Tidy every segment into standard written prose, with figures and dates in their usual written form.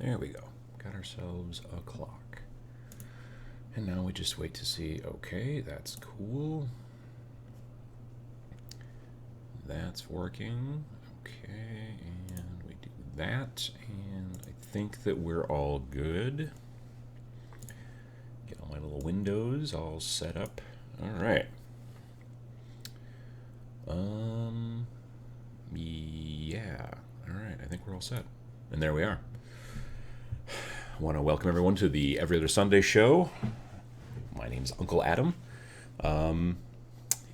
There we go. Got ourselves a clock. And now we just wait to see, okay, that's cool. That's working. Okay, and we do that, and I think that we're all good. Get all my little windows all set up. All right. Yeah. All right, I think we're all set. And there we are. I want to welcome everyone to the Every Other Sunday show. My name's Uncle Adam.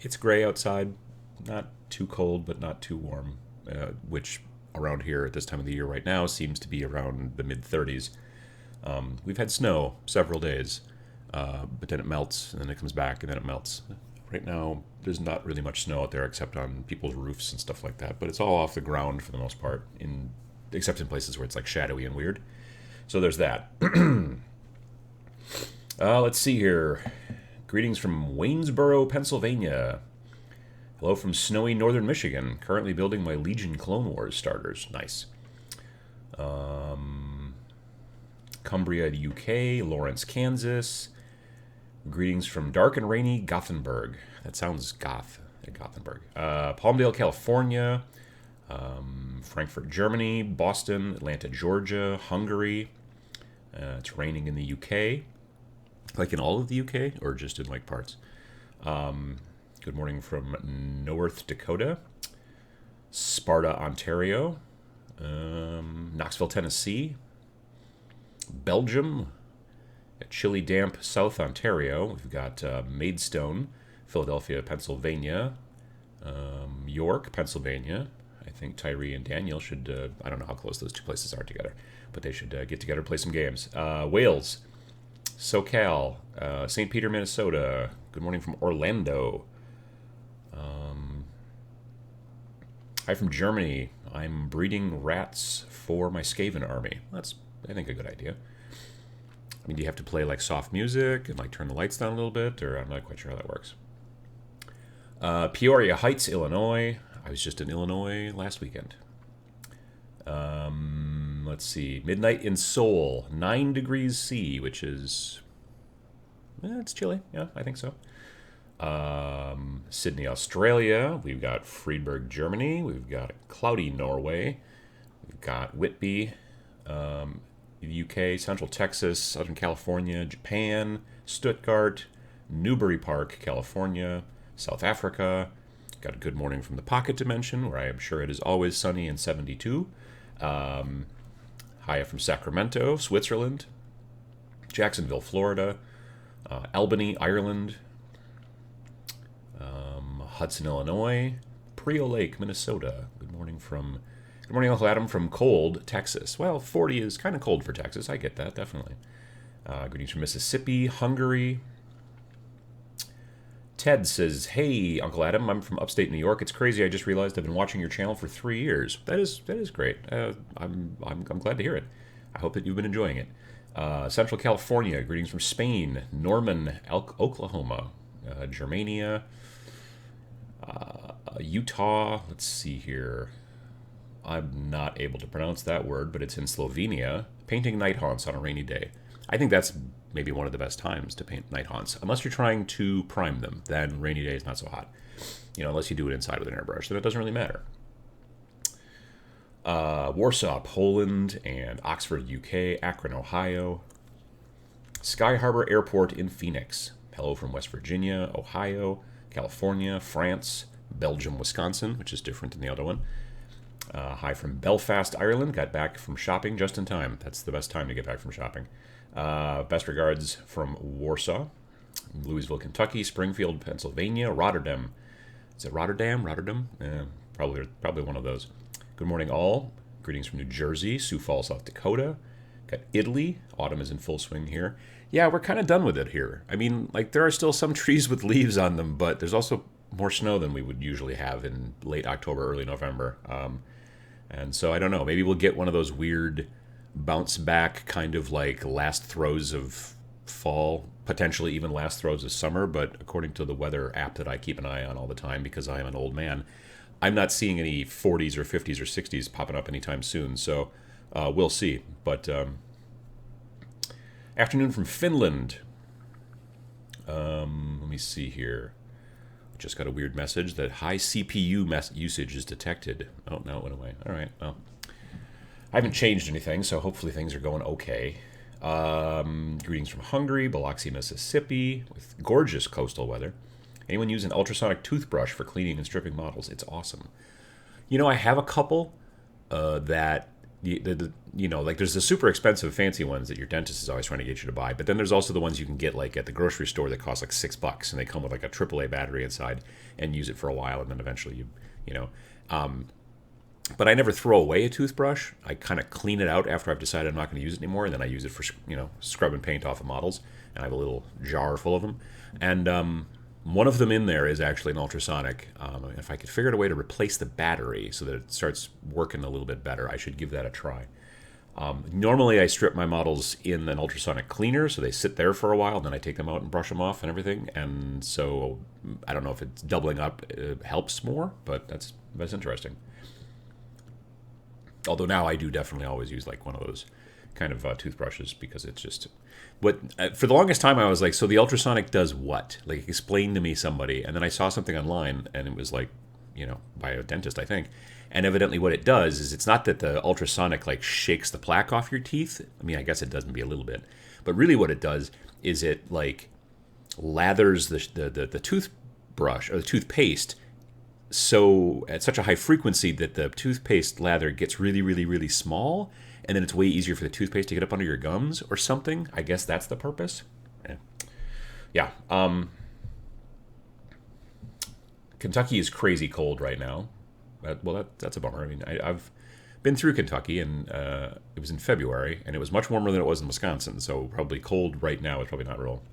It's gray outside, not too cold, but not too warm, which around here at this time of the year right now seems to be around the mid-30s. We've had snow several days, but then it melts, and then it comes back, and then it melts. Right now, there's not really much snow out there except on people's roofs and stuff like that, but it's all off the ground for the most part, except in places where it's like shadowy and weird. So there's that. Let's see here. Greetings from Waynesboro, Pennsylvania. Hello from snowy northern Michigan. Currently building my Legion Clone Wars starters. Nice. Cumbria, UK. Lawrence, Kansas. Greetings from dark and rainy Gothenburg. That sounds goth at Gothenburg. Palmdale, California. Frankfurt, Germany. Boston, Atlanta, Georgia. Hungary. It's raining in the UK. Like in all of the UK, or just in like parts? Good morning from North Dakota, Sparta, Ontario, Knoxville, Tennessee, Belgium, chilly, damp South Ontario. We've got Maidstone, Philadelphia, Pennsylvania, York, Pennsylvania. I think Tyree and Daniel should, I don't know how close those two places are together, but they should get together and play some games. Wales, SoCal, St. Peter, Minnesota. Good morning from Orlando. Hi from Germany. I'm breeding rats for my Skaven army. That's, I think, a good idea. I mean, do you have to play like soft music and like turn the lights down a little bit, or I'm not quite sure how that works. Peoria Heights, Illinois. I was just in Illinois last weekend. Let's see. Midnight in Seoul, 9 degrees C, which is, it's chilly. Yeah, I think so. Sydney, Australia. We've got Friedberg, Germany. We've got cloudy Norway. We've got Whitby, UK, Central Texas, Southern California, Japan, Stuttgart, Newbury Park, California, South Africa. Got a good morning from the Pocket Dimension, where I am sure it is always sunny and 72. Hiya from Sacramento, Switzerland, Jacksonville, Florida, Albany, Ireland, Hudson, Illinois, Prio Lake, Minnesota. Good morning, Uncle Adam from cold Texas. Well, 40 is kind of cold for Texas. I get that, definitely. Greetings from Mississippi, Hungary. Ted says, "Hey, Uncle Adam, I'm from upstate New York. It's crazy. I just realized I've been watching your channel for 3 years. That is great. I'm glad to hear it. I hope that you've been enjoying it. Central California. Greetings from Spain, Norman, Oklahoma, Germania, Utah. Let's see here. I'm not able to pronounce that word, but it's in Slovenia. Painting night haunts on a rainy day. I think that's maybe one of the best times to paint night haunts, unless you're trying to prime them. Then rainy day is not so hot. Unless you do it inside with an airbrush, then it doesn't really matter. Warsaw, Poland, and Oxford, UK, Akron, Ohio. Sky Harbor Airport in Phoenix. Hello from West Virginia, Ohio, California, France, Belgium, Wisconsin, which is different than the other one. Hi from Belfast, Ireland. Got back from shopping just in time. That's the best time to get back from shopping. Best regards from Warsaw, Louisville, Kentucky, Springfield, Pennsylvania, Rotterdam. Is it Rotterdam? Rotterdam? Probably one of those. Good morning, all. Greetings from New Jersey, Sioux Falls, South Dakota. Got Italy. Autumn is in full swing here. Yeah, we're kind of done with it here. I mean, like, there are still some trees with leaves on them, but there's also more snow than we would usually have in late October, early November. And so I don't know. Maybe we'll get one of those weird bounce back kind of like last throes of fall, potentially even last throes of summer. But according to the weather app that I keep an eye on all the time, because I am an old man, I'm not seeing any 40s or 50s or 60s popping up anytime soon. So We'll see. But afternoon from Finland. Let me see here. Just got a weird message that high CPU usage is detected. Oh, no, it went away. All right, well. I haven't changed anything, so hopefully things are going okay. Greetings from Hungary, Biloxi, Mississippi, with gorgeous coastal weather. Anyone use an ultrasonic toothbrush for cleaning and stripping models? It's awesome. You know, I have a couple that, like there's the super expensive fancy ones that your dentist is always trying to get you to buy. But then there's also the ones you can get like at the grocery store that cost like $6, and they come with like a AAA battery inside and use it for a while, and then eventually but I never throw away a toothbrush. I kind of clean it out after I've decided I'm not going to use it anymore, and then I use it for scrubbing paint off of models. And I have a little jar full of them, and one of them in there is actually an ultrasonic. If I could figure out a way to replace the battery so that it starts working a little bit better, I should give that a try. Normally, I strip my models in an ultrasonic cleaner, so they sit there for a while, and then I take them out and brush them off and everything. And so I don't know if it's doubling up helps more, but that's interesting. Although now I do definitely always use like one of those kind of toothbrushes because it's just for the longest time I was like, so the ultrasonic does what? Like, explain to me somebody. And then I saw something online and it was like, by a dentist, I think. And evidently what it does is it's not that the ultrasonic like shakes the plaque off your teeth. I mean, I guess it does maybe a little bit. But really what it does is it like lathers the toothbrush or the toothpaste so at such a high frequency that the toothpaste lather gets really, really, really small, and then it's way easier for the toothpaste to get up under your gums or something. I guess that's the purpose. Yeah. Kentucky is crazy cold right now. That's a bummer. I mean, I've been through Kentucky, and it was in February, and it was much warmer than it was in Wisconsin, so probably cold right now is probably not real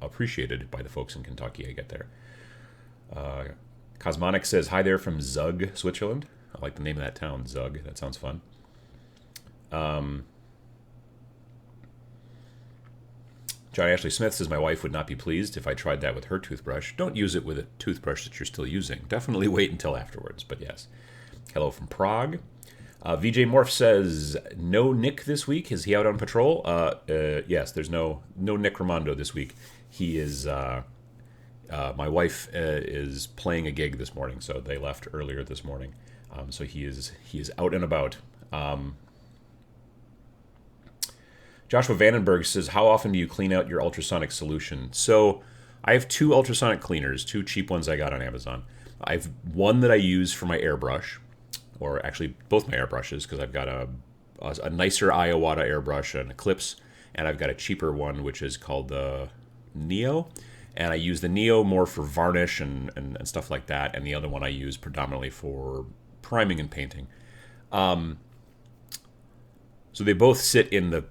appreciated by the folks in Kentucky. I get there. Cosmonic says, hi there from Zug, Switzerland. I like the name of that town, Zug. That sounds fun. John Ashley Smith says, my wife would not be pleased if I tried that with her toothbrush. Don't use it with a toothbrush that you're still using. Definitely wait until afterwards, but yes. Hello from Prague. VJ Morph says, no Nick this week. Is he out on patrol? Yes, there's no Nick Ramondo this week. He is... my wife is playing a gig this morning, so they left earlier this morning. So he is out and about. Joshua Vandenberg says, how often do you clean out your ultrasonic solution? So I have 2 ultrasonic cleaners, 2 cheap ones I got on Amazon. I have one that I use for my airbrush, or actually both my airbrushes, because I've got a nicer Iowata airbrush, an Eclipse, and I've got a cheaper one, which is called the Neo. And I use the Neo more for varnish and stuff like that, and the other one I use predominantly for priming and painting. So they both sit in the...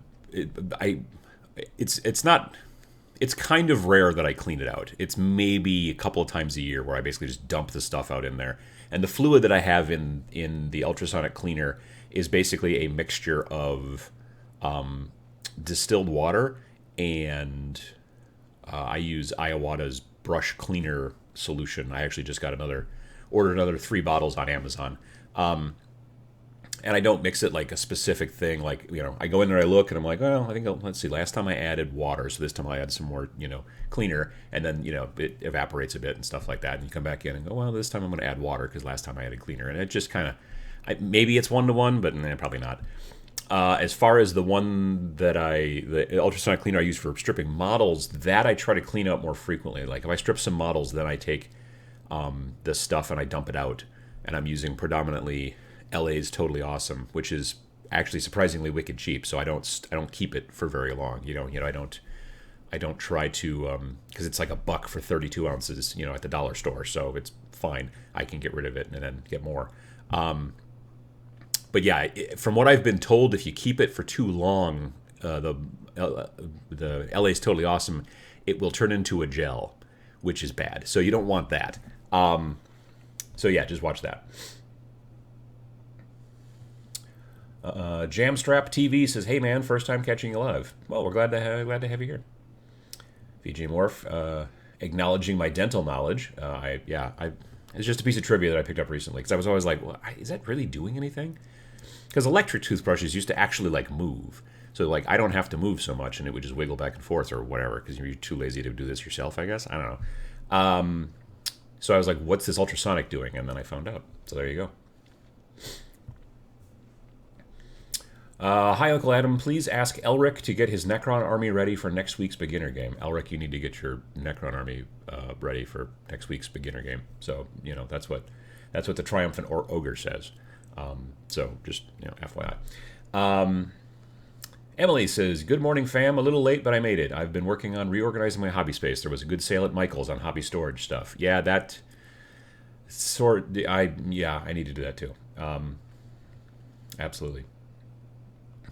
It's kind of rare that I clean it out. It's maybe a couple of times a year where I basically just dump the stuff out in there. And the fluid that I have in the ultrasonic cleaner is basically a mixture of distilled water and... I use Iowata's brush cleaner solution. I actually just ordered another 3 bottles on Amazon. And I don't mix it like a specific thing. Like, I go in there, I look, and I'm like, well, let's see. Last time I added water, so this time I add some more, cleaner, and then, it evaporates a bit and stuff like that. And you come back in and go, well, this time I'm going to add water because last time I added cleaner. And it just kind of, maybe it's 1-to-1, but probably not. As far as the one that the ultrasonic cleaner I use for stripping models, that I try to clean out more frequently. Like if I strip some models, then I take the stuff and I dump it out. And I'm using predominantly LA's Totally Awesome, which is actually surprisingly wicked cheap. So I don't keep it for very long. I don't try to because it's like $1 for 32 ounces. At the dollar store, so it's fine. I can get rid of it and then get more. But yeah, from what I've been told, if you keep it for too long, the LA's Totally Awesome, it will turn into a gel, which is bad. So you don't want that. So yeah, just watch that. Jamstrap TV says, "Hey man, first time catching you live. Well, we're glad to have you here." VJ Morph, acknowledging my dental knowledge. It's just a piece of trivia that I picked up recently because I was always like, well, is that really doing anything? Because electric toothbrushes used to actually like move. So like I don't have to move so much, and it would just wiggle back and forth or whatever. Because you're too lazy to do this yourself, I guess. I don't know. So I was like, "What's this ultrasonic doing?" And then I found out. So there you go. Hi, Uncle Adam. Please ask Elric to get his Necron army ready for next week's beginner game. Elric, you need to get your Necron army ready for next week's beginner game. So that's what the triumphant ogre says. So just FYI. Emily says, "Good morning, fam. A little late, but I made it. I've been working on reorganizing my hobby space. There was a good sale at Michael's on hobby storage stuff. Yeah, that sort. I need to do that too. Absolutely."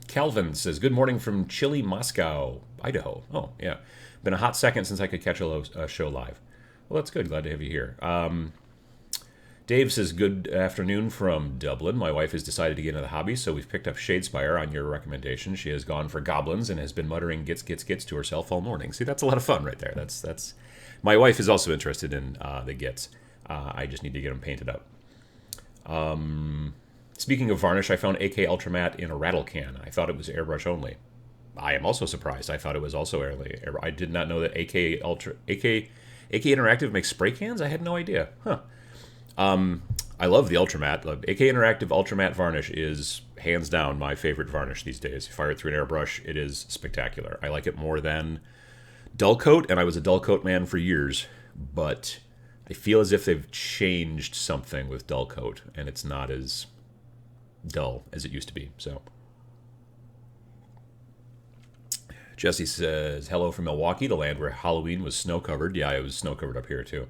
Calvin says, "Good morning from chilly Moscow, Idaho." Oh, yeah. Been a hot second since I could catch a show live. Well, that's good. Glad to have you here. Dave says, "Good afternoon from Dublin. My wife has decided to get into the hobby, so we've picked up Shadespire on your recommendation. She has gone for goblins and has been muttering gits to herself all morning." See, that's a lot of fun right there. That's. My wife is also interested in the gits. I just need to get them painted up. Speaking of varnish, I found AK Ultramat in a rattle can. I thought it was airbrush only. I am also surprised. I thought it was also I did not know that AK Interactive makes spray cans. I had no idea. Huh. I love the Ultramat. AK Interactive Ultramat varnish is hands down my favorite varnish these days. You fire it through an airbrush, it is spectacular. I like it more than Dull Coat, and I was a Dull Coat man for years, but I feel as if they've changed something with Dull Coat, and it's not as dull as it used to be. So Jesse says, "Hello from Milwaukee, the land where Halloween was snow covered." Yeah, it was snow covered up here too.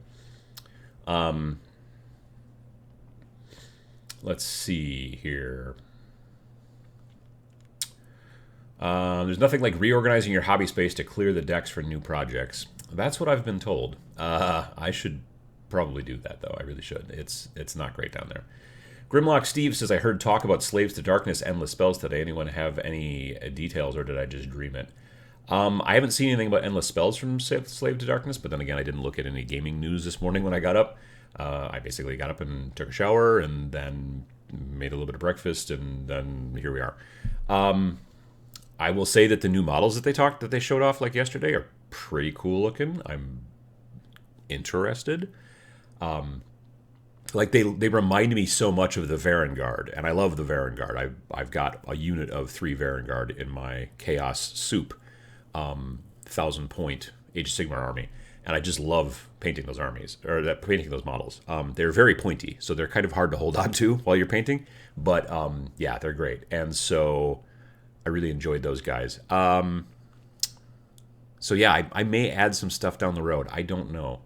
Let's see here. There's nothing like reorganizing your hobby space to clear the decks for new projects. That's what I've been told. I should probably do that though. I really should. It's not great down there. Grimlock Steve says, "I heard talk about Slaves to Darkness endless spells today. Anyone have any details, or did I just dream it?" I haven't seen anything about endless spells from Slave to Darkness, but then again, I didn't look at any gaming news this morning when I got up. I basically got up and took a shower and then made a little bit of breakfast, and then here we are. I will say that the new models that they showed off like yesterday are pretty cool looking. I'm interested. Like they remind me so much of the Varangard, and I love the Varangard. I've got a unit of 3 Varangard in my Chaos Soup 1,000-point Age of Sigmar army, and I just love painting those armies, or painting those models. They're very pointy, so they're kind of hard to hold on to while you're painting, but yeah, they're great, and so I really enjoyed those guys. So yeah, I may add some stuff down the road. I don't know.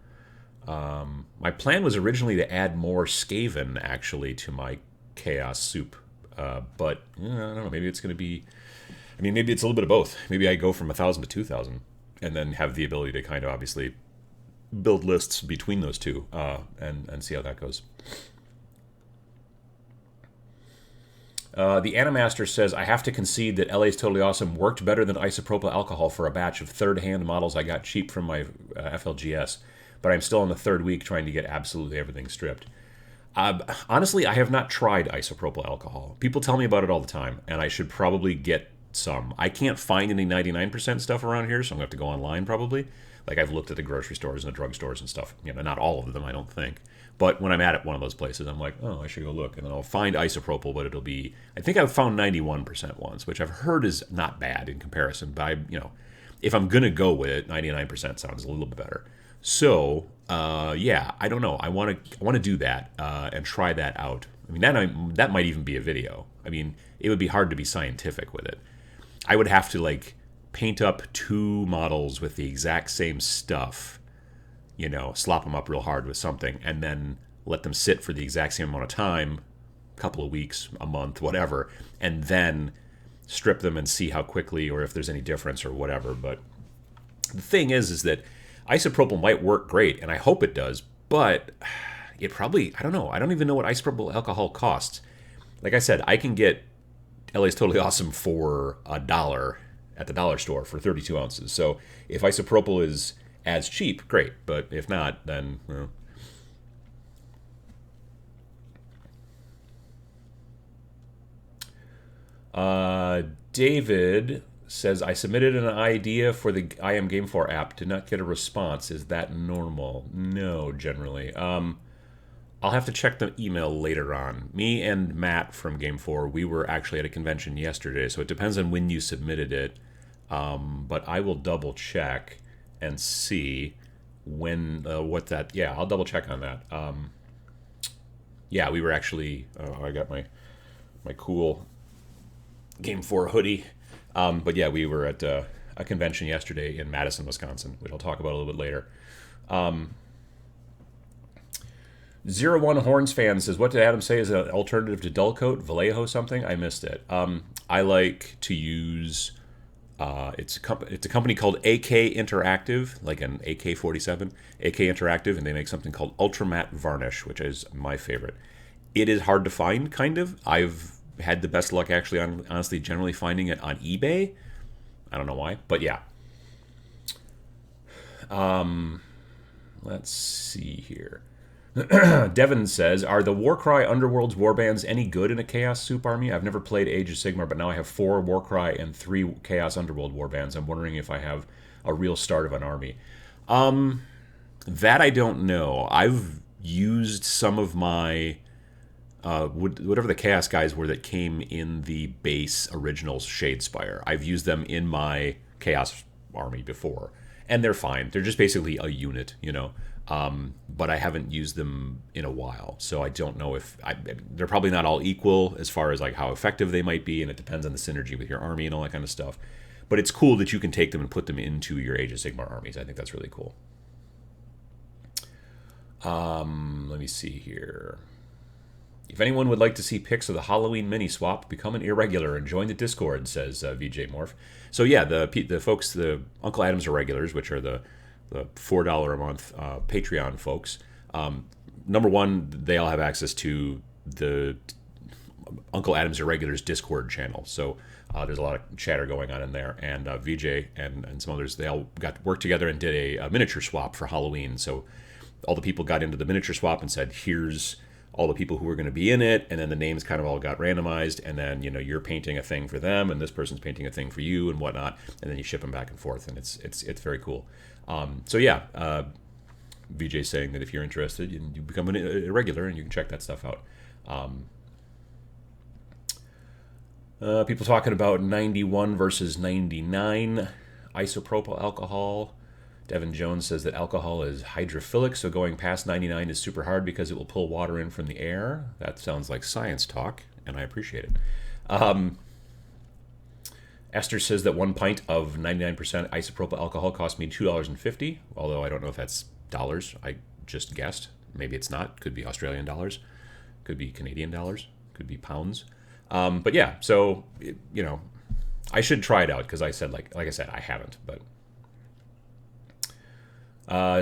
My plan was originally to add more Skaven, actually, to my Chaos Soup. But I don't know, maybe it's going to be... I mean, maybe it's a little bit of both. Maybe I go from 1,000 to 2,000, and then have the ability to kind of obviously build lists between those two, and see how that goes. The Animaster says, "I have to concede that LA's Totally Awesome worked better than isopropyl alcohol for a batch of third-hand models I got cheap from my FLGS. But I'm still on the 3rd week trying to get absolutely everything stripped." Honestly, I have not tried isopropyl alcohol. People tell me about it all the time, and I should probably get some. I can't find any 99% stuff around here, so I'm going to have to go online probably. Like, I've looked at the grocery stores and the drugstores and stuff. Not all of them, I don't think. But when I'm at one of those places, I'm like, oh, I should go look. And then I'll find isopropyl, but it'll be... I think I've found 91% once, which I've heard is not bad in comparison. But, if I'm going to go with it, 99% sounds a little bit better. So, yeah, I don't know. I want to do that and try that out. I mean, that might even be a video. I mean, it would be hard to be scientific with it. I would have to, paint up 2 models with the exact same stuff, slop them up real hard with something, and then let them sit for the exact same amount of time, a couple of weeks, a month, whatever, and then strip them and see how quickly or if there's any difference or whatever. But the thing is that isopropyl might work great, and I hope it does, but it probably, I don't know. I don't even know what isopropyl alcohol costs. Like I said, I can get LA's Totally Awesome for $1 at the dollar store for 32 ounces. So if isopropyl is as cheap, great. But if not, then... Well. David says, I submitted an idea for the I Am Game 4 app. Did not get a response. Is that normal? No, generally. I'll have to check the email later on. Me and Matt from Game 4, we were actually at a convention yesterday, so it depends on when you submitted it. But I will double check and see when what that. Yeah, I'll double check on that. Yeah, we were actually. I got my cool Game 4 hoodie. But yeah, we were at a convention yesterday in Madison, Wisconsin, which I'll talk about a little bit later. 01 Horns fan says, what did Adam say is an alternative to Dullcoat? Vallejo something? I missed it. I like to use, it's a company called AK Interactive, like an AK-47, AK Interactive, and they make something called Ultramatte Varnish, which is my favorite. It is hard to find, kind of. I've had the best luck, actually, honestly, generally finding it on eBay. I don't know why, but yeah. Let's see here. Devin says, are the Warcry Underworlds warbands any good in a Chaos Soup army? I've never played Age of Sigmar, but now I have 4 Warcry and 3 Chaos Underworld warbands. I'm wondering if I have a real start of an army. That I don't know. I've used some of my whatever the Chaos guys were that came in the base original Shadespire. I've used them in my Chaos army before, and they're fine. They're just basically a unit, you know. But I haven't used them in a while, so I don't know if they're probably not all equal as far as like how effective they might be, and it depends on the synergy with your army and all that kind of stuff. But it's cool that you can take them and put them into your Age of Sigmar armies. I think that's really cool. Let me see here. If anyone would like to see pics of the Halloween mini swap, become an irregular and join the Discord, says VJ Morph. So yeah, the folks, the Uncle Adam's Irregulars, which are the $4 a month Patreon folks. Number one, they all have access to the Uncle Adam's Irregulars Discord channel. So there's a lot of chatter going on in there. And VJ and some others, they all got to work together and did a miniature swap for Halloween. So all the people got into the miniature swap and said, here's all the people who are going to be in it, and then the names kind of all got randomized, and then, you know, you're painting a thing for them, and this person's painting a thing for you, and whatnot, and then you ship them back and forth, and it's very cool. So yeah, VJ's saying that if you're interested, you become an irregular, and you can check that stuff out. People talking about 91 versus 99 isopropyl alcohol. Devin Jones says that alcohol is hydrophilic, so going past 99 is super hard because it will pull water in from the air. That sounds like science talk, and I appreciate it. Esther says that 1 pint of 99% isopropyl alcohol cost me $2.50, although I don't know if that's dollars. I just guessed. Maybe it's not. Could be Australian dollars. Could be Canadian dollars. Could be pounds. But yeah, so, you know, I should try it out because I said, like I said, I haven't, but...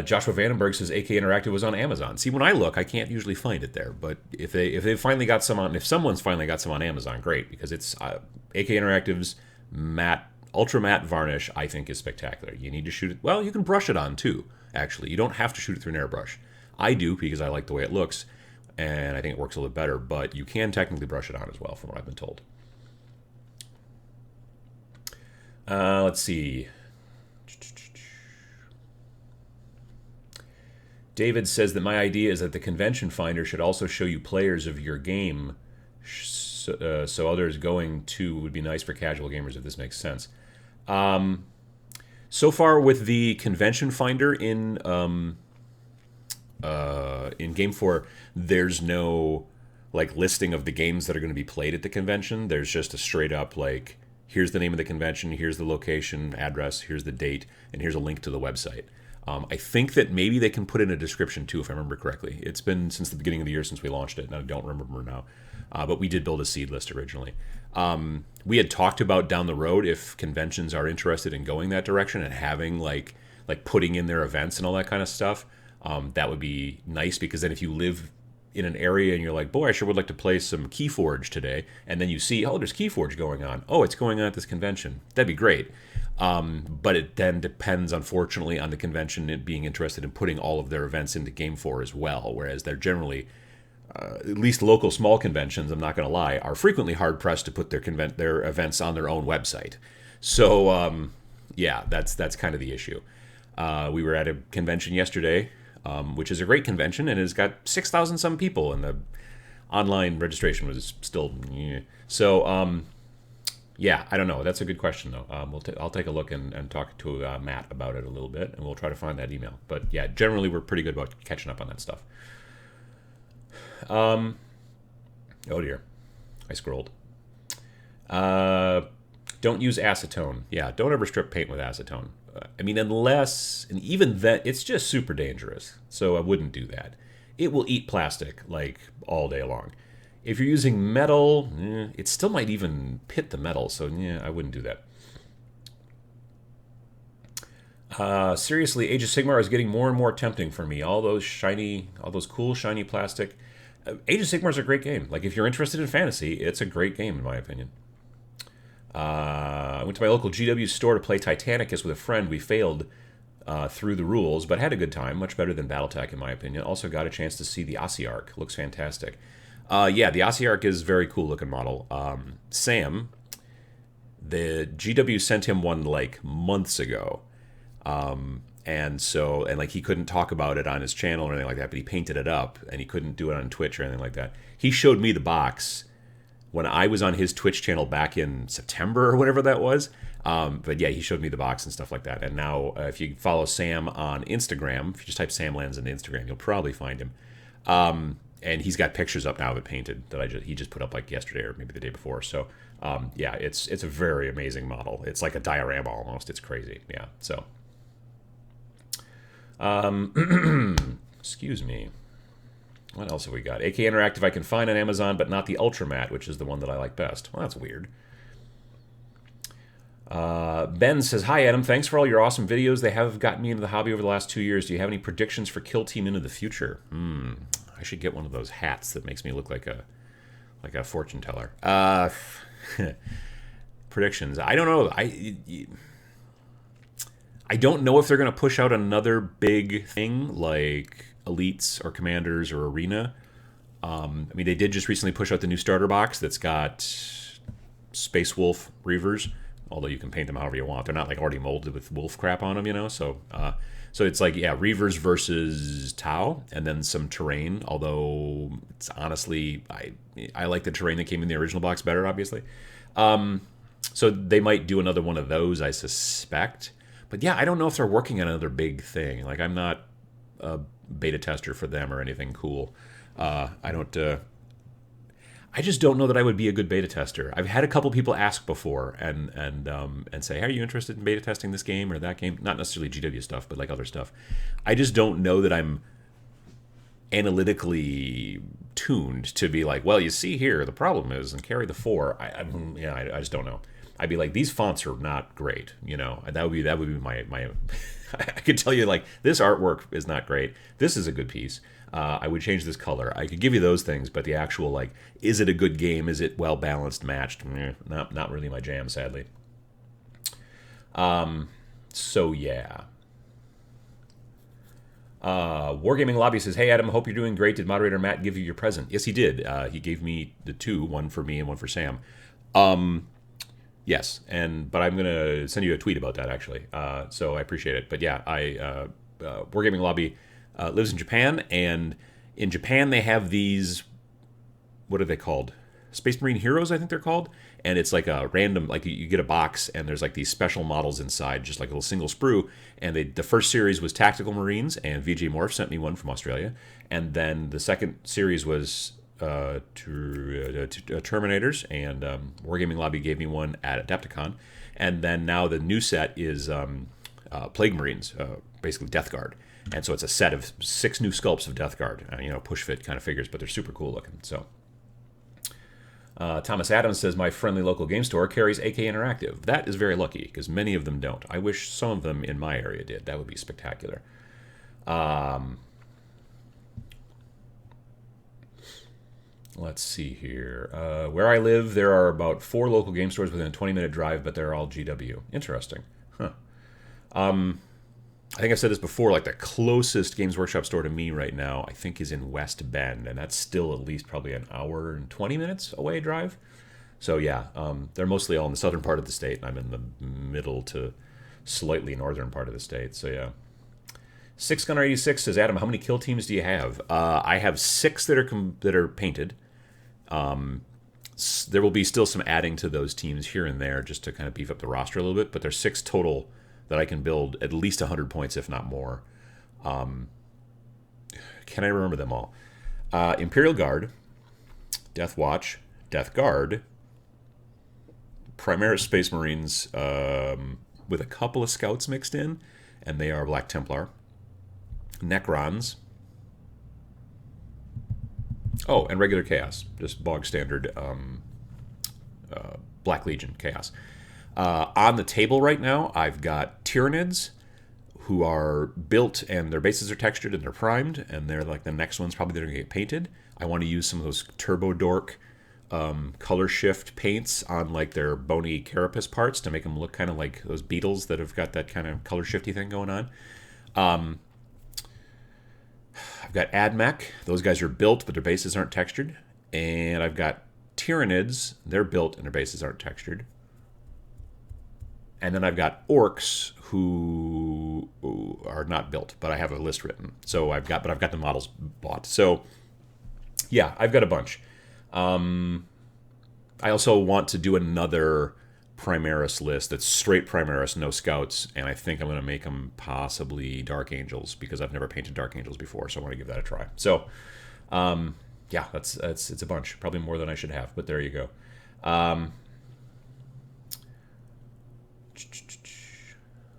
Joshua Vandenberg says AK Interactive was on Amazon. See, when I look, I can't usually find it there. But if they finally got some on, if someone's finally got some on Amazon, great, because it's AK Interactive's Ultra Matte Varnish. I think is spectacular. You need to shoot it. Well, you can brush it on too. Actually, you don't have to shoot it through an airbrush. I do because I like the way it looks, and I think it works a little better. But you can technically brush it on as well, from what I've been told. Let's see. David says that my idea is that the convention finder should also show you players of your game, so others going to would be nice for casual gamers, if this makes sense. So far with the convention finder in Game 4, there's no like listing of the games that are going to be played at the convention. There's just a straight up like, here's the name of the convention, here's the location, address, here's the date, and here's a link to the website. I think that maybe they can put in a description too, if I remember correctly. It's been since the beginning of the year since we launched it, and I don't remember now. But we did build a seed list originally. We had talked about down the road if conventions are interested in going that direction and having like putting in their events and all that kind of stuff. That would be nice, because then if you live in an area and you're like, boy, I sure would like to play some Keyforge today, and then you see, oh, there's Keyforge going on. Oh, it's going on at this convention. That'd be great. But it then depends, unfortunately, on the convention being interested in putting all of their events into Game 4 as well, whereas they're generally at least local small conventions, I'm not going to lie, are frequently hard pressed to put their events on their own website. So yeah, that's kind of the issue. We were at a convention yesterday, which is a great convention, and it's got 6,000 some people, and the online registration was still. So yeah, I don't know. That's a good question though. I'll take a look and talk to Matt about it a little bit, and we'll try to find that email. But yeah, generally we're pretty good about catching up on that stuff. Oh dear, I scrolled. Don't use acetone. Yeah, don't ever strip paint with acetone. I mean, unless, and even then, it's just super dangerous. So I wouldn't do that. It will eat plastic like all day long. If you're using metal, it still might even pit the metal. So yeah, I wouldn't do that. Seriously, Age of Sigmar is getting more and more tempting for me. All those cool shiny plastic. Age of Sigmar is a great game. Like if you're interested in fantasy, it's a great game in my opinion. I went to my local GW store to play Titanicus with a friend. We failed through the rules, but had a good time. Much better than Battletech, in my opinion. Also got a chance to see the Ossiarch. Looks fantastic. Yeah, the Ossiarch is a very cool looking model. Sam, the GW sent him one like months ago. And like he couldn't talk about it on his channel or anything like that, but he painted it up and he couldn't do it on Twitch or anything like that. He showed me the box when I was on his Twitch channel back in September or whatever that was. But yeah, he showed me the box and stuff like that. And now if you follow Sam on Instagram, if you just type Sam Lands into Instagram, you'll probably find him. And he's got pictures up now of it painted that he just put up like yesterday or maybe the day before. So yeah, it's a very amazing model. It's like a diorama almost. It's crazy. Yeah. So excuse me. What else have we got? AK Interactive I can find on Amazon, but not the Ultramat, which is the one that I like best. Well, that's weird. Ben says, hi, Adam. Thanks for all your awesome videos. They have gotten me into the hobby over the last 2 years. Do you have any predictions for Kill Team into the future? I should get one of those hats that makes me look like a fortune teller. Predictions. I don't know. I don't know if they're going to push out another big thing like Elites or Commanders or Arena. I mean, they did just recently push out the new starter box that's got Space Wolf Reavers, although you can paint them however you want. They're not like already molded with wolf crap on them, you know? So it's like, yeah, Reavers versus Tau, and then some terrain, although it's honestly, I like the terrain that came in the original box better, obviously. So they might do another one of those, I suspect. But yeah, I don't know if they're working on another big thing. Like, I'm not a beta tester for them or anything cool. I just don't know that I would be a good beta tester. I've had a couple people ask before and say, "Are you interested in beta testing this game or that game?" Not necessarily GW stuff, but like other stuff. I just don't know that I'm analytically tuned to be like, "Well, you see here, the problem is," and carry the 4. I just don't know. I'd be like, these fonts are not great, you know. That would be my I could tell you like this artwork is not great. This is a good piece. I would change this color. I could give you those things, but the actual like, is it a good game? Is it well balanced, matched? Not really my jam, sadly. So yeah. Wargaming Lobby says, "Hey Adam, hope you're doing great. Did moderator Matt give you your present?" Yes, he did. He gave me the 2, one for me and one for Sam. Yes, but I'm gonna send you a tweet about that actually. So I appreciate it. But yeah, Wargaming Lobby lives in Japan, and in Japan they have these. What are they called? Space Marine Heroes, I think they're called. And it's like a random, like you get a box, and there's like these special models inside, just like a little single sprue. And the first series was Tactical Marines, and VJ Morph sent me one from Australia. And then the second series was Terminators, and Wargaming Lobby gave me one at Adepticon. And then now the new set is Plague Marines, basically Death Guard. And so it's a set of 6 new sculpts of Death Guard, push fit kind of figures, but they're super cool looking. So Thomas Adams says, "My friendly local game store carries AK Interactive. That is very lucky, because many of them don't. I wish some of them in my area did. That would be spectacular." Let's see here. Where I live, there are about 4 local game stores within a 20-minute drive, but they're all GW. Interesting. Huh. I think I've said this before, like the closest Games Workshop store to me right now, I think is in West Bend, and that's still at least probably an hour and 20 minutes away drive. So yeah, they're mostly all in the southern part of the state, and I'm in the middle to slightly northern part of the state. So yeah. 6Gunner86 says, Adam, how many kill teams do you have? I have 6 that are painted. There will be still some adding to those teams here and there just to kind of beef up the roster a little bit, but there's 6 total that I can build at least 100 points, if not more. Can I remember them all? Imperial Guard, Death Watch, Death Guard, Primaris Space Marines with a couple of Scouts mixed in, and they are Black Templar. Necrons. Oh, and regular Chaos, just bog standard Black Legion Chaos. On the table right now, I've got Tyranids, who are built and their bases are textured and they're primed, and they're like the next ones probably they're going to get painted. I want to use some of those Turbo Dork color shift paints on like their bony carapace parts to make them look kind of like those beetles that have got that kind of color shifty thing going on. I've got Admech. Those guys are built, but their bases aren't textured. And I've got Tyranids. They're built, and their bases aren't textured. And then I've got Orcs, who are not built, but I have a list written. So I've got the models bought. So yeah, I've got a bunch. I also want to do another Primaris list that's straight Primaris, no Scouts, and I think I'm going to make them possibly Dark Angels because I've never painted Dark Angels before, so I want to give that a try. So, yeah, it's a bunch, probably more than I should have, but there you go.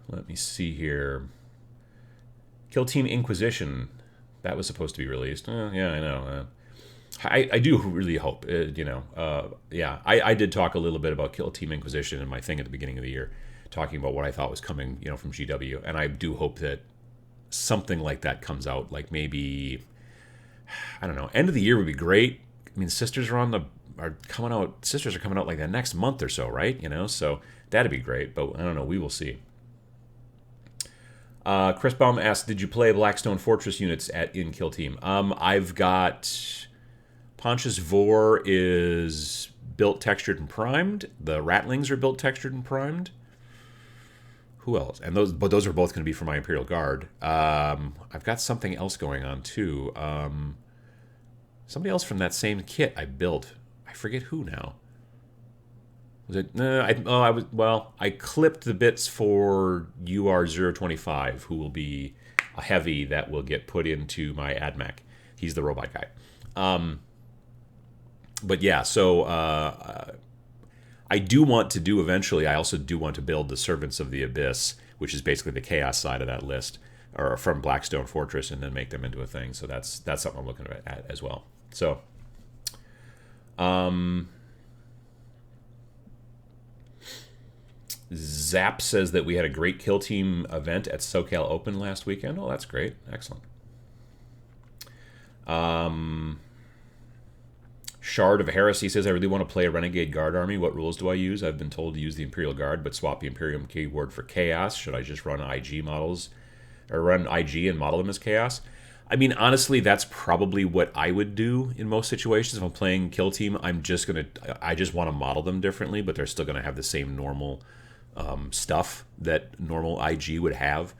Let me see here. Kill Team Inquisition, that was supposed to be released. Yeah, I know. I do really hope, yeah. I did talk a little bit about Kill Team Inquisition in my thing at the beginning of the year, talking about what I thought was coming, from GW, and I do hope that something like that comes out, like maybe, I don't know, end of the year would be great. I mean, Sisters are coming out like the next month or so, right? So that'd be great, but I don't know, we will see. Chris Baum asked, did you play Blackstone Fortress units in Kill Team? I've got... Pontius Vor is built, textured, and primed. The Ratlings are built, textured, and primed. Who else? And those are both going to be for my Imperial Guard. I've got something else going on too. Somebody else from that same kit I built. I forget who now. Was it? I clipped the bits for UR025, who will be a heavy that will get put into my AdMech. He's the robot guy. But yeah, so I do want to do eventually, I also do want to build the Servants of the Abyss, which is basically the Chaos side of that list, or from Blackstone Fortress, and then make them into a thing. So that's something I'm looking at as well. So, Zap says that we had a great Kill Team event at SoCal Open last weekend. Oh, that's great. Excellent. Shard of Heresy says, I really want to play a Renegade Guard army. What rules do I use? I've been told to use the Imperial Guard, but swap the Imperium keyword for Chaos. Should I just run IG models, or run IG and model them as Chaos? I mean, honestly, that's probably what I would do in most situations. If I'm playing Kill Team, I just want to model them differently, but they're still going to have the same normal stuff that normal IG would have.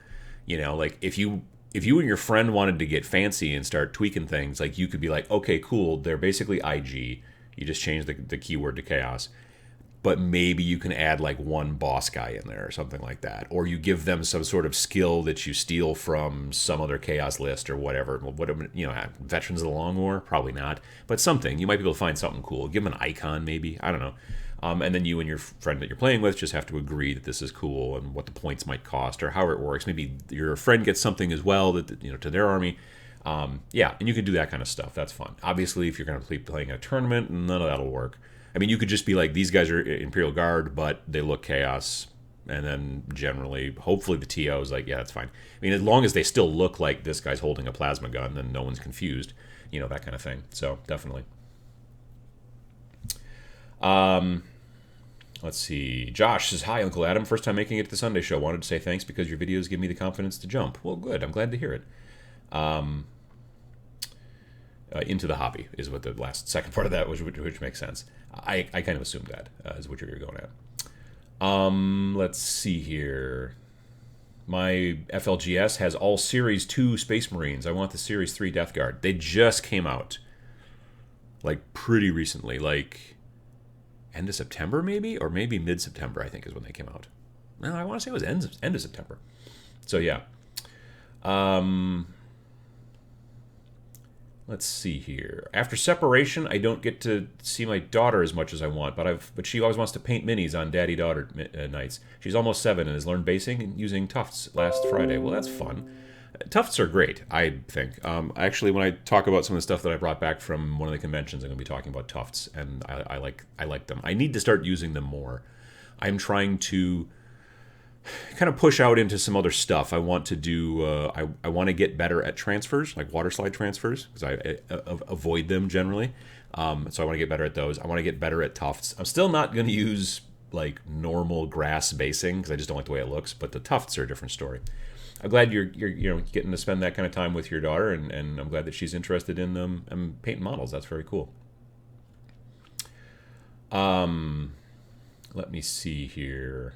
Like if you and your friend wanted to get fancy and start tweaking things, like you could be like, okay, cool, they're basically IG. You just change the keyword to Chaos. But maybe you can add like one boss guy in there or something like that. Or you give them some sort of skill that you steal from some other Chaos list or whatever. Veterans of the Long War? Probably not. But something. You might be able to find something cool. Give them an icon maybe. I don't know. And then you and your friend that you're playing with just have to agree that this is cool and what the points might cost or how it works. Maybe your friend gets something as well that to their army. Yeah, and you can do that kind of stuff. That's fun. Obviously, if you're going to be playing a tournament, none of that'll work. I mean, you could just be like, these guys are Imperial Guard, but they look Chaos. And then generally, hopefully the TO is like, yeah, that's fine. I mean, as long as they still look like this guy's holding a plasma gun, then no one's confused. That kind of thing. So, definitely. Let's see. Josh says, hi, Uncle Adam. First time making it to the Sunday show. Wanted to say thanks because your videos give me the confidence to jump. Well, good. I'm glad to hear it. Into the hobby is what the second part of that was, which makes sense. I kind of assumed that is what you're going at. Let's see here. My FLGS has all Series 2 Space Marines. I want the Series 3 Death Guard. They just came out. Like, pretty recently. Like, end of September, maybe? Or maybe mid-September, I think, is when they came out. No, I want to say it was end of September. So, yeah. Let's see here. After separation, I don't get to see my daughter as much as I want, but she always wants to paint minis on daddy-daughter nights. She's almost 7 and has learned basing and using tufts last Friday. Well, that's fun. Tufts are great, I think. Actually, when I talk about some of the stuff that I brought back from one of the conventions, I'm going to be talking about tufts, and I like them. I need to start using them more. I'm trying to kind of push out into some other stuff. I want to do. I want to get better at transfers, like water slide transfers, because I avoid them generally. So I want to get better at those. I want to get better at tufts. I'm still not going to use like normal grass basing because I just don't like the way it looks. But the tufts are a different story. I'm glad you're getting to spend that kind of time with your daughter, and I'm glad that she's interested in them and painting models. That's very cool. Let me see here.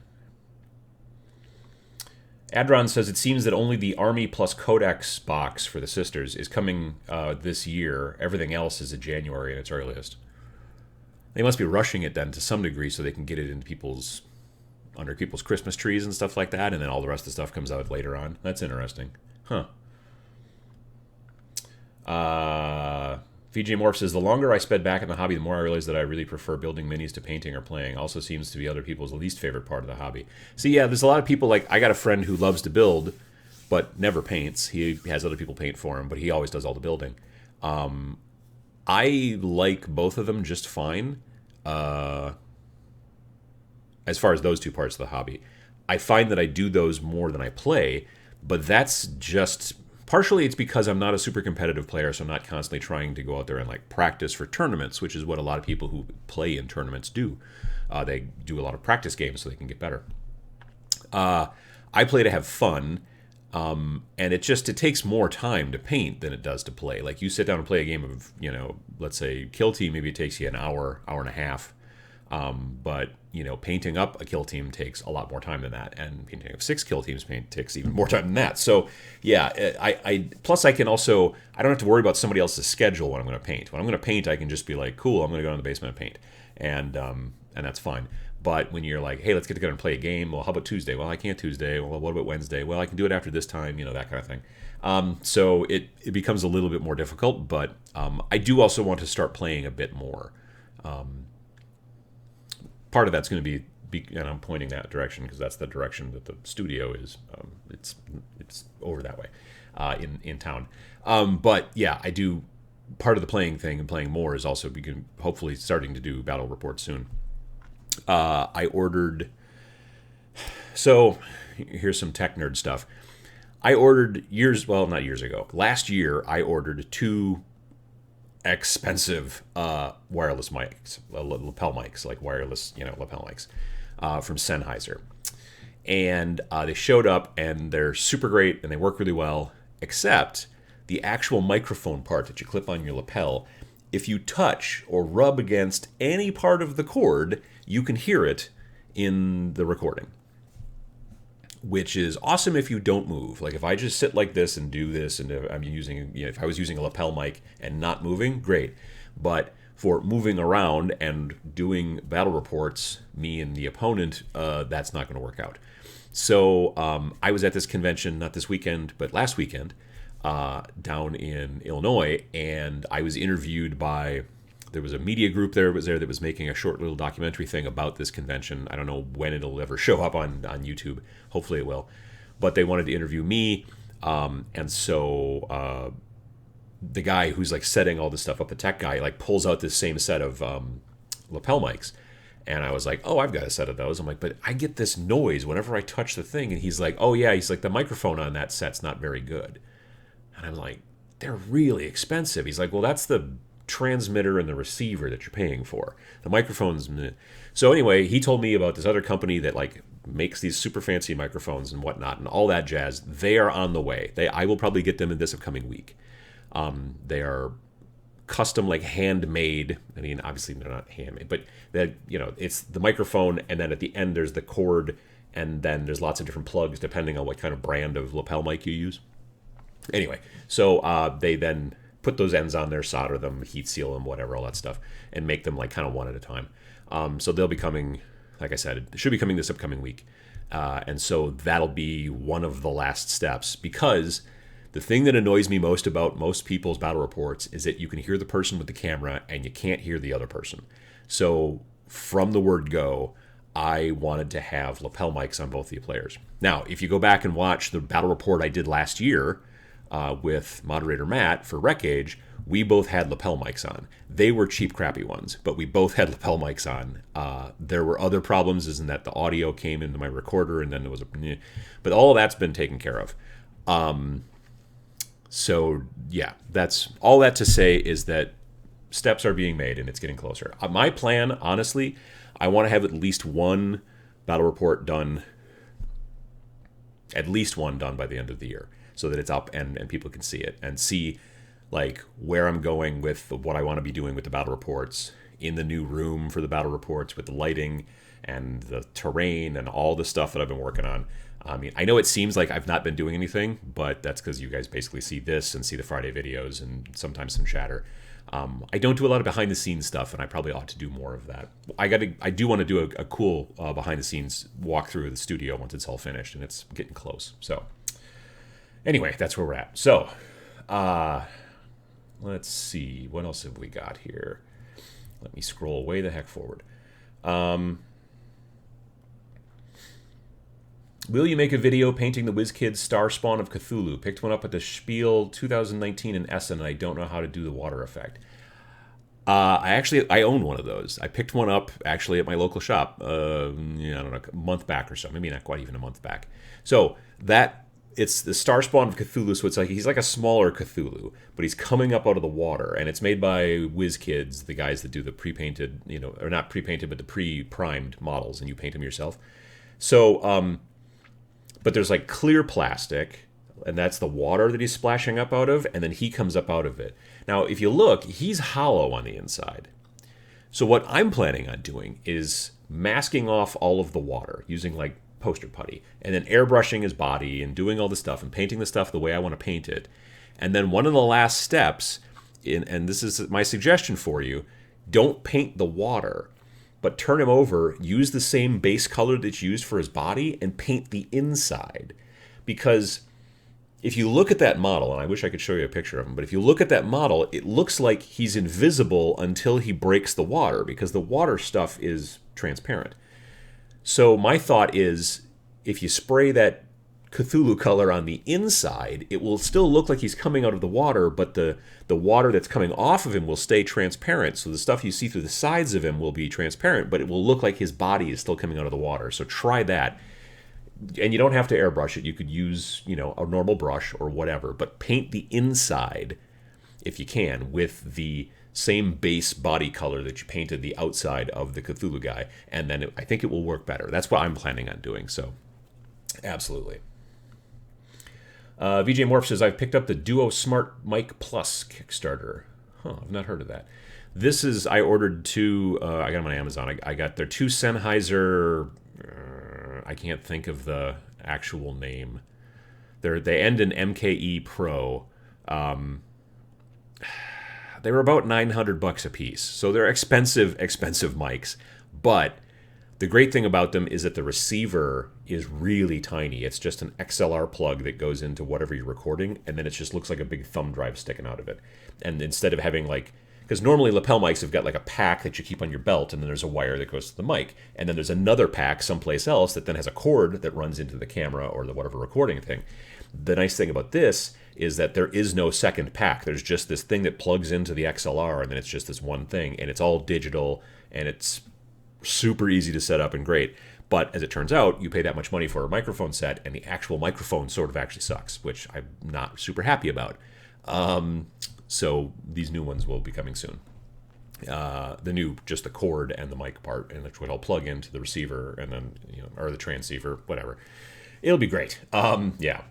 Adron says it seems that only the Army plus Codex box for the sisters is coming this year. Everything else is in January at its earliest. They must be rushing it then to some degree so they can get it into under people's Christmas trees and stuff like that, and then all the rest of the stuff comes out later on. That's interesting. Huh. VJ Morph says, the longer I sped back in the hobby, the more I realized that I really prefer building minis to painting or playing. Also seems to be other people's least favorite part of the hobby. So yeah, there's a lot of people, like, I got a friend who loves to build, but never paints. He has other people paint for him, but he always does all the building. I like both of them just fine, as far as those two parts of the hobby. I find that I do those more than I play, but that's just... Partially, it's because I'm not a super competitive player, so I'm not constantly trying to go out there and like practice for tournaments, which is what a lot of people who play in tournaments do. They do a lot of practice games so they can get better. I play to have fun, and it takes more time to paint than it does to play. Like, you sit down and play a game of, let's say Kill Team, maybe it takes you an hour and a half. But, painting up a kill team takes a lot more time than that, and painting up 6 kill teams takes even more time than that. So, yeah, plus I can also, I don't have to worry about somebody else's schedule when I'm going to paint. When I'm going to paint, I can just be like, cool, I'm going to go down to the basement and paint, and that's fine. But when you're like, hey, let's get together and play a game, well, how about Tuesday? Well, I can't Tuesday. Well, what about Wednesday? Well, I can do it after this time, that kind of thing. So it becomes a little bit more difficult, but I do also want to start playing a bit more. Part of that's going to be, and I'm pointing that direction because that's the direction that the studio is. It's over that way in town. But yeah, I do. Part of the playing thing and playing more is also hopefully starting to do battle reports soon. I ordered. So here's some tech nerd stuff. I ordered not years ago. Last year, I ordered 2 expensive wireless mics, lapel mics, like wireless, lapel mics from Sennheiser. And they showed up, and they're super great, and they work really well, except the actual microphone part that you clip on your lapel, if you touch or rub against any part of the cord, you can hear it in the recording. Which is awesome if you don't move. Like, if I just sit like this and do this, and if I was using a lapel mic and not moving, great. But for moving around and doing battle reports, me and the opponent, that's not going to work out. So I was at this convention, not this weekend, but last weekend, down in Illinois, and I was interviewed by... There was a media group that was making a short little documentary thing about this convention. I don't know when it'll ever show up on YouTube. Hopefully it will. But they wanted to interview me. And so the guy who's like setting all this stuff up, the tech guy, like pulls out this same set of lapel mics. And I was like, oh, I've got a set of those. I'm like, but I get this noise whenever I touch the thing. And he's like, oh, yeah. He's like, the microphone on that set's not very good. And I'm like, they're really expensive. He's like, well, that's the transmitter and the receiver that you're paying for. The microphones, meh. So anyway, he told me about this other company that like makes these super fancy microphones and whatnot and all that jazz. They are on the way. I will probably get them in this upcoming week. They are custom, like handmade. I mean, obviously they're not handmade, but that, you know, it's the microphone, and then at the end there's the cord, and then there's lots of different plugs depending on what kind of brand of lapel mic you use. Anyway, so they then put those ends on there, solder them, heat seal them, whatever, all that stuff, and make them like kind of one at a time. So they'll be coming, like I said, it should be coming this upcoming week. And so that'll be one of the last steps, because the thing that annoys me most about most people's battle reports is that you can hear the person with the camera and you can't hear the other person. So from the word go, I wanted to have lapel mics on both the players. Now, if you go back and watch the battle report I did last year with moderator Matt for Rec Age, we both had lapel mics on. They were cheap, crappy ones, but we both had lapel mics on. There were other problems, is in that the audio came into my recorder, and then there was a... But all of that's been taken care of. So, yeah, that's all that to say is that steps are being made, and it's getting closer. My plan, honestly, I want to have at least one battle report done, by the end of the year, so that it's up and people can see it and see like where I'm going with what I want to be doing with the battle reports, in the new room for the battle reports with the lighting and the terrain and all the stuff that I've been working on. I mean, I know it seems like I've not been doing anything, but that's because you guys basically see this and see the Friday videos and sometimes some chatter. I don't do a lot of behind-the-scenes stuff, and I probably ought to do more of that. I do want to do a cool behind-the-scenes walkthrough of the studio once it's all finished, and it's getting close. So, anyway, that's where we're at. So, let's see. What else have we got here? Let me scroll way the heck forward. Will you make a video painting the WizKids Star Spawn of Cthulhu? Picked one up at the Spiel 2019 in Essen, and I don't know how to do the water effect. I own one of those. I picked one up actually at my local shop. I don't know, a month back or so. Maybe not quite even a month back. So it's the Star Spawn of Cthulhu. So it's like he's like a smaller Cthulhu, but he's coming up out of the water, and it's made by WizKids, the guys that do the pre-painted, or not pre-painted, but the pre-primed models, and you paint them yourself. So, but there's like clear plastic, and that's the water that he's splashing up out of, and then he comes up out of it. Now, if you look, he's hollow on the inside. So what I'm planning on doing is masking off all of the water using like poster putty, and then airbrushing his body and doing all the stuff and painting the stuff the way I want to paint it. And then one of the last steps, and this is my suggestion for you, don't paint the water, but turn him over, use the same base color that's used for his body, and paint the inside. Because if you look at that model, and I wish I could show you a picture of him, but if you look at that model, it looks like he's invisible until he breaks the water, because the water stuff is transparent. So my thought is, if you spray that Cthulhu color on the inside, it will still look like he's coming out of the water, but the water that's coming off of him will stay transparent. So the stuff you see through the sides of him will be transparent, but it will look like his body is still coming out of the water. So try that. And you don't have to airbrush it. You could use, a normal brush or whatever, but paint the inside, if you can, with the same base body color that you painted the outside of the Cthulhu guy, and then I think it will work better. That's what I'm planning on doing, so absolutely. VJ Morph says, I've picked up the Duo Smart Mic Plus Kickstarter. I've not heard of that. This is, I ordered two, I got them on Amazon. I got their two Sennheiser, I can't think of the actual name. They end in MKE Pro. They were about $900 a piece. So they're expensive mics. But the great thing about them is that the receiver is really tiny. It's just an XLR plug that goes into whatever you're recording, and then it just looks like a big thumb drive sticking out of it. And instead of having because normally lapel mics have got like a pack that you keep on your belt, and then there's a wire that goes to the mic. And then there's another pack someplace else that then has a cord that runs into the camera or the whatever recording thing. The nice thing about this is that there is no second pack. There's just this thing that plugs into the XLR, and then it's just this one thing, and it's all digital, and it's super easy to set up and great. But as it turns out, you pay that much money for a microphone set, and the actual microphone sort of actually sucks, which I'm not super happy about. So these new ones will be coming soon. Just the cord and the mic part, and which will plug into the receiver and then, or the transceiver, whatever. It'll be great. Yeah.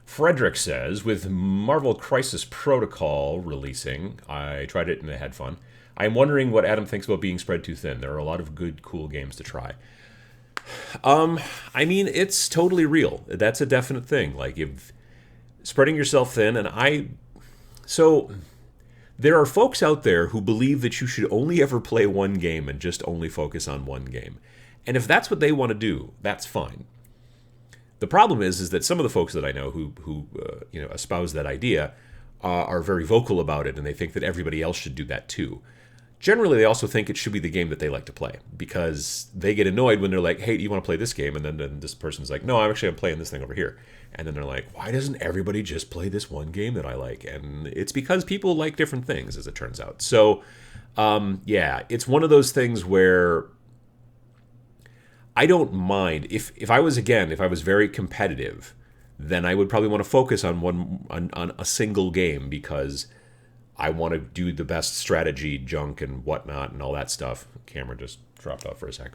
Frederick says, with Marvel Crisis Protocol releasing, I tried it and I had fun. I'm wondering what Adam thinks about being spread too thin. There are a lot of good, cool games to try. I mean, it's totally real. That's a definite thing. Like, if spreading yourself thin, so there are folks out there who believe that you should only ever play one game and just only focus on one game. And if that's what they want to do, that's fine. The problem is that some of the folks that I know who espouse that idea are very vocal about it, and they think that everybody else should do that too. Generally, they also think it should be the game that they like to play, because they get annoyed when they're like, hey, do you want to play this game? And then this person's like, no, I'm playing this thing over here. And then they're like, why doesn't everybody just play this one game that I like? And it's because people like different things, as it turns out. So, yeah, it's one of those things where I don't mind. If I was very competitive, then I would probably want to focus on a single game, because I want to do the best strategy junk and whatnot and all that stuff. Camera just dropped off for a sec.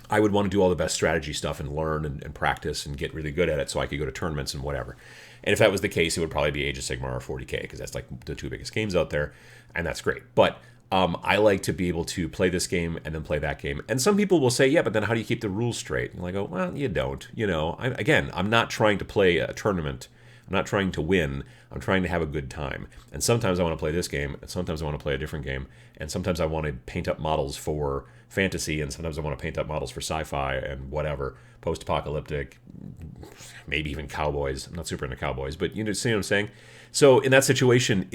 I would want to do all the best strategy stuff and learn and practice and get really good at it so I could go to tournaments and whatever. And if that was the case, it would probably be Age of Sigmar or 40K, because that's like the two biggest games out there, and that's great. But I like to be able to play this game and then play that game. And some people will say, yeah, but then how do you keep the rules straight? And I go, well, you don't. I'm not trying to play a tournament. I'm not trying to win. I'm trying to have a good time. And sometimes I want to play this game, and sometimes I want to play a different game, and sometimes I want to paint up models for fantasy, and sometimes I want to paint up models for sci-fi and whatever, post-apocalyptic, maybe even cowboys. I'm not super into cowboys, but you see what I'm saying? So in that situation,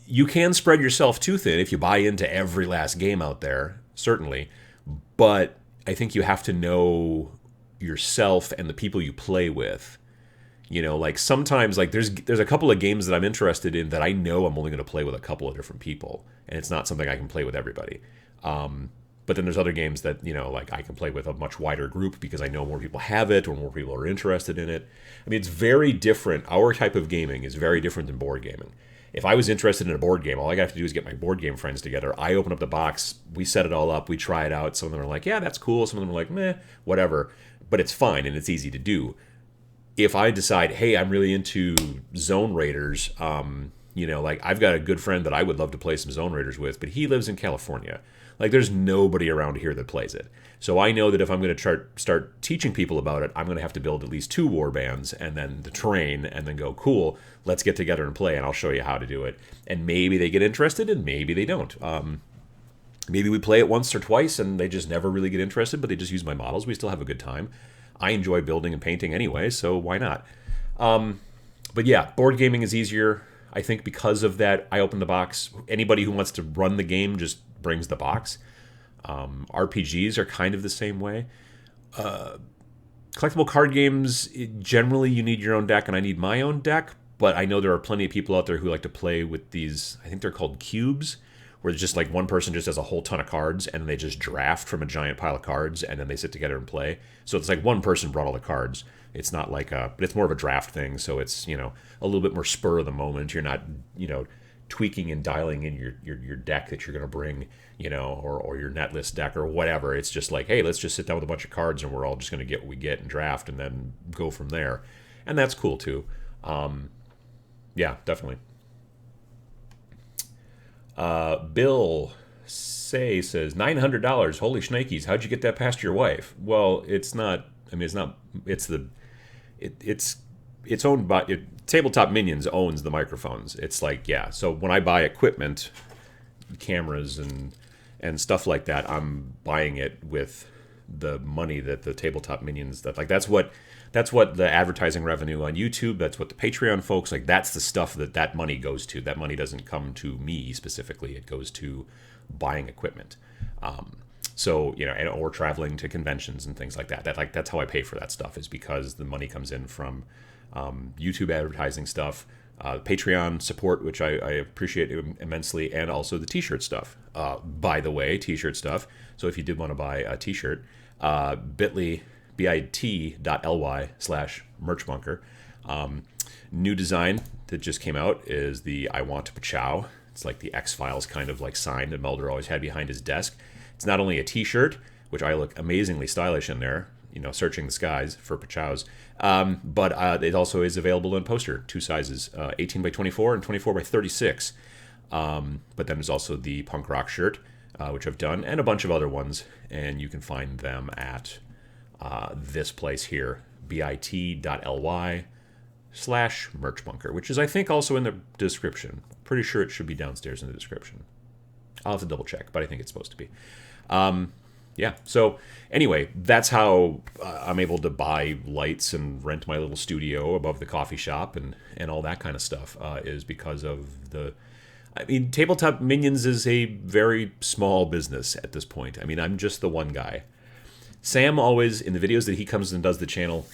you can spread yourself too thin if you buy into every last game out there, certainly, but I think you have to know yourself and the people you play with. Like sometimes, like there's a couple of games that I'm interested in that I know I'm only going to play with a couple of different people, and it's not something I can play with everybody. But then there's other games that, like I can play with a much wider group because I know more people have it or more people are interested in it. I mean, it's very different. Our type of gaming is very different than board gaming. If I was interested in a board game, all I have to do is get my board game friends together. I open up the box, we set it all up, we try it out. Some of them are like, yeah, that's cool. Some of them are like, meh, whatever. But it's fine and it's easy to do. If I decide, hey, I'm really into Zone Raiders, like I've got a good friend that I would love to play some Zone Raiders with, but he lives in California. Like there's nobody around here that plays it. So I know that if I'm going to start teaching people about it, I'm going to have to build at least 2 war bands and then the terrain and then go, cool, let's get together and play and I'll show you how to do it. And maybe they get interested and maybe they don't. Maybe we play it once or twice and they just never really get interested, but they just use my models. We still have a good time. I enjoy building and painting anyway, so why not? But yeah, board gaming is easier. I think because of that, I open the box. Anybody who wants to run the game just brings the box. RPGs are kind of the same way. Collectible card games, generally you need your own deck, and I need my own deck, but I know there are plenty of people out there who like to play with these, I think they're called cubes, where it's just like one person just has a whole ton of cards and they just draft from a giant pile of cards and then they sit together and play. So it's like one person brought all the cards. It's not like but it's more of a draft thing. So it's, a little bit more spur of the moment. You're not, tweaking and dialing in your deck that you're going to bring, or your net list deck or whatever. It's just like, hey, let's just sit down with a bunch of cards and we're all just going to get what we get and draft and then go from there. And that's cool too. Yeah, definitely. Bill says $900. Holy shnikes! How'd you get that past your wife? Well, it's not. I mean, it's not. It's owned by Tabletop Minions owns the microphones. It's like, yeah. So when I buy equipment, cameras and stuff like that, I'm buying it with the money that the Tabletop Minions that's what the advertising revenue on YouTube, that's what the Patreon folks, like that's the stuff that money goes to. That money doesn't come to me specifically. It goes to buying equipment. So, or traveling to conventions and things like that. That's how I pay for that stuff, is because the money comes in from YouTube advertising stuff, Patreon support, which I appreciate immensely, and also the t-shirt stuff. By the way, t-shirt stuff. So if you did want to buy a t-shirt, bit.ly/merchbunker. New design that just came out is the I Want to Pachow. It's like the X-Files kind of like sign that Mulder always had behind his desk. It's not only a t-shirt, which I look amazingly stylish in there, searching the skies for Pachows, but it also is available in poster, 2 sizes, 18 by 24 and 24 by 36. But then there's also the punk rock shirt, which I've done, and a bunch of other ones, and you can find them at this place here, bit.ly/merchbunker, which is, I think, also in the description. Pretty sure it should be downstairs in the description. I'll have to double check, but I think it's supposed to be. Yeah, so anyway, that's how I'm able to buy lights and rent my little studio above the coffee shop and all that kind of stuff, is because of the... I mean, Tabletop Minions is a very small business at this point. I mean, I'm just the one guy. Sam always, in the videos that he comes and does the channel,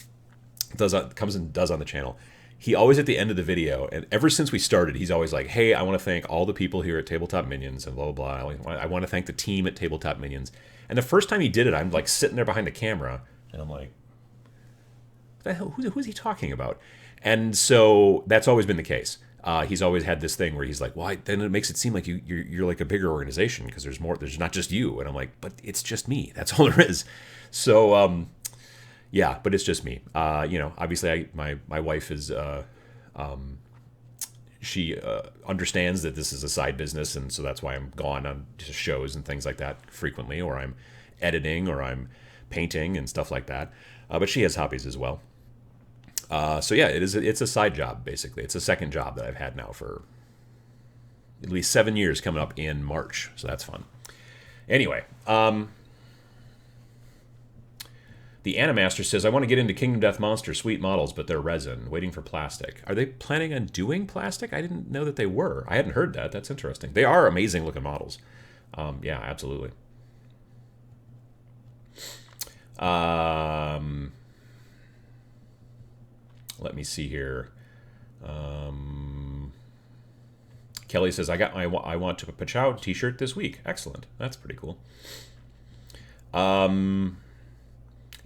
comes and does on the channel, he always at the end of the video, and ever since we started, he's always like, hey, I want to thank all the people here at Tabletop Minions and blah, blah, blah. I want to thank the team at Tabletop Minions. And the first time he did it, I'm like sitting there behind the camera, and I'm like, what the hell, who's he talking about? And so that's always been the case. He's always had this thing where he's like, well, then it makes it seem like you're like a bigger organization because there's not just you. And I'm like, but it's just me. That's all there is. So, yeah, but it's just me. Obviously my wife is, she understands that this is a side business. And so that's why I'm gone on to shows and things like that frequently, or I'm editing, or I'm painting and stuff like that. But she has hobbies as well. So yeah, it's a side job, basically. It's a second job that I've had now for at least 7 years, coming up in March. So that's fun. Anyway, the Animaster says, I want to get into Kingdom Death Monster, sweet models, but they're resin, waiting for plastic. Are they planning on doing plastic? I didn't know that they were. I hadn't heard that. That's interesting. They are amazing looking models. Yeah, absolutely. Let me see here. Kelly says, I got my I Want to Pachow t-shirt this week. Excellent. That's pretty cool.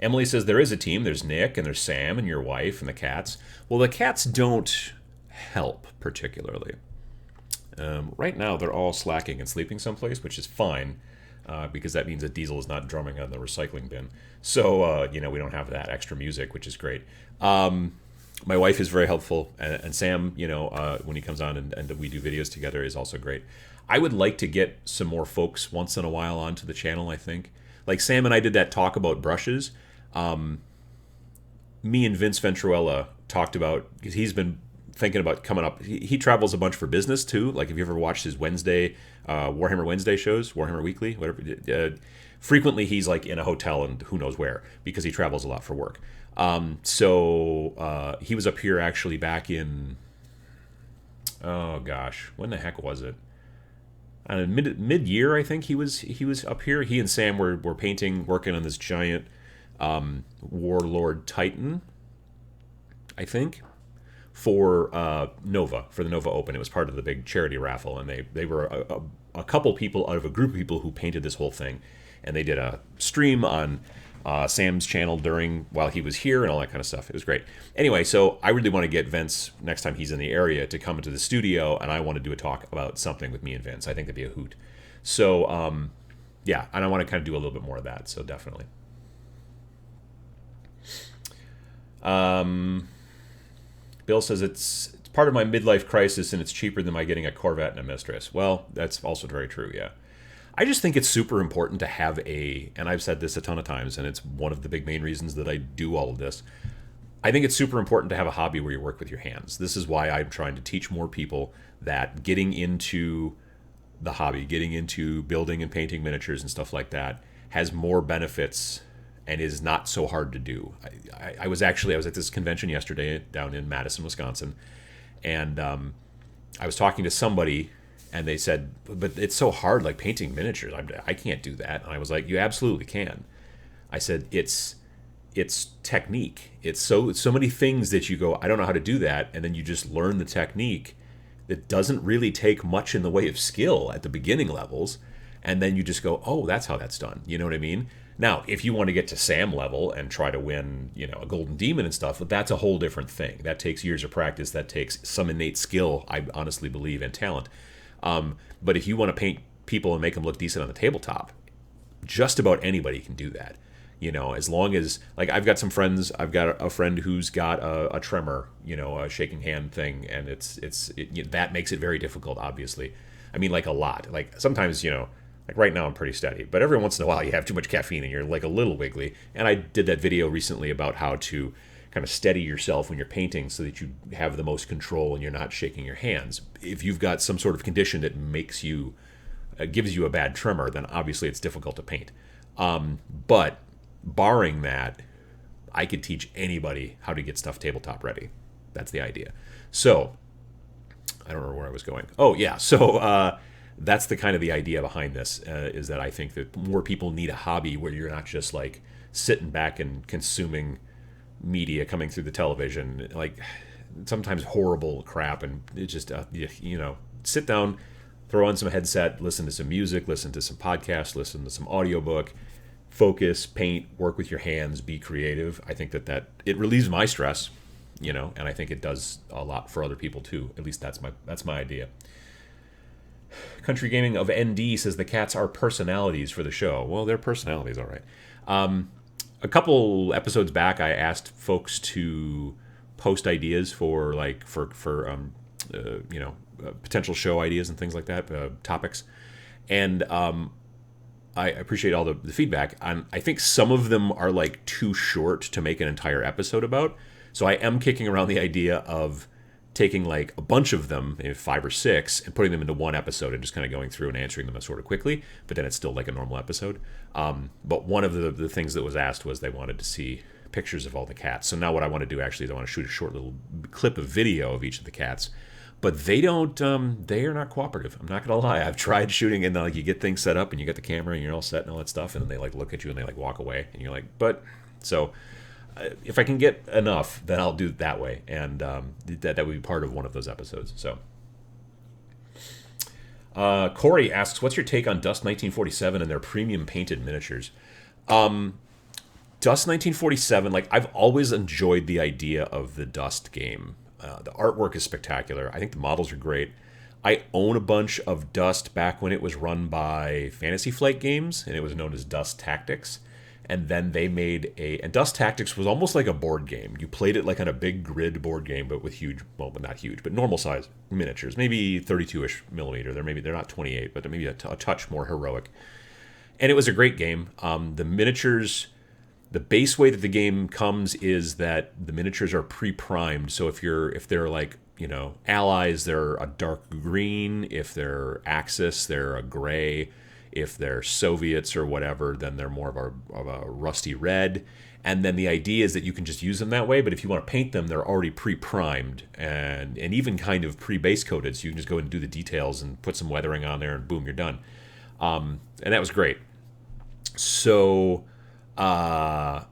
Emily says, there is a team. There's Nick, and there's Sam, and your wife, and the cats. Well, the cats don't help particularly. Right now, they're all slacking and sleeping someplace, which is fine, because that means that Diesel is not drumming on the recycling bin. So, we don't have that extra music, which is great. My wife is very helpful, and Sam, when he comes on and we do videos together, is also great. I would like to get some more folks once in a while onto the channel, I think. Like Sam and I did that talk about brushes. Me and Vince Venturella talked about, because he's been thinking about coming up. He travels a bunch for business too. Like, if you ever watched his Wednesday, Warhammer Wednesday shows, Warhammer Weekly, whatever. Frequently he's like in a hotel and who knows where, because he travels a lot for work. So he was up here actually back in, oh gosh, when the heck was it? Mid-year, I think he was up here. He and Sam were painting, working on this giant Warlord Titan, I think, for Nova, for the Nova Open. It was part of the big charity raffle, and they were a couple people out of a group of people who painted this whole thing, and they did a stream on Sam's channel while he was here and all that kind of stuff. It was great. Anyway, so I really want to get Vince, next time he's in the area, to come into the studio, and I want to do a talk about something with me and Vince. I think that'd be a hoot. So, yeah, and I want to kind of do a little bit more of that, so definitely. Bill says, it's part of my midlife crisis, and it's cheaper than my getting a Corvette and a Mistress. Well, that's also very true, yeah. I just think it's super important to have and I've said this a ton of times, and it's one of the big main reasons that I do all of this. I think it's super important to have a hobby where you work with your hands. This is why I'm trying to teach more people that getting into the hobby, getting into building and painting miniatures and stuff like that, has more benefits and is not so hard to do. I was at this convention yesterday down in Madison, Wisconsin, and I was talking to somebody, and they said, but it's so hard, like painting miniatures. I can't do that. And I was like, you absolutely can. I said, it's technique. It's so many things that you go, I don't know how to do that. And then you just learn the technique that doesn't really take much in the way of skill at the beginning levels. And then you just go, oh, that's how that's done. You know what I mean? Now, if you want to get to Sam level and try to win, a golden demon and stuff, that's a whole different thing. That takes years of practice. That takes some innate skill, I honestly believe, and talent. But if you want to paint people and make them look decent on the tabletop, just about anybody can do that. As long as, like, I've got some friends. I've got a friend who's got a tremor, a shaking hand thing, and that makes it very difficult. Obviously, I mean, like, a lot. Like, sometimes, like right now I'm pretty steady, but every once in a while you have too much caffeine and you're like a little wiggly. And I did that video recently about how to kind of steady yourself when you're painting so that you have the most control and you're not shaking your hands. If you've got some sort of condition that gives you a bad tremor, then obviously it's difficult to paint. But barring that, I could teach anybody how to get stuff tabletop ready. That's the idea. So, I don't remember where I was going. Oh, yeah. So, that's the kind of the idea behind this, is that I think that more people need a hobby where you're not just like sitting back and consuming media coming through the television, like sometimes horrible crap, and it just, sit down, throw on some headset, listen to some music, listen to some podcasts, listen to some audiobook, focus, paint, work with your hands, be creative. I think that it relieves my stress, and I think it does a lot for other people too. At least that's my idea. Country Gaming of ND says the cats are personalities for the show. Well, they're personalities, all right. A couple episodes back, I asked folks to post ideas for potential show ideas and things like that, topics, and I appreciate all the feedback. I think some of them are like too short to make an entire episode about, so I am kicking around the idea of taking like a bunch of them, maybe 5 or 6, and putting them into one episode and just kind of going through and answering them sort of quickly, but then it's still like a normal episode. But one of the things that was asked was they wanted to see pictures of all the cats. So now what I want to do actually is I want to shoot a short little clip of video of each of the cats. But they are not cooperative. I'm not going to lie. I've tried shooting, and like you get things set up and you get the camera and you're all set and all that stuff, and then they like look at you and they like walk away, and you're like, if I can get enough, then I'll do it that way, and that would be part of one of those episodes. So, Corey asks, "What's your take on Dust 1947 and their premium painted miniatures?" Dust 1947, like I've always enjoyed the idea of the Dust game. The artwork is spectacular. I think the models are great. I own a bunch of Dust back when it was run by Fantasy Flight Games, and it was known as Dust Tactics. And then they made and Dust Tactics was almost like a board game. You played it like on a big grid board game, but with not huge, but normal size miniatures, maybe 32-ish millimeter. They're not 28, but maybe a touch more heroic. And it was a great game. The miniatures, the base way that the game comes is that the miniatures are pre-primed. So if they're like, allies, they're a dark green. If they're Axis, they're a gray. If they're Soviets or whatever, then they're more of a rusty red. And then the idea is that you can just use them that way, but if you want to paint them, they're already pre-primed and even kind of pre-base coated, so you can just go and do the details and put some weathering on there and boom, you're done. And that was great. So, but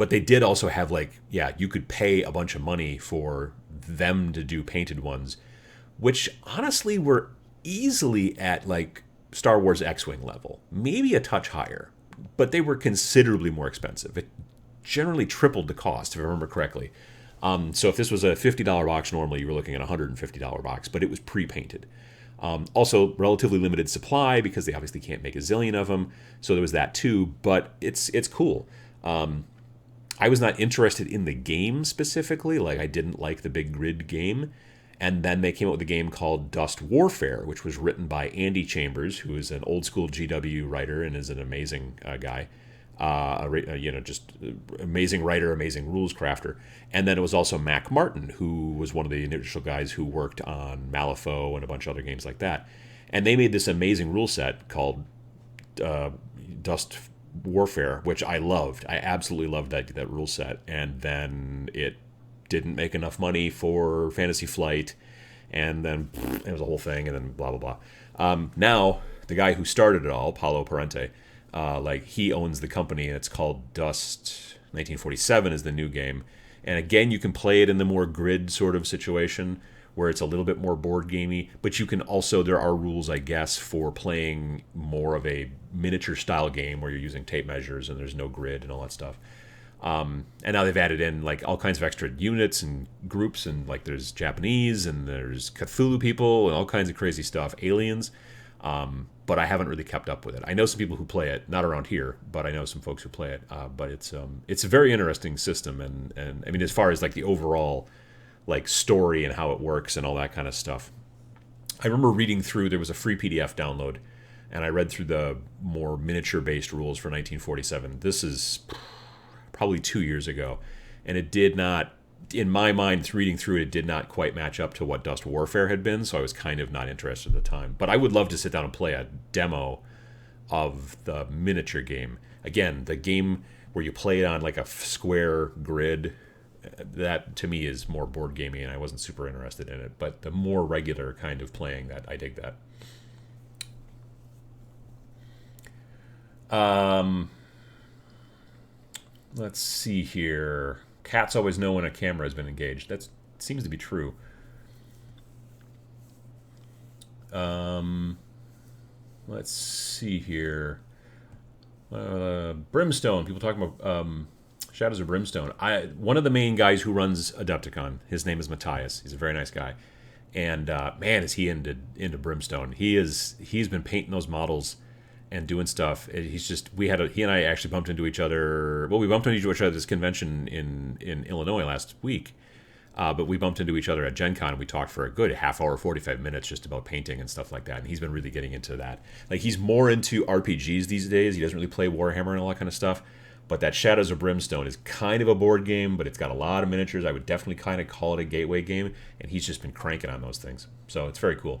they did also have you could pay a bunch of money for them to do painted ones, which honestly were easily at Star Wars X-Wing level, maybe a touch higher, but they were considerably more expensive. It generally tripled the cost, if I remember correctly. So if this was a $50 box, normally you were looking at a $150 box, but it was pre-painted. Also, relatively limited supply because they obviously can't make a zillion of them, so there was that too, but it's cool. I was not interested in the game specifically, I didn't like the big grid game. And then they came out with a game called Dust Warfare, which was written by Andy Chambers, who is an old school GW writer and is an amazing guy. Just amazing writer, amazing rules crafter. And then it was also Mac Martin, who was one of the initial guys who worked on Malifaux and a bunch of other games like that. And they made this amazing rule set called Dust Warfare, which I loved. I absolutely loved that rule set. And then it didn't make enough money for Fantasy Flight, and then it was a whole thing, and then blah blah blah. Now the guy who started it all, Paulo Parente, he owns the company, and it's called Dust 1947 is the new game. And again, you can play it in the more grid sort of situation where it's a little bit more board gamey. But you can also, there are rules, I guess, for playing more of a miniature style game where you're using tape measures and there's no grid and all that stuff. And now they've added in like all kinds of extra units and groups, and like there's Japanese and there's Cthulhu people and all kinds of crazy stuff, aliens. But I haven't really kept up with it. I know some people who play it, not around here, but I know some folks who play it. But it's a very interesting system, and I mean, as far as like the overall like story and how it works and all that kind of stuff. I remember reading through, there was a free PDF download, and I read through the more miniature based rules for 1947. This is probably 2 years ago, and it did not, in my mind, reading through it, it did not quite match up to what Dust Warfare had been, so I was kind of not interested at the time. But I would love to sit down and play a demo of the miniature game. Again, the game where you play it on like a square grid, that to me is more board gamey, and I wasn't super interested in it. But the more regular kind of playing, that I dig that. Let's see here. Cats always know when a camera has been engaged. That seems to be true. Let's see here. Brimstone. People talking about Shadows of Brimstone. One of the main guys who runs Adepticon, his name is Matthias. He's a very nice guy. And man, is he into Brimstone. He's been painting those models and doing stuff. He's just, he and I actually bumped into each other. Well, we bumped into each other at this convention in Illinois last week. But we bumped into each other at Gen Con, and we talked for a good half hour, 45 minutes just about painting and stuff like that. And he's been really getting into that. Like, he's more into RPGs these days. He doesn't really play Warhammer and all that kind of stuff. But that Shadows of Brimstone is kind of a board game, but it's got a lot of miniatures. I would definitely kind of call it a gateway game. And he's just been cranking on those things. So it's very cool.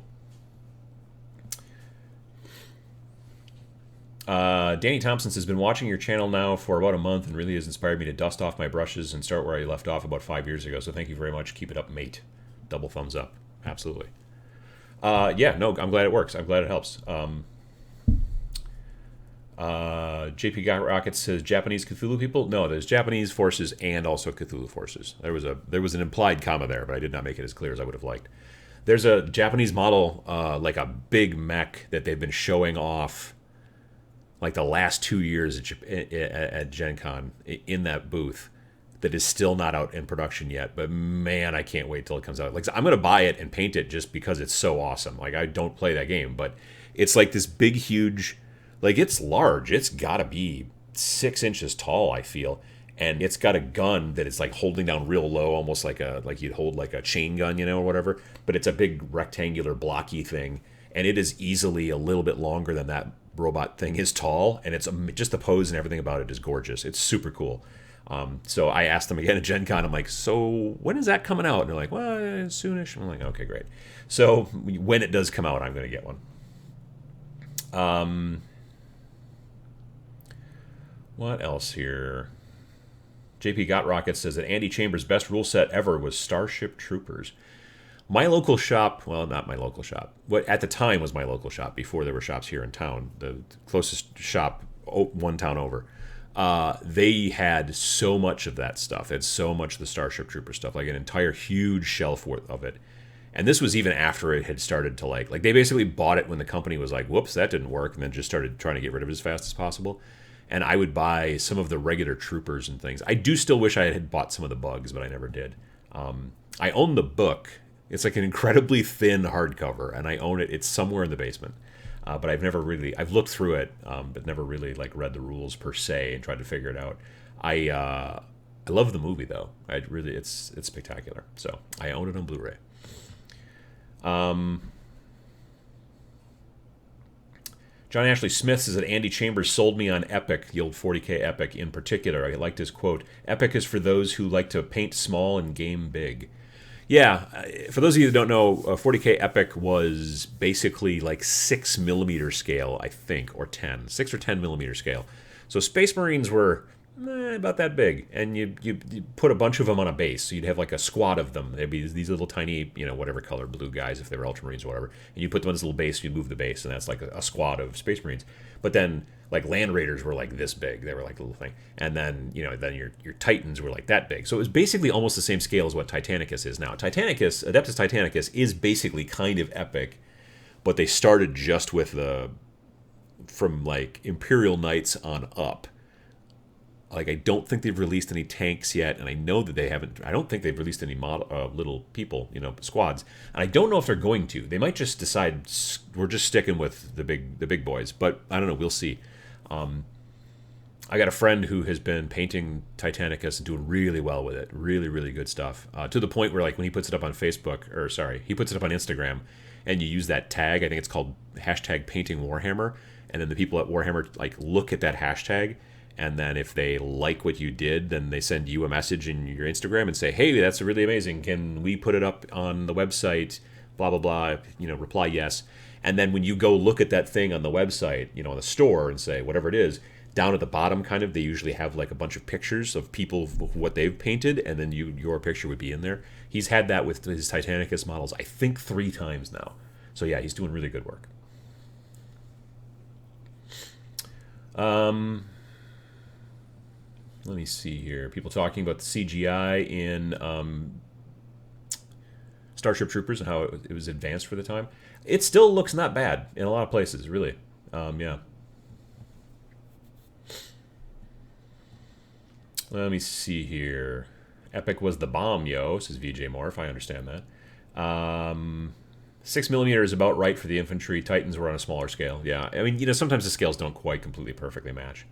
Danny Thompson has been watching your channel now for about a month and really has inspired me to dust off my brushes and start where I left off about 5 years ago. So thank you very much. Keep it up, mate. Double thumbs up. Absolutely. Yeah, no, I'm glad it works. I'm glad it helps. JP Got Rocket says Japanese Cthulhu people. No, there's Japanese forces and also Cthulhu forces. There was an implied comma there, but I did not make it as clear as I would have liked. There's a Japanese model, like a big mech that they've been showing off like the last 2 years at Gen Con in that booth that is still not out in production yet. But man, I can't wait till it comes out. Like, I'm going to buy it and paint it just because it's so awesome. Like, I don't play that game, but it's like this big, huge, like, it's large. It's got to be 6 inches tall, I feel. And it's got a gun that is like holding down real low, almost like you'd hold like a chain gun, or whatever. But it's a big rectangular blocky thing. And it is easily a little bit longer than that robot thing is tall, and it's just the pose and everything about it is gorgeous. It's super cool. So I asked them again at Gen Con, I'm like, so when is that coming out? And they're like, well, soonish. I'm like, okay, great. So when it does come out, I'm going to get one. What else here? JP Got Rocket says that Andy Chambers' best rule set ever was Starship Troopers. My local shop, well, not my local shop, what at the time was my local shop before there were shops here in town, the closest shop one town over, they had so much of that stuff. They had so much of the Starship Trooper stuff, like an entire huge shelf worth of it. And this was even after it had started to like they basically bought it when the company was like, whoops, that didn't work, and then just started trying to get rid of it as fast as possible. And I would buy some of the regular troopers and things. I do still wish I had bought some of the bugs, but I never did. I own the book. It's like an incredibly thin hardcover, and I own it. It's somewhere in the basement, but I've looked through it, but never really like read the rules per se and tried to figure it out. I love the movie though. It's spectacular. So I own it on Blu-ray. John Ashley Smith says that Andy Chambers sold me on Epic, the old 40K Epic in particular. I liked his quote. Epic is for those who like to paint small and game big. Yeah, for those of you that don't know, 40K Epic was basically like 6mm scale, I think, or 10. 6 or 10mm scale. So Space Marines were about that big, and you put a bunch of them on a base. So you'd have like a squad of them. There'd be these little tiny, whatever color blue guys if they were Ultramarines or whatever, and you put them on this little base. You move the base, and that's like a squad of Space Marines. But then like Land Raiders were like this big. They were like a little thing, and then then your Titans were like that big. So it was basically almost the same scale as what Titanicus is now. Adeptus Titanicus is basically kind of epic, but they started just with from like Imperial Knights on up. Like, I don't think they've released any tanks yet, and I know that they haven't. I don't think they've released any little people, squads. And I don't know if they're going to. They might just decide we're just sticking with the big boys. But I don't know. We'll see. I got a friend who has been painting Titanicus and doing really well with it. Really, really good stuff. To the point where, like, when he puts it up on Facebook, he puts it up on Instagram, and you use that tag. I think it's called #PaintingWarhammer, and then the people at Warhammer like look at that hashtag. And then if they like what you did, then they send you a message in your Instagram and say, hey, that's really amazing. Can we put it up on the website? Blah, blah, blah. Reply yes. And then when you go look at that thing on the website, on the store and say whatever it is, down at the bottom kind of, they usually have like a bunch of pictures of people, what they've painted, and then your picture would be in there. He's had that with his Titanicus models, I think 3 times now. So yeah, he's doing really good work. Let me see here. People talking about the CGI in Starship Troopers and how it was advanced for the time. It still looks not bad in a lot of places, really. Yeah. Let me see here. Epic was the bomb, yo, says VJ Morph. I understand that. 6mm is about right for the infantry. Titans were on a smaller scale. Yeah, I mean, sometimes the scales don't quite completely perfectly match.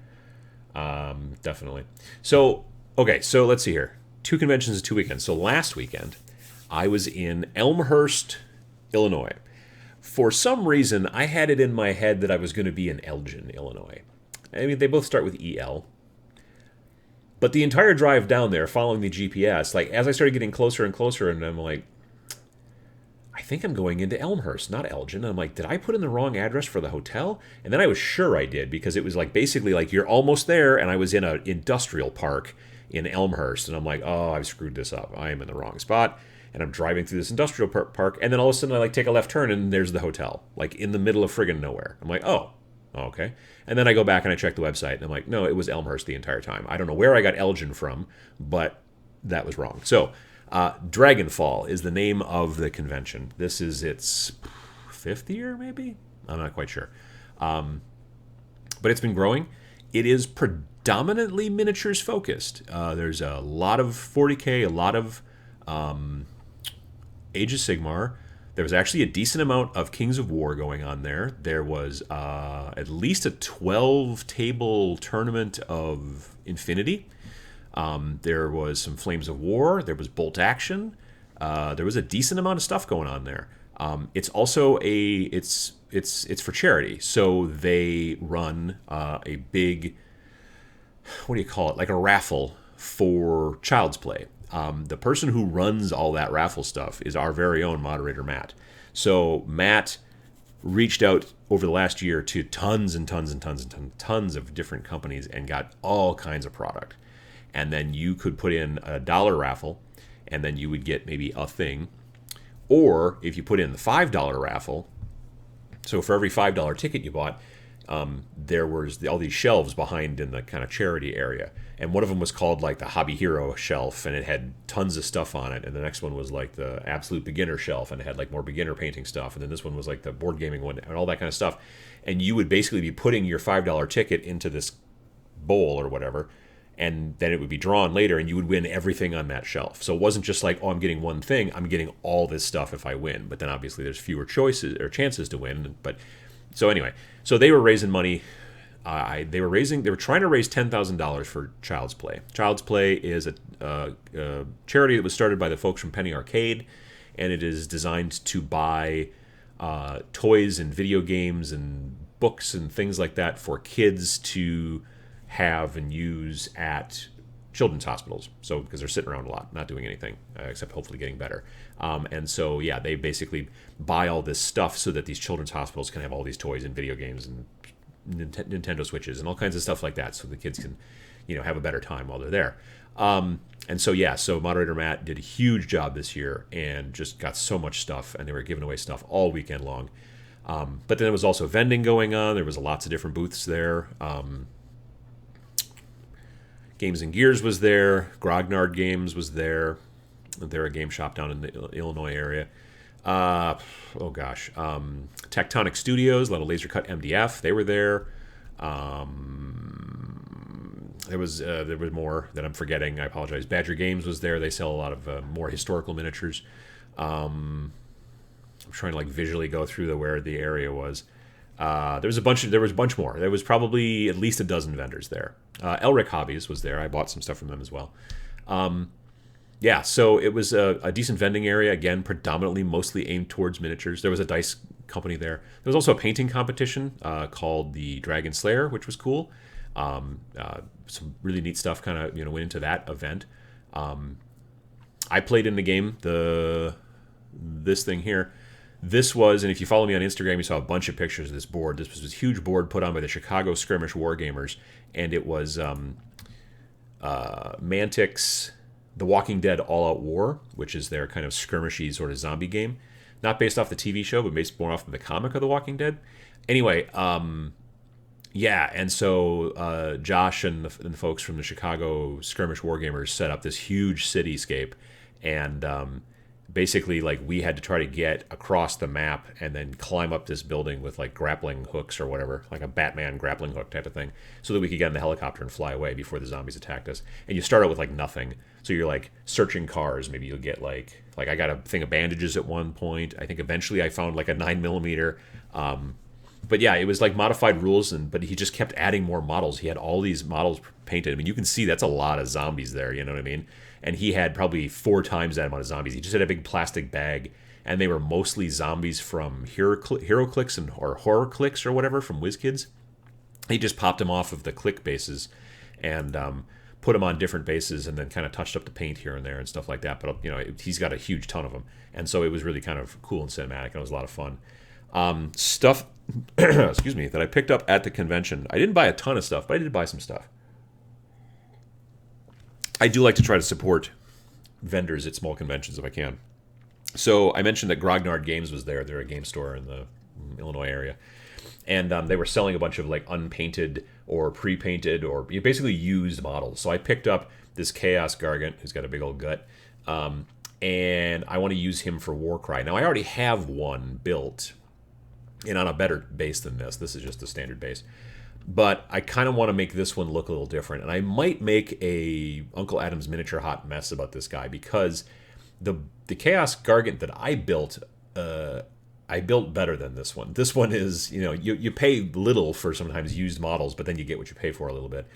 Definitely. So, okay, so let's see here. 2 conventions and 2 weekends. So last weekend, I was in Elmhurst, Illinois. For some reason, I had it in my head that I was going to be in Elgin, Illinois. I mean, they both start with EL. But the entire drive down there, following the GPS, like, as I started getting closer and closer, and I'm like, I think I'm going into Elmhurst, not Elgin. And I'm like, did I put in the wrong address for the hotel? And then I was sure I did, because it was like basically like you're almost there, and I was in an industrial park in Elmhurst, and I'm like, oh, I've screwed this up. I am in the wrong spot, and I'm driving through this industrial park, and then all of a sudden I like take a left turn, and there's the hotel, like in the middle of friggin' nowhere. I'm like, oh, okay. And then I go back and I check the website, and I'm like, no, it was Elmhurst the entire time. I don't know where I got Elgin from, but that was wrong. So Dragonfall is the name of the convention. This is its 5th year, maybe? I'm not quite sure. But it's been growing. It is predominantly miniatures focused. There's a lot of 40K, a lot of Age of Sigmar. There was actually a decent amount of Kings of War going on there. There was at least a 12-table tournament of Infinity. There was some Flames of War. There was Bolt Action. There was a decent amount of stuff going on there. It's also it's for charity, so they run a big, what do you call it, like a raffle for Child's Play. The person who runs all that raffle stuff is our very own moderator, Matt. So Matt reached out over the last year to tons and tons and tons and tons of different companies and got all kinds of product. And then you could put in a $1 raffle, and then you would get maybe a thing. Or if you put in the $5 raffle, so for every $5 ticket you bought, there was all these shelves behind in the kind of charity area. And one of them was called like the Hobby Hero shelf, and it had tons of stuff on it. And the next one was like the Absolute Beginner shelf, and it had like more beginner painting stuff. And then this one was like the board gaming one, and all that kind of stuff. And you would basically be putting your $5 ticket into this bowl or whatever, and then it would be drawn later, and you would win everything on that shelf. So it wasn't just like, oh, I'm getting one thing, I'm getting all this stuff if I win. But then obviously there's fewer choices or chances to win. But so anyway, so they were raising money. They were trying to raise $10,000 for Child's Play. Child's Play is a charity that was started by the folks from Penny Arcade, and it is designed to buy toys and video games and books and things like that for kids to have and use at children's hospitals. So because they're sitting around a lot, not doing anything except hopefully getting better. And so yeah, they basically buy all this stuff so that these children's hospitals can have all these toys and video games and Nintendo Switches and all kinds of stuff like that, so the kids can have a better time while they're there. And so, yeah, so Moderator Matt did a huge job this year and just got so much stuff, and they were giving away stuff all weekend long. But then there was also vending going on. There was lots of different booths there. Games and Gears was there. Grognard Games was there. They're a game shop down in the Illinois area. Tectonic Studios, a lot of laser cut MDF. They were there. There was more that I'm forgetting. I apologize. Badger Games was there. They sell a lot of more historical miniatures. I'm trying to visually go through where the area was. There was a bunch more. There was probably at least a dozen vendors there. Elric Hobbies was there. I bought some stuff from them as well. So it was a decent vending area. Again, predominantly mostly aimed towards miniatures. There was a dice company there. There was also a painting competition called the Dragon Slayer, which was cool. Some really neat stuff kind of went into that event. I played in the game this thing here. This was, and if you follow me on Instagram, you saw a bunch of pictures of this board. This was this huge board put on by the Chicago Skirmish Wargamers, and it was Mantic's The Walking Dead All-Out War, which is their kind of skirmishy sort of zombie game. Not based off the TV show, but based more off of the comic of The Walking Dead. Anyway, and so Josh and the folks from the Chicago Skirmish Wargamers set up this huge cityscape, and basically we had to try to get across the map and then climb up this building with grappling hooks or whatever, like a Batman grappling hook type of thing, so that we could get in the helicopter and fly away before the zombies attacked us. And you start out with nothing, so you're searching cars. Maybe you'll get like I got a thing of bandages at one point. I think eventually I found a 9mm. But yeah, it was modified rules, but he just kept adding more models. He had all these models painted. I mean, you can see that's a lot of zombies there, you know what I mean? And he had probably 4 times that amount of zombies. He just had a big plastic bag, and they were mostly zombies from HeroClix or Horror Clicks or whatever from WizKids. He just popped them off of the click bases and put them on different bases, and then kind of touched up the paint here and there and stuff like that. But he's got a huge ton of them, and so it was really kind of cool and cinematic, and it was a lot of fun. Stuff excuse me, that I picked up at the convention. I didn't buy a ton of stuff, but I did buy some stuff. I do like to try to support vendors at small conventions if I can. So I mentioned that Grognard Games was there. They're a game store in the Illinois area. And they were selling a bunch of unpainted or pre-painted or basically used models. So I picked up this Chaos Gargant, who's got a big old gut. And I want to use him for Warcry. Now, I already have one built, and on a better base than this. This is just a standard base. But I kind of want to make this one look a little different. And I might make a Uncle Adam's miniature hot mess about this guy, because the Chaos Gargant that I built better than this one. This one is, you pay little for sometimes used models, but then you get what you pay for a little bit.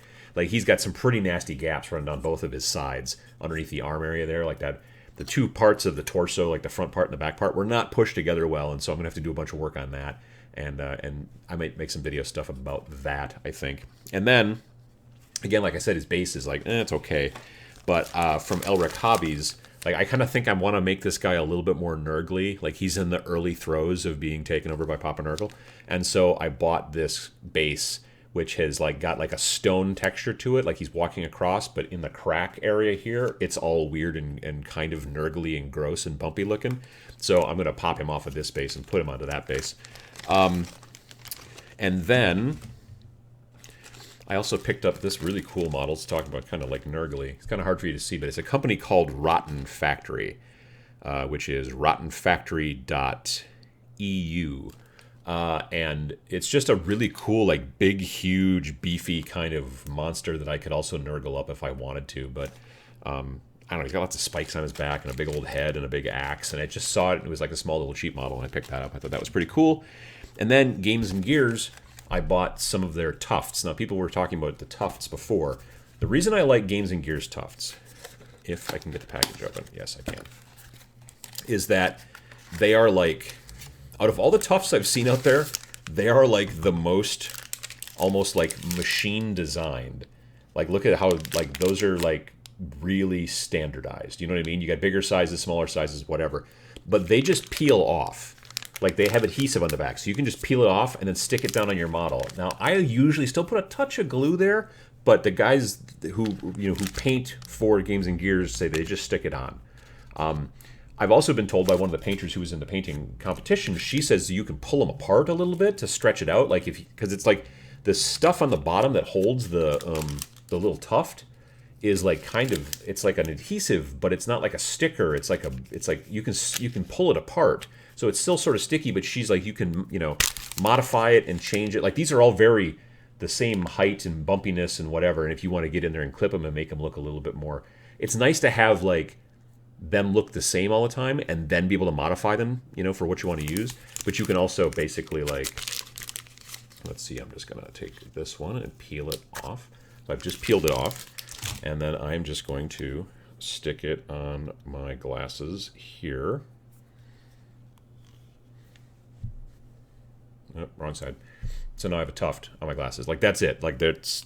He's got some pretty nasty gaps running down both of his sides underneath the arm area there, like that. The 2 parts of the torso, the front part and the back part, were not pushed together well, and so I'm going to have to do a bunch of work on that. And I might make some video stuff about that, I think. And then, again, like I said, his base is it's okay. But from Elric Hobbies, I kind of think I want to make this guy a little bit more nurgly. He's in the early throes of being taken over by Papa Nurgle. And so I bought this base, which has got a stone texture to it, he's walking across, but in the crack area here, it's all weird and kind of nurgly and gross and bumpy looking. So I'm going to pop him off of this base and put him onto that base. And then I also picked up this really cool model. It's talking about kind of nurgly. It's kind of hard for you to see, but it's a company called Rotten Factory, which is rottenfactory.eu. And it's just a really cool, big, huge, beefy kind of monster that I could also nurgle up if I wanted to. But, I don't know, he's got lots of spikes on his back and a big old head and a big axe. And I just saw it, and it was a small little cheap model, and I picked that up. I thought that was pretty cool. And then Games and Gears, I bought some of their tufts. Now, people were talking about the tufts before. The reason I like Games and Gears tufts, if I can get the package open, yes, I can, is that they are out of all the tufts I've seen out there, they are the most almost machine designed. Look at how those are really standardized. You know what I mean? You got bigger sizes, smaller sizes, whatever. But they just peel off. They have adhesive on the back, so you can just peel it off and then stick it down on your model. Now, I usually still put a touch of glue there, but the guys who paint for Games and Gears say they just stick it on. I've also been told by one of the painters who was in the painting competition, she says you can pull them apart a little bit to stretch it out, like because it's like the stuff on the bottom that holds the little tuft is like it's like an adhesive, but it's not like a sticker. It's like you can pull it apart, so it's still sort of sticky. But she's like you can modify it and change it. Like these are all very the same height and bumpiness and whatever. And if you want to get in there and clip them and make them look a little bit more, it's nice to have like them look the same all the time and then be able to modify them, for what you want to use. But you can also basically like, let's see, I'm just going to take this one and peel it off. So I've just peeled it off, and then I'm just going to stick it on my glasses here. Oh, wrong side. So now I have a tuft on my glasses. Like that's it. Like that's,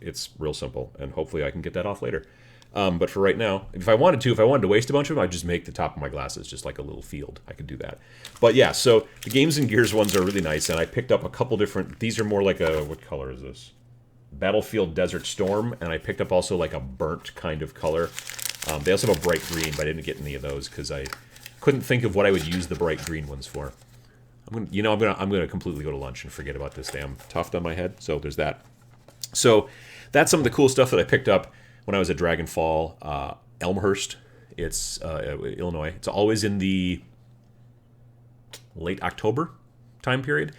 it's real simple, and hopefully I can get that off later. But for right now, if I wanted to waste a bunch of them, I'd just make the top of my glasses just like a little field. I could do that. But yeah, so the Games and Gears ones are really nice, and I picked up a couple different. These are more like what color is this? Battlefield Desert Storm, and I picked up also like a burnt kind of color. They also have a bright green, but I didn't get any of those because I couldn't think of what I would use the bright green ones for. I'm gonna completely go to lunch and forget about this damn tuft on my head. So there's that. So that's some of the cool stuff that I picked up when I was at Dragonfall. Elmhurst, it's Illinois. It's always in the late October time period.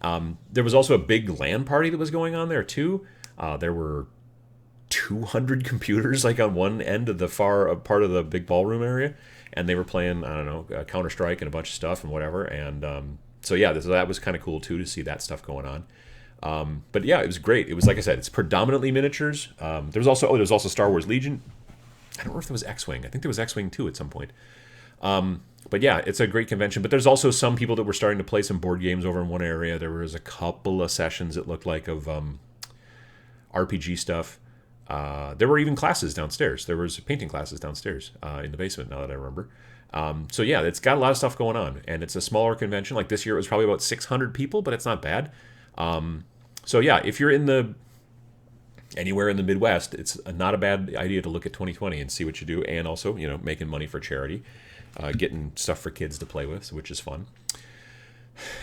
There was also a big LAN party that was going on there too. There were 200 computers like on one end of the far part of the big ballroom area, and they were playing, I don't know, Counter-Strike and a bunch of stuff and whatever. And so yeah, that was kind of cool too to see that stuff going on. But yeah, it was great. It was, like I said, it's predominantly miniatures. There was also Star Wars Legion. I don't know if there was X-Wing. I think there was X-Wing too at some point. But yeah, it's a great convention. But there's also some people that were starting to play some board games over in one area. There was a couple of sessions, it looked like, of RPG stuff. There were even classes downstairs. There was painting classes downstairs in the basement, now that I remember. So yeah, it's got a lot of stuff going on. And it's a smaller convention. Like this year it was probably about 600 people, but it's not bad. So yeah, if you're anywhere in the Midwest, it's not a bad idea to look at 2020 and see what you do. And also, making money for charity. Getting stuff for kids to play with, which is fun.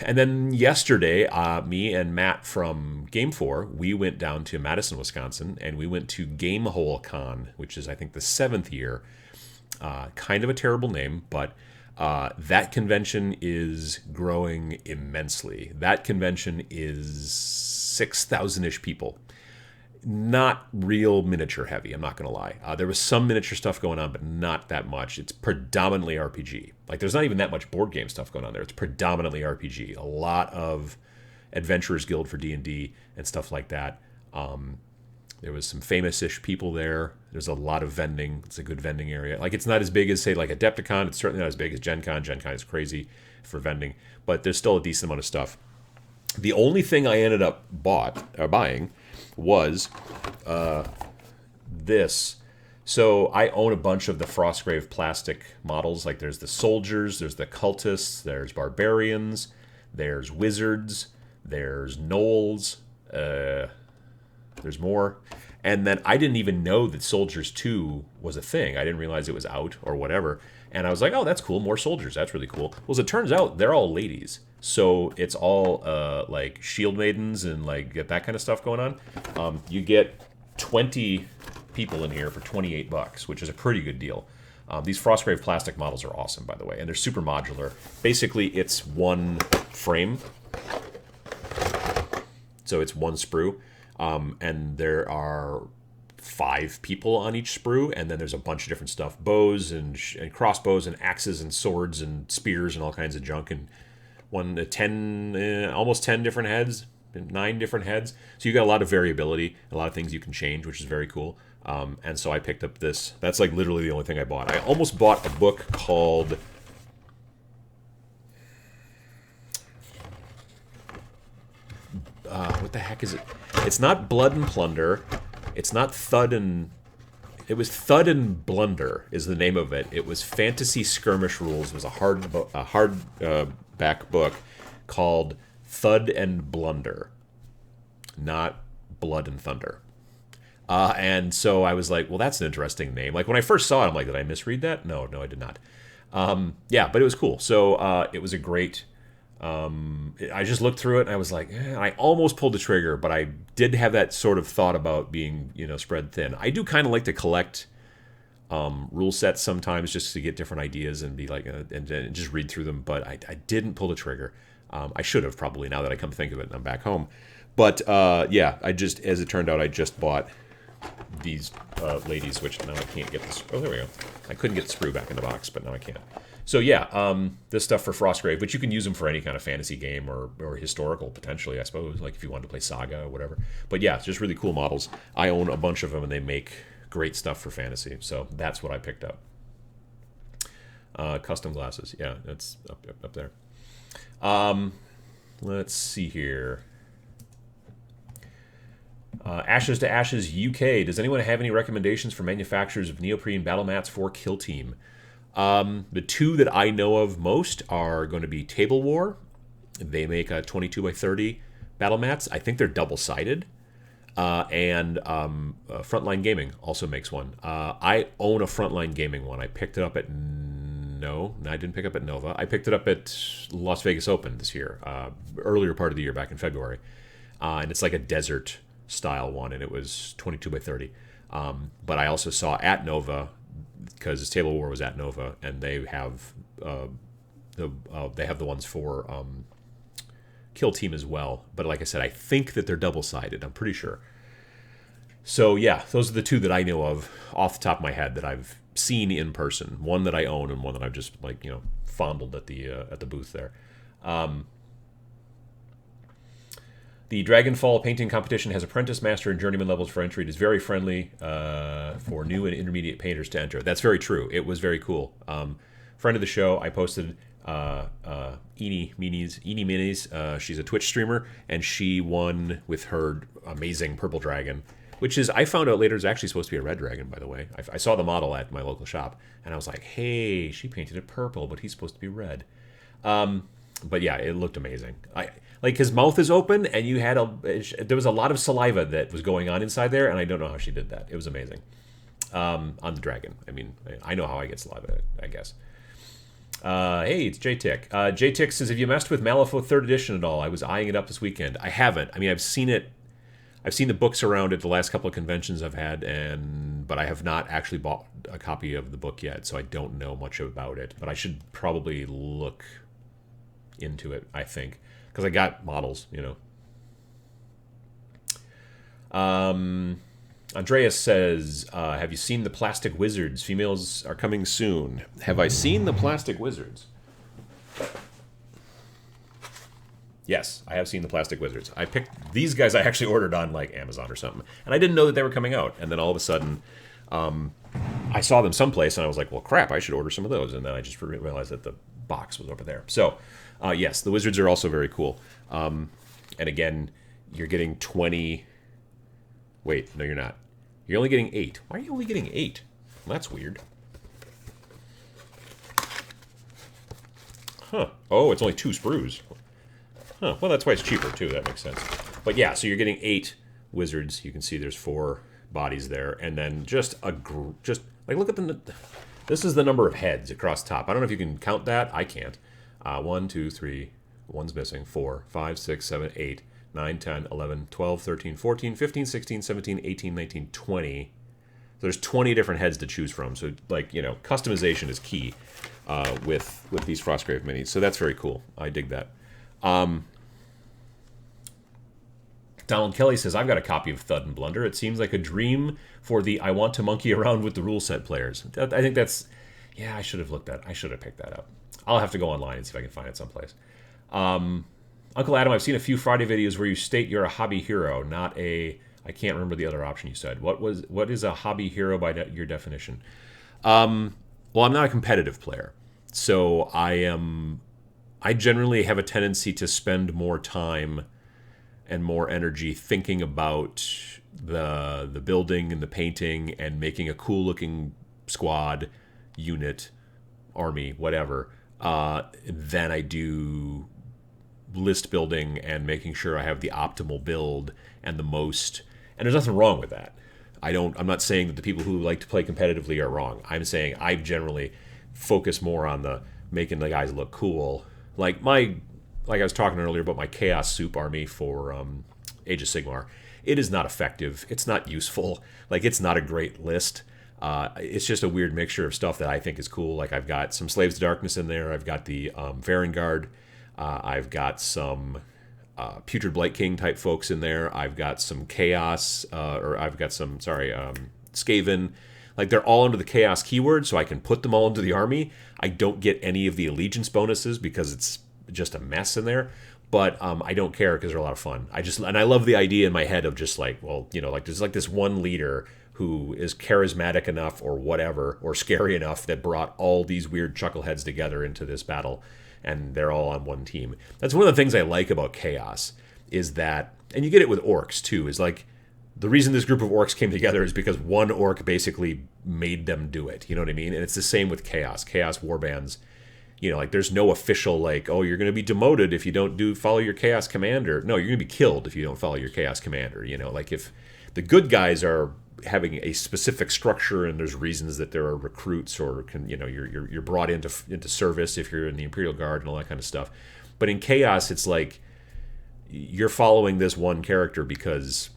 And then yesterday, me and Matt from Game 4, we went down to Madison, Wisconsin, and we went to Gamehole Con, which is, I think, the 7th year. Kind of a terrible name, but that convention is growing immensely. That convention is 6,000-ish people. Not real miniature heavy, I'm not going to lie. There was some miniature stuff going on, but not that much. It's predominantly RPG. Like, there's not even that much board game stuff going on there. It's predominantly RPG. A lot of Adventurers Guild for D&D and stuff like that. There was some famous-ish people there. There's a lot of vending. It's a good vending area. Like, it's not as big as, say, like Adepticon. It's certainly not as big as Gen Con. Gen Con is crazy for vending. But there's still a decent amount of stuff. The only thing I ended up buying was this. So I own a bunch of the Frostgrave plastic models. Like there's the soldiers, there's the cultists, there's barbarians, there's wizards, there's gnolls, there's more. And then I didn't even know that Soldiers 2 was a thing. I didn't realize it was out or whatever. And I was like, oh, that's cool. More soldiers. That's really cool. Well, as it turns out, they're all ladies. So it's all like shield maidens and like get that kind of stuff going on. You get 20 people in here for $28, which is a pretty good deal. These Frostgrave plastic models are awesome, by the way, and they're super modular. Basically, it's one frame. So it's one sprue. And there are 5 people on each sprue, and then there's a bunch of different stuff. Bows and crossbows and axes and swords and spears and all kinds of junk. And almost 10 different heads, 9 different heads. So you got a lot of variability, a lot of things you can change, which is very cool. And so I picked up this. That's like literally the only thing I bought. I almost bought a book called what the heck is it? It's not Blood and Plunder. It's not Thud and... It was Thud and Blunder is the name of it. It was Fantasy Skirmish Rules. It was a hardback book called Thud and Blunder, not Blood and Thunder. And so I was like, well, that's an interesting name. Like when I first saw it, I'm like, did I misread that? No, I did not. Yeah, but it was cool. So it was a great. I just looked through it and I was like, I almost pulled the trigger, but I did have that sort of thought about being, spread thin. I do kind of like to collect rule sets sometimes just to get different ideas and be like, and just read through them. But I didn't pull the trigger. I should have probably now that I come to think of it and I'm back home. But yeah, as it turned out, I just bought these ladies, which now I can't get this. Oh, there we go. I couldn't get the sprue back in the box, but now I can. So yeah, this stuff for Frostgrave, but you can use them for any kind of fantasy game or historical potentially, I suppose, like if you wanted to play Saga or whatever. But yeah, it's just really cool models. I own a bunch of them, and they make great stuff for fantasy. So that's what I picked up. Custom glasses, yeah, it's up there. Let's see here. Ashes to Ashes UK. Does anyone have any recommendations for manufacturers of neoprene battle mats for Kill Team? The two that I know of most are going to be Table War. They make a 22 by 30 battle mats. I think they're double-sided. And Frontline Gaming also makes one. I own a Frontline Gaming one. I picked it up at... No, I didn't pick it up at Nova. I picked it up at Las Vegas Open this year. Earlier part of the year, back in February. And it's like a desert-style one, and it was 22 by 30. But I also saw at Nova... because Table War was at Nova, and they have the ones for Kill Team as well. But like I said, I think that they're double-sided. I'm pretty sure. So yeah, those are the two that I know of off the top of my head that I've seen in person. One that I own and one that I've just fondled at the booth there. The Dragonfall painting competition has apprentice, master, and journeyman levels for entry. It is very friendly for new and intermediate painters to enter. That's very true. It was very cool. Friend of the show, I posted Eenie Minis. She's a Twitch streamer, and she won with her amazing purple dragon, which is, I found out later, is actually supposed to be a red dragon, by the way. I saw the model at my local shop, and I was like, hey, she painted it purple, but he's supposed to be red. But yeah, it looked amazing. Like his mouth is open, and there was a lot of saliva that was going on inside there, and I don't know how she did that. It was amazing. On the dragon. I mean, I know how I get saliva, I guess. Hey, it's J-Tick. J-Tick says, have you messed with Malifaux 3rd Edition at all? I was eyeing it up this weekend. I haven't. I mean, I've seen it. I've seen the books around it the last couple of conventions I've had, but I have not actually bought a copy of the book yet, so I don't know much about it. But I should probably look into it, I think, because I got models, Andreas says, have you seen the Plastic Wizards? Females are coming soon. Have I seen the Plastic Wizards? Yes, I have seen the Plastic Wizards. I picked these guys. I actually ordered on like Amazon or something, and I didn't know that they were coming out. And then all of a sudden, I saw them someplace, and I was like, "Well, crap! I should order some of those." And then I just realized that the box was over there. So, yes, the Wizards are also very cool. And again, you're getting 20. Wait, no, you're not. You're only getting 8. Why are you only getting 8? Well, that's weird. Huh. Oh, it's only 2 sprues. Huh. Well, that's why it's cheaper, too. That makes sense. But yeah, so you're getting 8 wizards. You can see there's 4 bodies there. And then just like, look at the... This is the number of heads across the top. I don't know if you can count that. I can't. 1, 2, 3. One's missing. 4, 5, 6, 7, 8, 9, 10, 11, 12, 13, 14, 15, 16, 17, 18, 19, 20. So there's 20 different heads to choose from. So, like, customization is key with these Frostgrave minis. So that's very cool. I dig that. Donald Kelly says, I've got a copy of Thud and Blunder. It seems like a dream for the I want to monkey around with the rule set players. I think that's... Yeah, I should have picked that up. I'll have to go online and see if I can find it someplace. Uncle Adam, I've seen a few Friday videos where you state you're a hobby hero, not a... I can't remember the other option you said. What is a hobby hero by your definition? Well, I'm not a competitive player. So I generally have a tendency to spend more time and more energy thinking about the building and the painting and making a cool looking squad, unit, army, whatever, than I do list building and making sure I have the optimal build and the most. And there's nothing wrong with that. I'm not saying that the people who like to play competitively are wrong. I'm saying I generally focus more on the making the guys look cool. Like I was talking earlier about my Chaos Soup army for Age of Sigmar. It is not effective. It's not useful. Like, it's not a great list. It's just a weird mixture of stuff that I think is cool. Like, I've got some Slaves to Darkness in there. I've got the Varangard. I've got some Putrid Blight King type folks in there. I've got some Chaos, Skaven. Like, they're all under the Chaos keyword, so I can put them all into the army. I don't get any of the allegiance bonuses because it's just a mess in there. But I don't care because they're a lot of fun. I love the idea in my head of just like, well, like there's like this one leader who is charismatic enough or whatever, or scary enough that brought all these weird chuckleheads together into this battle, and they're all on one team. That's one of the things I like about Chaos, is that, and you get it with orcs too, is like, the reason this group of orcs came together is because one orc basically made them do it. You know what I mean? And it's the same with Chaos warbands. Like, there's no official, like, oh, you're going to be demoted if you don't follow your Chaos Commander. No, you're going to be killed if you don't follow your Chaos Commander. Like, if the good guys are having a specific structure and there's reasons that there are recruits, or you're brought into service if you're in the Imperial Guard and all that kind of stuff. But in Chaos, it's like you're following this one character because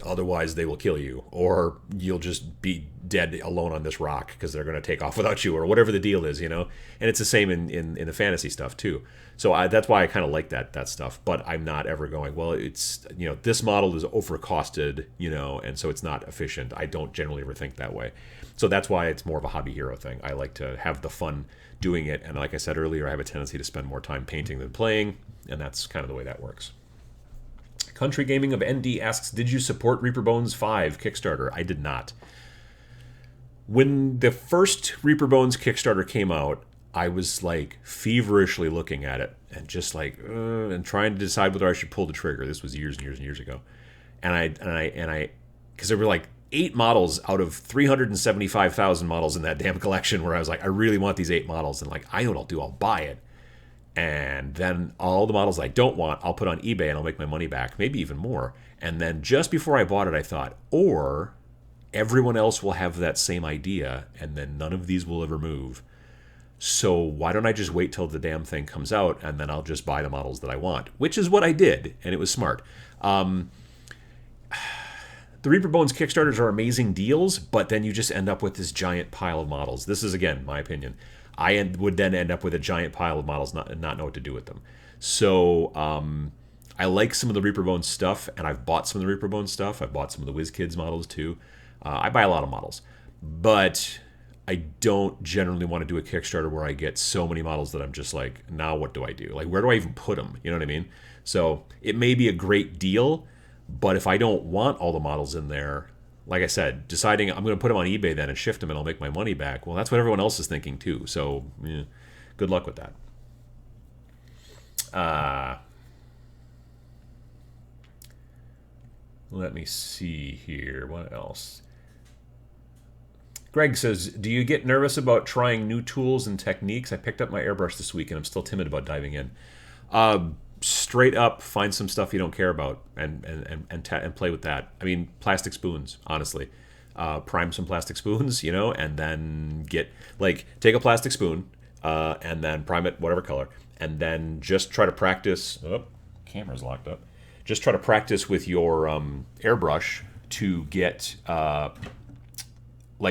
otherwise they will kill you, or you'll just be dead alone on this rock because they're going to take off without you, or whatever the deal is, And it's the same in the fantasy stuff too. So that's why I kind of like that stuff. But I'm not ever going, well, it's, this model is overcosted, and so it's not efficient. I don't generally ever think that way. So that's why it's more of a hobby hero thing. I like to have the fun doing it. And like I said earlier, I have a tendency to spend more time painting than playing. And that's kind of the way that works. Country Gaming of ND asks, did you support Reaper Bones 5 Kickstarter? I did not. When the first Reaper Bones Kickstarter came out, I was like feverishly looking at it and just like and trying to decide whether I should pull the trigger. This was years and years and years ago. And I because there were like 8 models out of 375,000 models in that damn collection, where I was like, I really want these 8 models, and like, I know what I'll do, I'll buy it. And then all the models I don't want, I'll put on eBay and I'll make my money back, maybe even more. And then just before I bought it, I thought, or everyone else will have that same idea, and then none of these will ever move. So why don't I just wait till the damn thing comes out, and then I'll just buy the models that I want, which is what I did, and it was smart. The Reaper Bones Kickstarters are amazing deals, but then you just end up with this giant pile of models. This is, again, my opinion. I would then end up with a giant pile of models and not know what to do with them. So I like some of the Reaper Bones stuff, and I've bought some of the Reaper Bones stuff. I've bought some of the WizKids models too. I buy a lot of models. But I don't generally want to do a Kickstarter where I get so many models that I'm just like, now what do I do? Like, where do I even put them? You know what I mean? So it may be a great deal, but if I don't want all the models in there, like I said, deciding I'm going to put them on eBay then and shift them and I'll make my money back, well, that's what everyone else is thinking too. So, good luck with that. Let me see here. What else? Greg says, do you get nervous about trying new tools and techniques? I picked up my airbrush this week and I'm still timid about diving in. Straight up, find some stuff you don't care about and play with that. I mean, plastic spoons, honestly. Prime some plastic spoons, and then take a plastic spoon and then prime it whatever color, and then just try to practice. Oh, camera's locked up. Just try to practice with your airbrush to get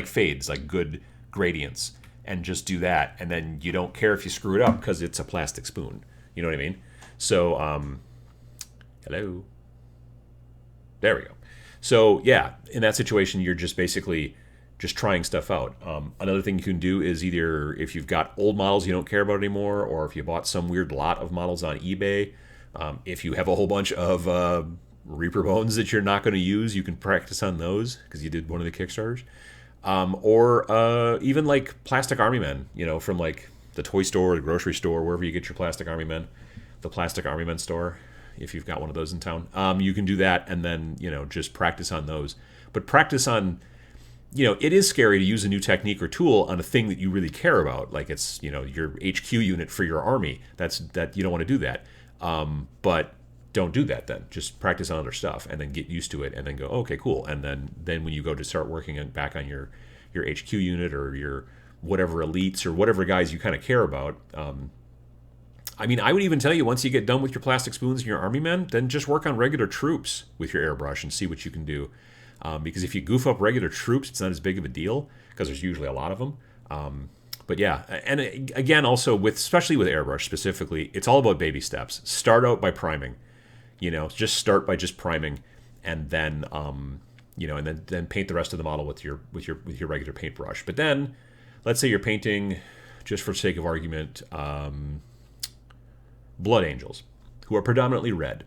fades, like good gradients, and just do that. And then you don't care if you screw it up because it's a plastic spoon. You know what I mean? So, hello. There we go. So, yeah, in that situation, you're just basically just trying stuff out. Another thing you can do is either if you've got old models you don't care about anymore, or if you bought some weird lot of models on eBay, if you have a whole bunch of Reaper Bones that you're not going to use, you can practice on those because you did one of the Kickstarters. Or even like plastic army men, from like the toy store or the grocery store, wherever you get your plastic army men. The Plastic Army Men store, if you've got one of those in town. You can do that and then, just practice on those. But practice on, it is scary to use a new technique or tool on a thing that you really care about. Like it's, your HQ unit for your army. That you don't want to do that. But don't do that then. Just practice on other stuff and then get used to it and then go, okay, cool. And then when you go to start working back on your HQ unit or your whatever elites or whatever guys you kind of care about, I mean, I would even tell you, once you get done with your plastic spoons and your army men, then just work on regular troops with your airbrush and see what you can do. Because if you goof up regular troops, it's not as big of a deal because there's usually a lot of them. But yeah, and again, also especially with airbrush specifically, it's all about baby steps. Start out by priming, just start by just priming, and then and then paint the rest of the model with your regular paintbrush. But then, let's say you're painting, just for sake of argument, blood angels, who are predominantly red.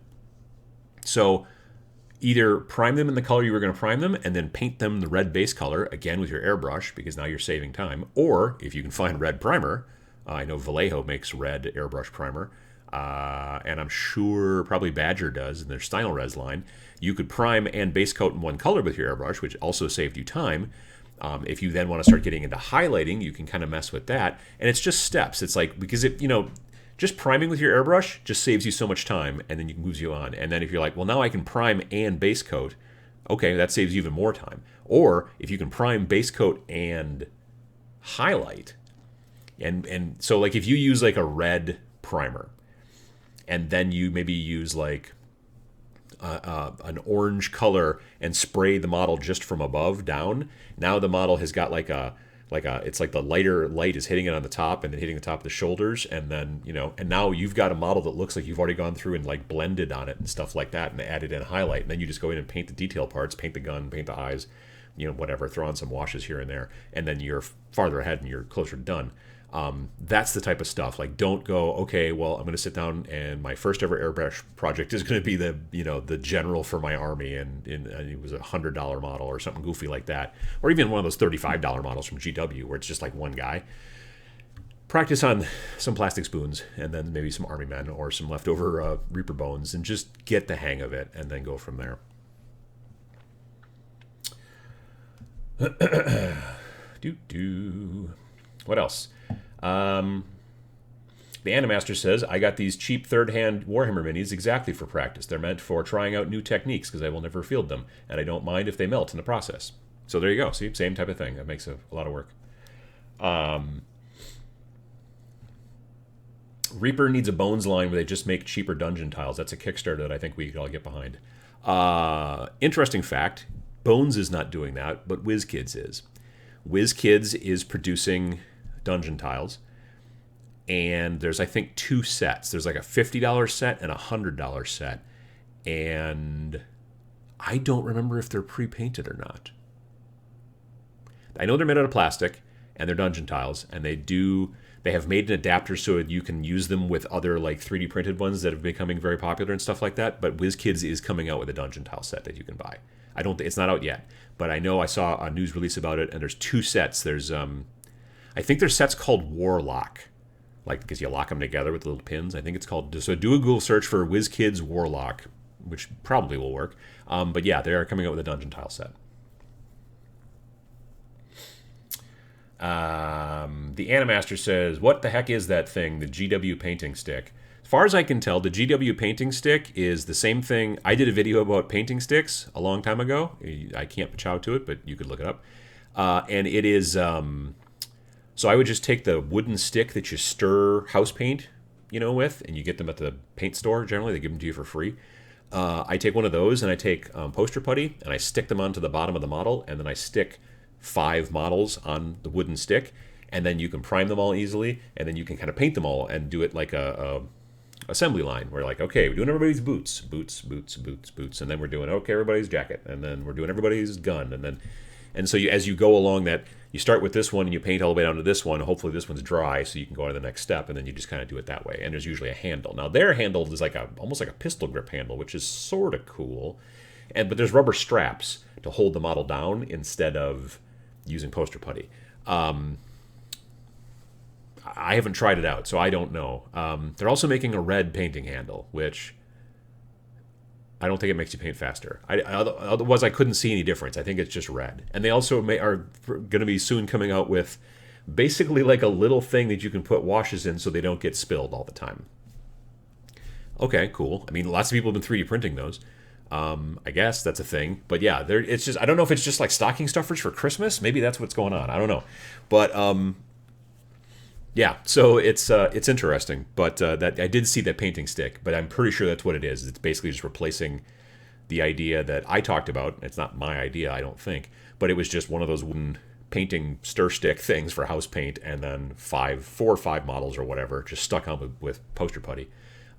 So either prime them in the color you were going to prime them and then paint them the red base color, again with your airbrush, because now you're saving time. Or if you can find red primer, I know Vallejo makes red airbrush primer, and I'm sure probably Badger does in their Stynylrez line. You could prime and base coat in one color with your airbrush, which also saved you time. If you then want to start getting into highlighting, you can kind of mess with that. And it's just steps. It's like, because just priming with your airbrush just saves you so much time, and then you moves you on. And then if you're like, well, now I can prime and base coat, okay, that saves you even more time. Or if you can prime, base coat, and highlight, and so like if you use like a red primer, and then you maybe use like an orange color and spray the model just from above down, now the model has got it's like the lighter light is hitting it on the top and then hitting the top of the shoulders, and then and now you've got a model that looks like you've already gone through and like blended on it and stuff like that and added in a highlight, and then you just go in and paint the detail parts, paint the gun, paint the eyes, whatever, throw on some washes here and there, and then you're farther ahead and you're closer to done. That's the type of stuff. Like, don't go, okay, well, I'm going to sit down and my first ever airbrush project is going to be the general for my army, and it was $100 model or something goofy like that, or even one of those $35 models from GW where it's just like one guy. Practice on some plastic spoons and then maybe some army men or some leftover Reaper bones, and just get the hang of it and then go from there. What else? The Animaster says, I got these cheap third-hand Warhammer minis exactly for practice. They're meant for trying out new techniques because I will never field them, and I don't mind if they melt in the process. So there you go. See, same type of thing. That makes a lot of work. Reaper needs a Bones line where they just make cheaper dungeon tiles. That's a Kickstarter that I think we could all get behind. Interesting fact, Bones is not doing that, but WizKids is. WizKids is producing dungeon tiles, and there's, I think, 2 sets. There's like a $50 set and a $100 set, and I don't remember if they're pre-painted or not. I know they're made out of plastic, and they're dungeon tiles, and they have made an adapter so you can use them with other like 3D printed ones that are becoming very popular and stuff like that, but WizKids is coming out with a dungeon tile set that you can buy. It's not out yet, but I know I saw a news release about it, and there's 2 sets. There's I think there's sets called Warlock, like because you lock them together with little pins. I think it's called. So do a Google search for WizKids Warlock, which probably will work. But yeah, they are coming out with a dungeon tile set. The Animaster says, "What the heck is that thing? The GW painting stick?" As far as I can tell, the GW painting stick is the same thing. I did a video about painting sticks a long time ago. I can't chow to it, but you could look it up. And it is. So I would just take the wooden stick that you stir house paint, with, and you get them at the paint store. Generally, they give them to you for free. I take one of those, and I take poster putty, and I stick them onto the bottom of the model, and then I stick 5 models on the wooden stick, and then you can prime them all easily, and then you can kind of paint them all and do it like a assembly line. We're like, okay, we're doing everybody's boots, and then we're doing everybody's jacket, and then we're doing everybody's gun, and so as you go along that, you start with this one and you paint all the way down to this one. Hopefully this one's dry so you can go on to the next step, and then you just kind of do it that way. And there's usually a handle. Now their handle is almost like a pistol grip handle, which is sort of cool. But there's rubber straps to hold the model down instead of using poster putty. I haven't tried it out, so I don't know. They're also making a red painting handle, which I don't think it makes you paint faster. Otherwise, I couldn't see any difference. I think it's just red. And they also are going to be soon coming out with basically like a little thing that you can put washes in so they don't get spilled all the time. Okay, cool. I mean, lots of people have been 3D printing those. I guess that's a thing. But yeah, it's just, I don't know if it's just like stocking stuffers for Christmas. Maybe that's what's going on. I don't know. But yeah, so it's interesting. But that I did see that painting stick, but I'm pretty sure that's what it is. It's basically just replacing the idea that I talked about. It's not my idea, I don't think, but it was just one of those wooden painting stir stick things for house paint, and then 4 or 5 models or whatever just stuck on with poster putty.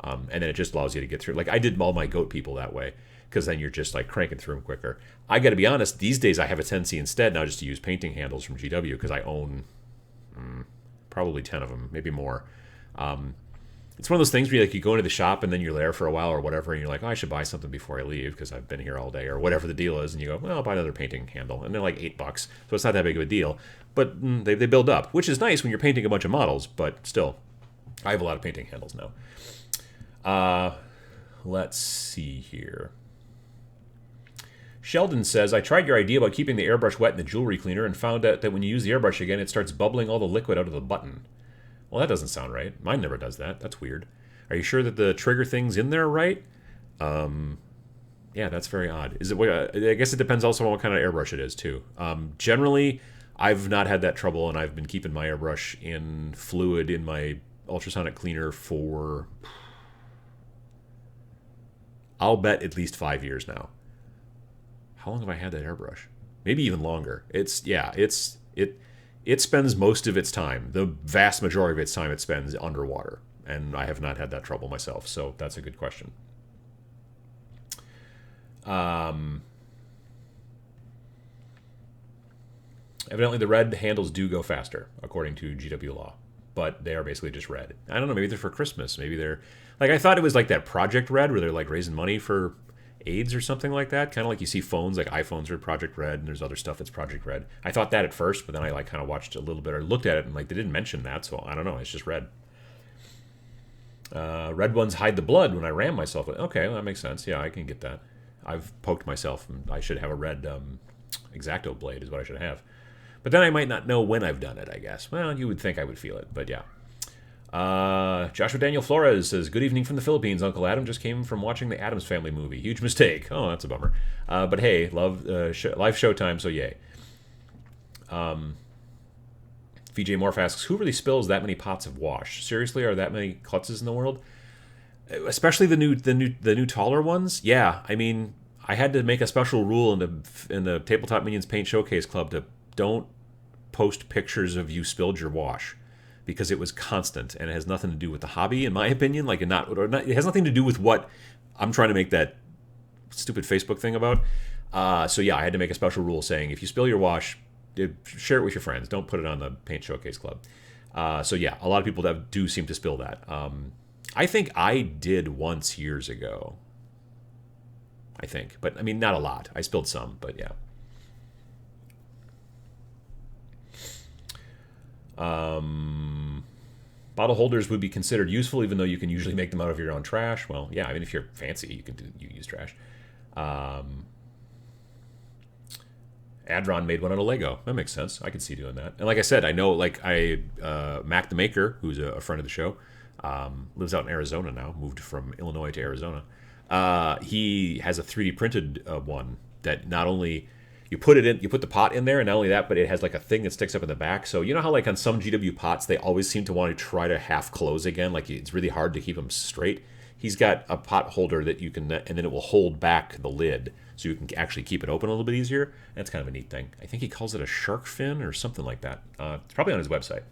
And then it just allows you to get through. Like I did all my goat people that way, because then you're just like cranking through them quicker. I got to be honest, these days I have a tendency instead now just to use painting handles from GW, because I own probably 10 of them, maybe more. It's one of those things where you go into the shop and then you're there for a while or whatever, and you're like, oh, I should buy something before I leave because I've been here all day or whatever the deal is, and you go, well, I'll buy another painting handle, and they're like $8, so it's not that big of a deal. But they build up, which is nice when you're painting a bunch of models, but still, I have a lot of painting handles now. Let's see here. Sheldon says, I tried your idea about keeping the airbrush wet in the jewelry cleaner and found out that when you use the airbrush again, it starts bubbling all the liquid out of the button. Well, that doesn't sound right. Mine never does that. That's weird. Are you sure that the trigger thing's in there right? Yeah, that's very odd. Is it? I guess it depends also on what kind of airbrush it is, too. Generally, I've not had that trouble, and I've been keeping my airbrush in fluid in my ultrasonic cleaner for, I'll bet, at least 5 years now. How long have I had that airbrush? Maybe even longer. It spends most of its time, the vast majority of its time it spends underwater, and I have not had that trouble myself, so that's a good question. Evidently the red handles do go faster, according to GW law, but they are basically just red. I don't know, maybe they're for Christmas, maybe they're, like, I thought it was like that Project Red, where they're like raising money for AIDS or something like that, kind of like you see phones, like iPhones are Project Red, and there's other stuff that's Project Red. I thought that at first, but then I like kind of watched a little bit or looked at it, and like they didn't mention that, so I don't know, it's just red. Red ones hide the blood when I ram myself. Okay, well, that makes sense. Yeah, I can get that. I've poked myself, and I should have a red X-Acto blade is what I should have. But then I might not know when I've done it, I guess. Well, you would think I would feel it, but yeah. Joshua Daniel Flores says, good evening from the Philippines. Uncle Adam just came from watching the Addams Family movie. Huge mistake. Oh, that's a bummer. But hey, love live showtime, so yay. VJ Morph asks, who really spills that many pots of wash? Seriously, are that many klutzes in the world? Especially the new taller ones? Yeah, I mean, I had to make a special rule in the Tabletop Minions Paint Showcase Club to don't post pictures of you spilled your wash, because it was constant, and it has nothing to do with the hobby, in my opinion. Like, it has nothing to do with what I'm trying to make that stupid Facebook thing about. So yeah, I had to make a special rule saying, if you spill your wash, share it with your friends. Don't put it on the Paint Showcase Club. So yeah, a lot of people that do seem to spill that. I think I did once years ago. I think, but I mean, not a lot. I spilled some, but yeah. Bottle holders would be considered useful, even though you can usually make them out of your own trash. Well, yeah, I mean, if you're fancy, you use trash. Adron made one out of Lego. That makes sense. I can see doing that. And like I said, I know, like, Mac the Maker, who's a friend of the show, lives out in Arizona now, moved from Illinois to Arizona. He has a 3D printed one that not only you put the pot in there, and not only that, but it has like a thing that sticks up in the back. So you know how like on some GW pots, they always seem to want to try to half close again. Like it's really hard to keep them straight. He's got a pot holder that you can, and then it will hold back the lid, so you can actually keep it open a little bit easier. That's kind of a neat thing. I think he calls it a shark fin or something like that. It's probably on his website.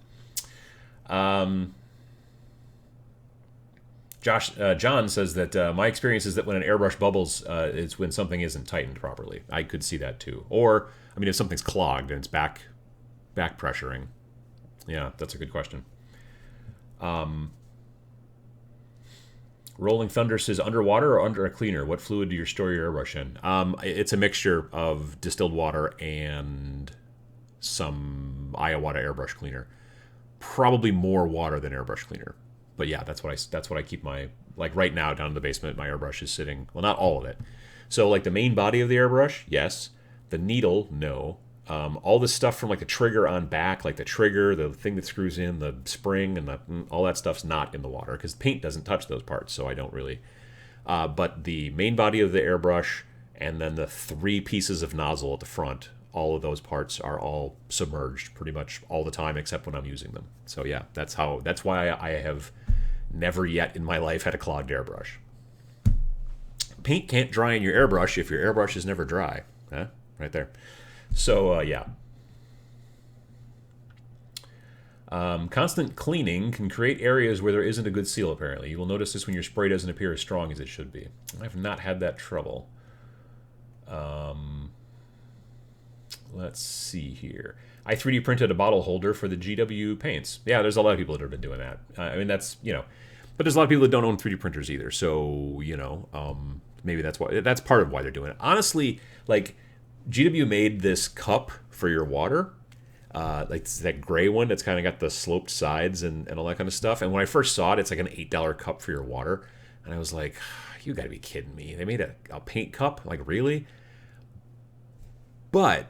John says that my experience is that when an airbrush bubbles, it's when something isn't tightened properly. I could see that too. Or, I mean, if something's clogged and it's back pressuring. Yeah, that's a good question. Rolling Thunder says, underwater or under a cleaner? What fluid do you store your airbrush in? It's a mixture of distilled water and some Iowata airbrush cleaner. Probably more water than airbrush cleaner. But yeah, that's what I keep my, like right now down in the basement, my airbrush is sitting, well, not all of it. So like the main body of the airbrush, yes. The needle, no. All this stuff from like the trigger on back, like the trigger, the thing that screws in, the spring, and all that stuff's not in the water because paint doesn't touch those parts, so I don't really. But the main body of the airbrush and then the 3 pieces of nozzle at the front, all of those parts are all submerged pretty much all the time except when I'm using them. So yeah, that's why I have never yet in my life had a clogged airbrush. Paint can't dry in your airbrush if your airbrush is never dry. Huh? Right there. So yeah. Constant cleaning can create areas where there isn't a good seal, apparently. You will notice this when your spray doesn't appear as strong as it should be. I've not had that trouble. Let's see here. I 3D printed a bottle holder for the GW paints. Yeah, there's a lot of people that have been doing that. I mean, that's, but there's a lot of people that don't own 3D printers either. So, maybe that's part of why they're doing it. Honestly, like, GW made this cup for your water. Like that gray one that's kind of got the sloped sides and all that kind of stuff. And when I first saw it, it's like an $8 cup for your water. And I was like, you got to be kidding me. They made a paint cup? Like, really? But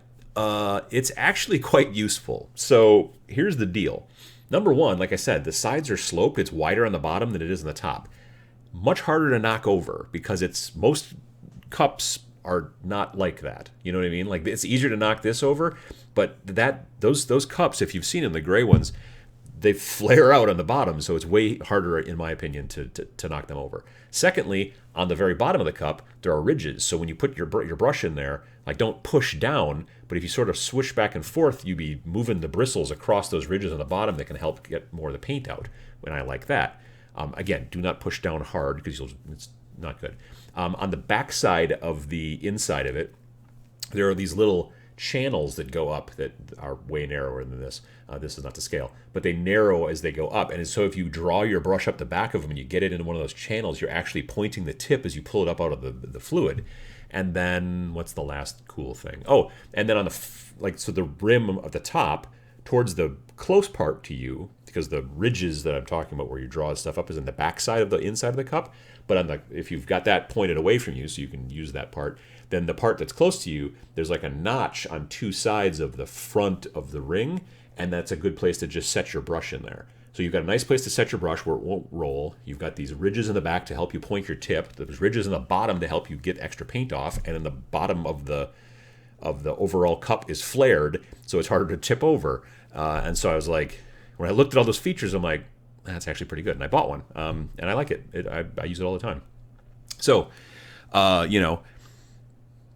it's actually quite useful. So here's the deal. Number one, like I said, the sides are sloped. It's wider on the bottom than it is on the top. Much harder to knock over because most cups are not like that. You know what I mean? Like, it's easier to knock this over, but those cups, if you've seen them, the gray ones, they flare out on the bottom, so it's way harder, in my opinion, to knock them over. Secondly, on the very bottom of the cup, there are ridges, so when you put your brush in there, like, don't push down, but if you sort of swish back and forth, you'd be moving the bristles across those ridges on the bottom that can help get more of the paint out, and I like that. Again, do not push down hard because it's not good. On the back side of the inside of it, there are these little channels that go up that are way narrower than this. This is not to scale, but they narrow as they go up. And so if you draw your brush up the back of them and you get it into one of those channels, you're actually pointing the tip as you pull it up out of the fluid. And then what's the last cool thing? Oh, and then on so the rim of the top towards the close part to you, because the ridges that I'm talking about where you draw stuff up is in the back side of the inside of the cup. But if you've got that pointed away from you so you can use that part, then the part that's close to you, there's like a notch on 2 sides of the front of the ring, and that's a good place to just set your brush in there. So you've got a nice place to set your brush where it won't roll. You've got these ridges in the back to help you point your tip. There's ridges in the bottom to help you get extra paint off, and in the bottom of the overall cup is flared, so it's harder to tip over. And so I was like, when I looked at all those features, I'm like, that's actually pretty good. And I bought one, and I like it. I use it all the time. So,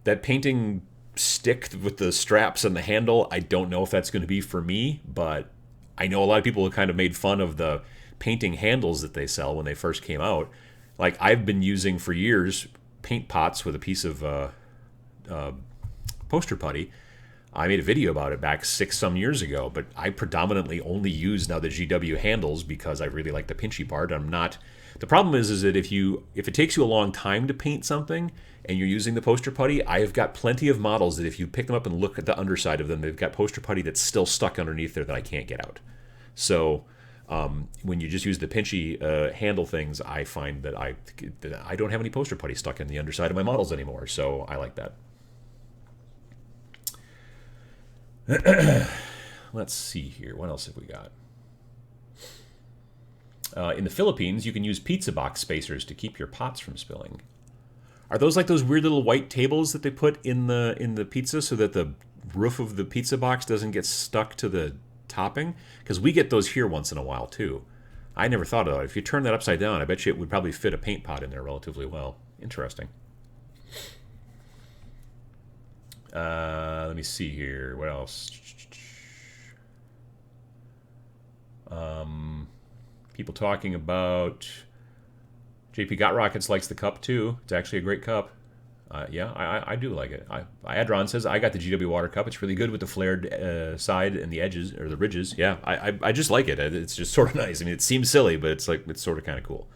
that painting stick with the straps and the handle, I don't know if that's going to be for me, but I know a lot of people have kind of made fun of the painting handles that they sell when they first came out. Like, I've been using for years paint pots with a piece of poster putty. I made a video about it back 6-some years ago, but I predominantly only use now the GW handles because I really like the pinchy part. The problem is that if it takes you a long time to paint something and you're using the poster putty, I have got plenty of models that if you pick them up and look at the underside of them, they've got poster putty that's still stuck underneath there that I can't get out. So when you just use the pinchy handle things, I find that I don't have any poster putty stuck in the underside of my models anymore. So I like that. Let's see here. What else have we got? In the Philippines, you can use pizza box spacers to keep your pots from spilling. Are those like those weird little white tables that they put in the pizza so that the roof of the pizza box doesn't get stuck to the topping? Because we get those here once in a while too. I never thought of that. If you turn that upside down, I bet you it would probably fit a paint pot in there relatively well. Interesting. Let me see here. What else? People talking about JP Got Rockets likes the cup too. It's actually a great cup. Yeah, I do like it. Adron says I got the GW water cup. It's really good with the flared side and the edges or the ridges. Yeah, I just like it. It's just sort of nice. I mean, it seems silly, but it's sort of kind of cool.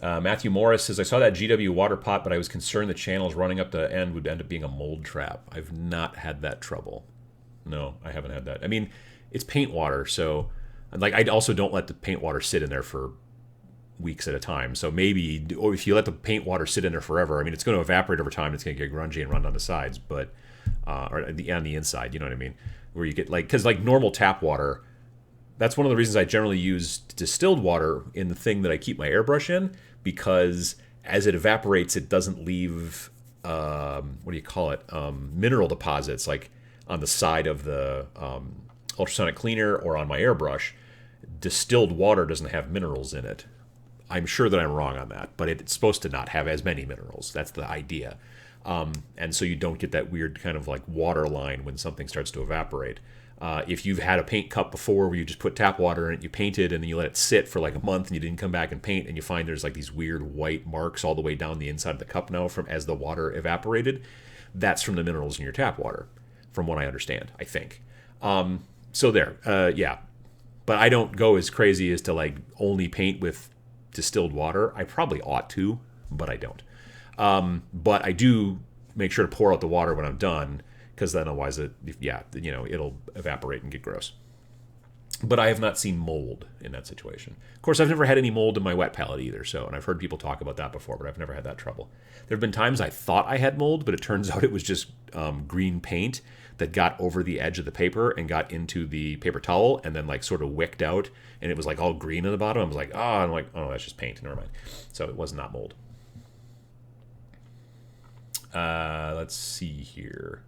Matthew Morris says, I saw that GW water pot, but I was concerned the channels running up the end would end up being a mold trap. I've not had that trouble. No, I haven't had that. I mean, it's paint water, so like I also don't let the paint water sit in there for weeks at a time. So maybe, or if you let the paint water sit in there forever, I mean, it's going to evaporate over time. It's going to get grungy and run down the sides, but or on the inside, you know what I mean? Where you get like, because like normal tap water, that's one of the reasons I generally use distilled water in the thing that I keep my airbrush in, because as it evaporates, it doesn't leave what do you call it? Mineral deposits like on the side of the ultrasonic cleaner or on my airbrush. Distilled water doesn't have minerals in it. I'm sure that I'm wrong on that, but it's supposed to not have as many minerals. That's the idea. And so you don't get that weird kind of like water line when something starts to evaporate. If you've had a paint cup before where you just put tap water in it, you paint it, and then you let it sit for like a month and you didn't come back and paint, and you find there's like these weird white marks all the way down the inside of the cup now from as the water evaporated, that's from the minerals in your tap water, from what I understand, I think. So there, yeah. But I don't go as crazy as to like only paint with distilled water. I probably ought to, but I don't. But I do make sure to pour out the water when I'm done, because then otherwise, it'll evaporate and get gross. But I have not seen mold in that situation. Of course, I've never had any mold in my wet palette either. And I've heard people talk about that before, but I've never had that trouble. There have been times I thought I had mold, but it turns out it was just green paint that got over the edge of the paper and got into the paper towel and then like sort of wicked out, and it was like all green on the bottom. I was like, oh, that's just paint. Never mind. So it was not mold. Let's see here.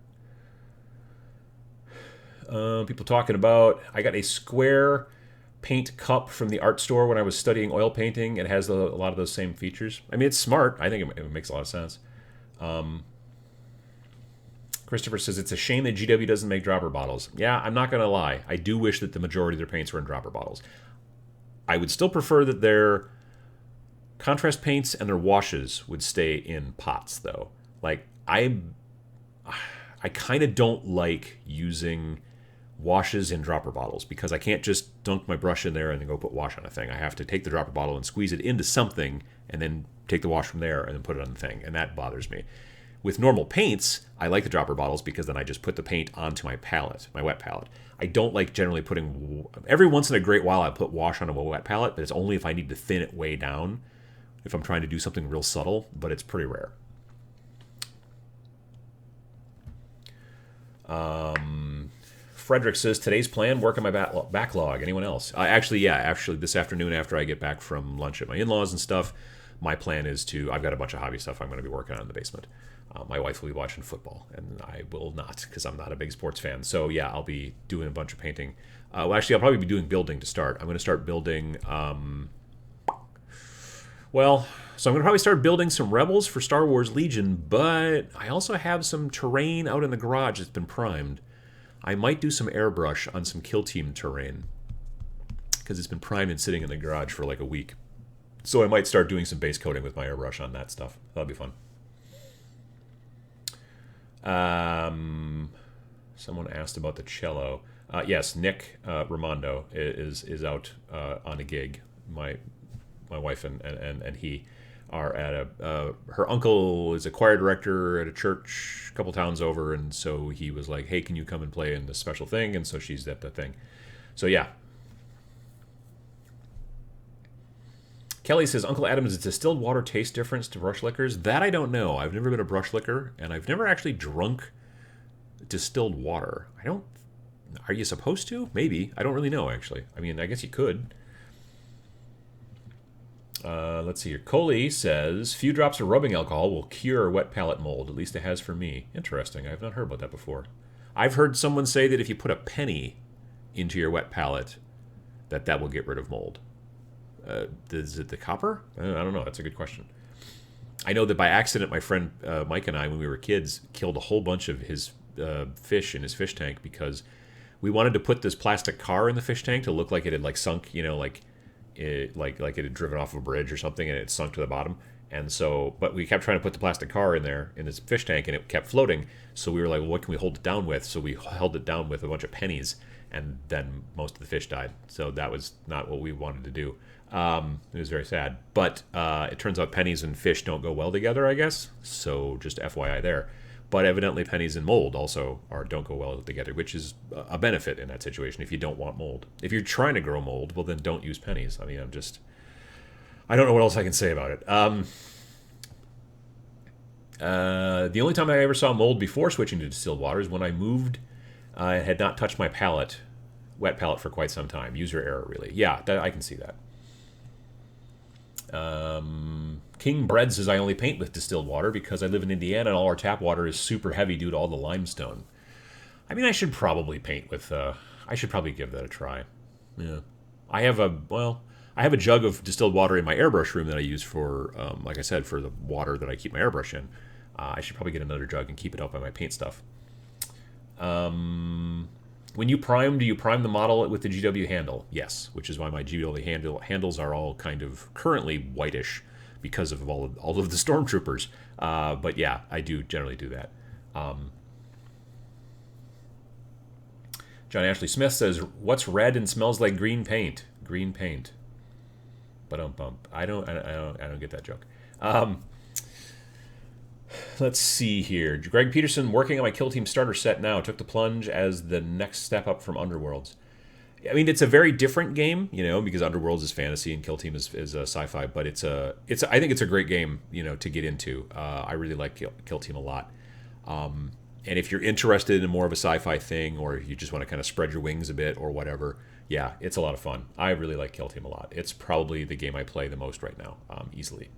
People talking about, I got a square paint cup from the art store when I was studying oil painting. It has a lot of those same features. I mean, it's smart. I think it makes a lot of sense. Christopher says, it's a shame that GW doesn't make dropper bottles. Yeah, I'm not going to lie. I do wish that the majority of their paints were in dropper bottles. I would still prefer that their contrast paints and their washes would stay in pots, though. Like, I kind of don't like using washes in dropper bottles, because I can't just dunk my brush in there and then go put wash on a thing. I have to take the dropper bottle and squeeze it into something and then take the wash from there and then put it on the thing, and that bothers me. With normal paints, I like the dropper bottles because then I just put the paint onto my palette, my wet palette. I don't like generally putting... Every once in a great while I put wash on a wet palette, but it's only if I need to thin it way down, if I'm trying to do something real subtle, but it's pretty rare. Frederick says, today's plan, work on my backlog. Anyone else? Actually, this afternoon after I get back from lunch at my in-laws and stuff, my plan is to... I've got a bunch of hobby stuff I'm going to be working on in the basement. My wife will be watching football, and I will not, because I'm not a big sports fan. So, yeah, I'll be doing a bunch of painting. Actually, I'll probably be doing building to start. I'm going to start building... So I'm going to probably start building some Rebels for Star Wars Legion, but I also have some terrain out in the garage that's been primed. I might do some airbrush on some Kill Team terrain, because it's been primed and sitting in the garage for like a week. So I might start doing some base coating with my airbrush on that stuff. That'll be fun. Someone asked about the cello. Yes, Nick Raimondo is out on a gig. My wife and he are at her uncle is a choir director at a church a couple towns over, and so he was like, hey, can you come and play in this special thing? And so she's at the thing. So yeah. Kelly says, Uncle Adam, does distilled water taste difference to brush liquors? That I don't know. I've never been a brush liquor, and I've never actually drunk distilled water. Are you supposed to? Maybe. I don't really know, actually. I mean, I guess you could. Let's see here. Coley says, few drops of rubbing alcohol will cure wet palette mold. At least it has for me. Interesting. I've not heard about that before. I've heard someone say that if you put a penny into your wet palette, that will get rid of mold. Is it the copper? I don't know. That's a good question. I know that by accident, my friend Mike and I, when we were kids, killed a whole bunch of his fish in his fish tank because we wanted to put this plastic car in the fish tank to look like it had like sunk, like it had driven off of a bridge or something, and it sunk to the bottom. And so, but we kept trying to put the plastic car in there in this fish tank, and it kept floating. So we were like, well, what can we hold it down with? So we held it down with a bunch of pennies, and then most of the fish died. So that was not what we wanted to do. It was very sad. But it turns out pennies and fish don't go well together, I guess. So just FYI there. But evidently pennies and mold also don't go well together, which is a benefit in that situation if you don't want mold. If you're trying to grow mold, well, then don't use pennies. I mean, I don't know what else I can say about it. The only time I ever saw mold before switching to distilled water is when I moved. I had not touched my palette, wet palette, for quite some time. User error, really. Yeah, I can see that. King Bread says I only paint with distilled water because I live in Indiana and all our tap water is super heavy due to all the limestone. I mean, I should probably paint with. I should probably give that a try. Yeah, I have a jug of distilled water in my airbrush room that I use for, like I said, for the water that I keep my airbrush in. I should probably get another jug and keep it up by my paint stuff. When you prime, do you prime the model with the GW handle? Yes, which is why my GW handles are all kind of currently whitish because of all of the stormtroopers. But yeah, I do generally do that. John Ashley Smith says, "What's red and smells like green paint?" Green paint. But I don't get that joke. Let's see here. Greg Peterson, working on my Kill Team starter set now. Took the plunge as the next step up from Underworlds. I mean, it's a very different game, because Underworlds is fantasy and Kill Team is sci-fi. But I think it's a great game, to get into. I really like Kill Team a lot. And if you're interested in more of a sci-fi thing, or you just want to kind of spread your wings a bit or whatever, yeah, it's a lot of fun. I really like Kill Team a lot. It's probably the game I play the most right now, easily.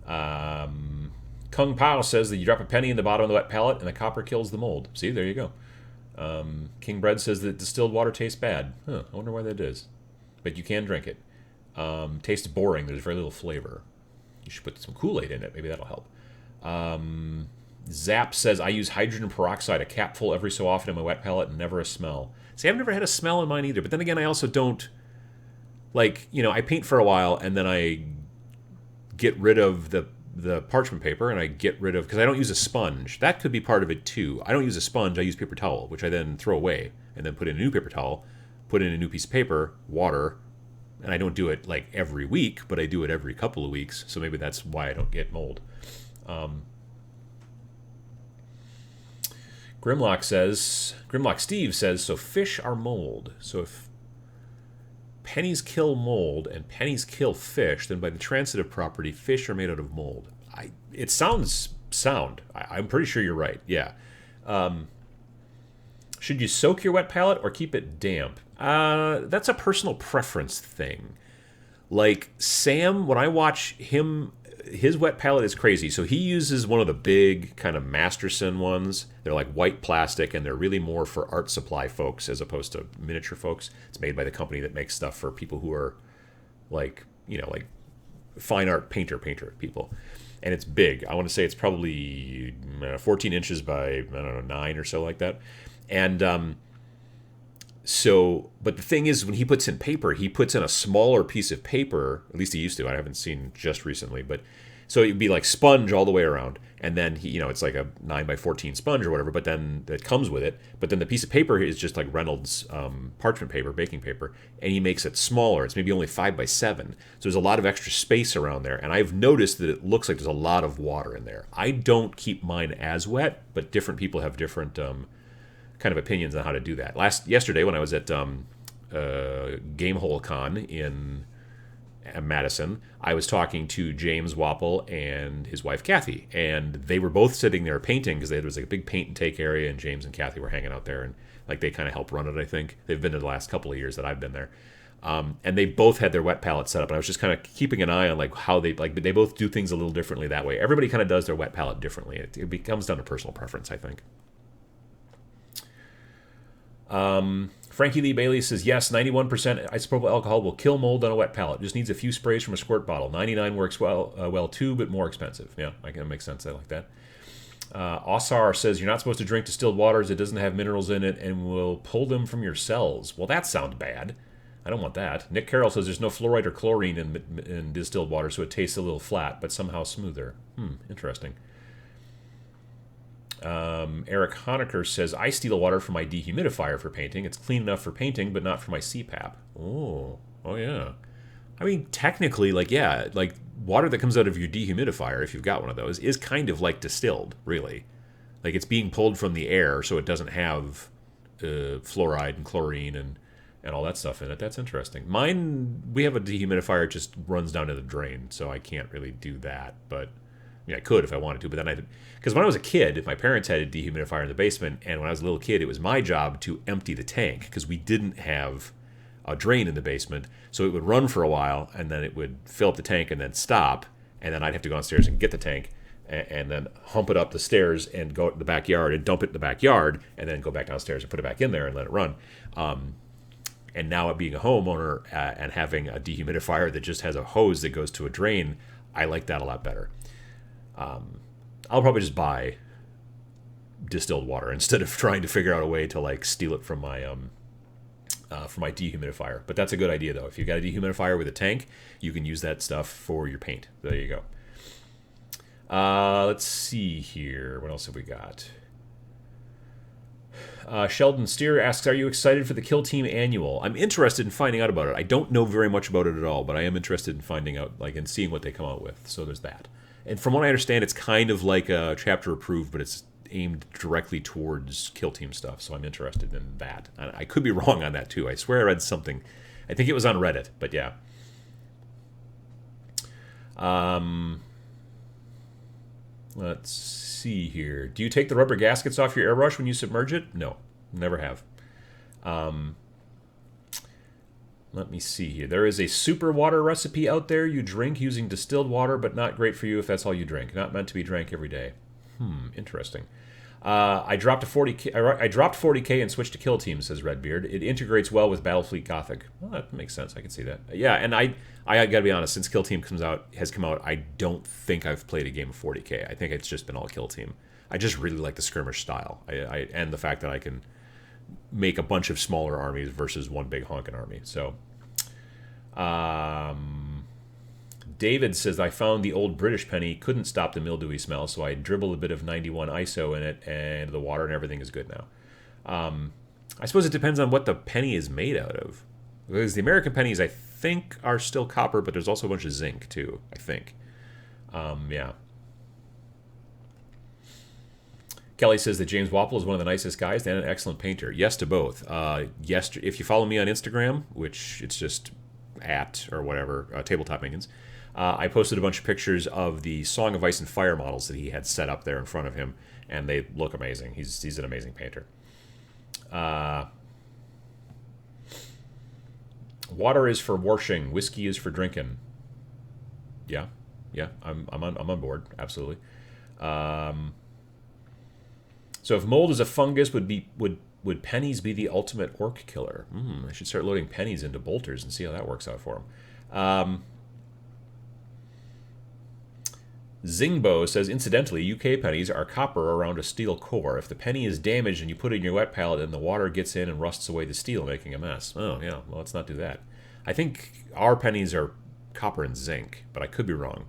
Kung Pao says that you drop a penny in the bottom of the wet palette and the copper kills the mold. See, there you go. King Bread says that distilled water tastes bad. I wonder why that is. But you can drink it. Tastes boring. There's very little flavor. You should put some Kool-Aid in it. Maybe that'll help. Zap says, I use hydrogen peroxide, a capful every so often in my wet palette and never a smell. See, I've never had a smell in mine either. But then again, I also don't, I paint for a while and then I get rid of the parchment paper and I get rid of, because I don't use a sponge. That could be part of it too. I don't use a sponge, I use paper towel, which I then throw away and then put in a new paper towel, put in a new piece of paper, water, and I don't do it every week, but I do it every couple of weeks, so maybe that's why I don't get mold. Grimlock Steve says, so fish are mold. So if pennies kill mold and pennies kill fish, then by the transitive property, fish are made out of mold. It sounds sound. I'm pretty sure you're right. Yeah. Should you soak your wet palette or keep it damp? That's a personal preference thing. Like Sam, when I watch him, his wet palette is crazy. So he uses one of the big kind of Masterson ones. They're like white plastic, and they're really more for art supply folks as opposed to miniature folks. It's made by the company that makes stuff for people who are like fine art painter people. And it's big. I want to say it's probably 14 inches by, I don't know, 9 or so, like that. And but the thing is, when he puts in paper, he puts in a smaller piece of paper. At least he used to. I haven't seen just recently, but so it'd be like sponge all the way around, and then it's like a 9 by 14 sponge or whatever. But then that comes with it. But then the piece of paper is just like Reynolds parchment paper, baking paper, and he makes it smaller. It's maybe only 5 by 7. So there's a lot of extra space around there, and I've noticed that it looks like there's a lot of water in there. I don't keep mine as wet, but different people have different kind of opinions on how to do that. Yesterday when I was at Gamehole Con in Madison, I was talking to James Wapple and his wife Kathy, and they were both sitting there painting because there was like a big paint and take area, and James and Kathy were hanging out there, and they kind of help run it. I think they've been there the last couple of years that I've been there, and they both had their wet palette set up, and I was just kind of keeping an eye on how they they both do things a little differently that way. Everybody kind of does their wet palette differently. It becomes down to personal preference, I think. Frankie Lee Bailey says, yes, 91% isopropyl alcohol will kill mold on a wet palette. Just needs a few sprays from a squirt bottle. 99 works well too, but more expensive. Yeah, I can make sense. I like that. Osar says, you're not supposed to drink distilled waters. It doesn't have minerals in it and will pull them from your cells. Well, that sounds bad. I don't want that. Nick Carroll says there's no fluoride or chlorine in distilled water, so it tastes a little flat, but somehow smoother. Interesting. Eric Honecker says, I steal water from my dehumidifier for painting. It's clean enough for painting, but not for my CPAP. Oh yeah. I mean, technically, water that comes out of your dehumidifier, if you've got one of those, is kind of like distilled, really. Like, it's being pulled from the air, so it doesn't have fluoride and chlorine and and all that stuff in it. That's interesting. Mine, we have a dehumidifier, it just runs down to the drain, so I can't really do that. But I could if I wanted to, but then because when I was a kid, my parents had a dehumidifier in the basement, and when I was a little kid, it was my job to empty the tank because we didn't have a drain in the basement. So it would run for a while, and then it would fill up the tank and then stop, and then I'd have to go downstairs and get the tank and then hump it up the stairs and go to the backyard and dump it in the backyard, and then go back downstairs and put it back in there and let it run. And now, being a homeowner and having a dehumidifier that just has a hose that goes to a drain, I like that a lot better. I'll probably just buy distilled water instead of trying to figure out a way to like steal it from my dehumidifier. But that's a good idea, though. If you've got a dehumidifier with a tank, you can use that stuff for your paint. There you go. Let's see here. What else have we got? Sheldon Steer asks, are you excited for the Kill Team Annual? I'm interested in finding out about it. I don't know very much about it at all, but I am interested in finding out, like, and seeing what they come out with. So there's that. And from what I understand, it's kind of like a chapter approved, but it's aimed directly towards Kill Team stuff. So I'm interested in that. I could be wrong on that, too. I swear I read something. I think it was on Reddit, but yeah. Let's see here. Do you take the rubber gaskets off your airbrush when you submerge it? No, never have. Let me see here. There is a super water recipe out there you drink using distilled water, but not great for you if that's all you drink. Not meant to be drank every day. Interesting. I dropped 40K and switched to Kill Team, says Redbeard. It integrates well with Battlefleet Gothic. Well, that makes sense. I can see that. Yeah, and I gotta be honest. Since Kill Team has come out, I don't think I've played a game of 40K. I think it's just been all Kill Team. I just really like the skirmish style, and the fact that I can make a bunch of smaller armies versus one big honking army. So, David says, I found the old British penny, couldn't stop the mildewy smell, so I dribbled a bit of 91 ISO in it, and the water and everything is good now. I suppose it depends on what the penny is made out of. Because the American pennies, I think, are still copper, but there's also a bunch of zinc, too, I think. Yeah. Kelly says that James Wapple is one of the nicest guys and an excellent painter. Yes to both. Yes, if you follow me on Instagram, which it's just at or whatever, Tabletop Minions, I posted a bunch of pictures of the Song of Ice and Fire models that he had set up there in front of him, and they look amazing. He's an amazing painter. Water is for washing. Whiskey is for drinking. Yeah, I'm on board. Absolutely. So if mold is a fungus, would pennies be the ultimate orc killer? I should start loading pennies into bolters and see how that works out for him. Zingbo says, incidentally, UK pennies are copper around a steel core. If the penny is damaged and you put it in your wet palette, then the water gets in and rusts away the steel, making a mess. Oh, yeah, well, let's not do that. I think our pennies are copper and zinc, but I could be wrong.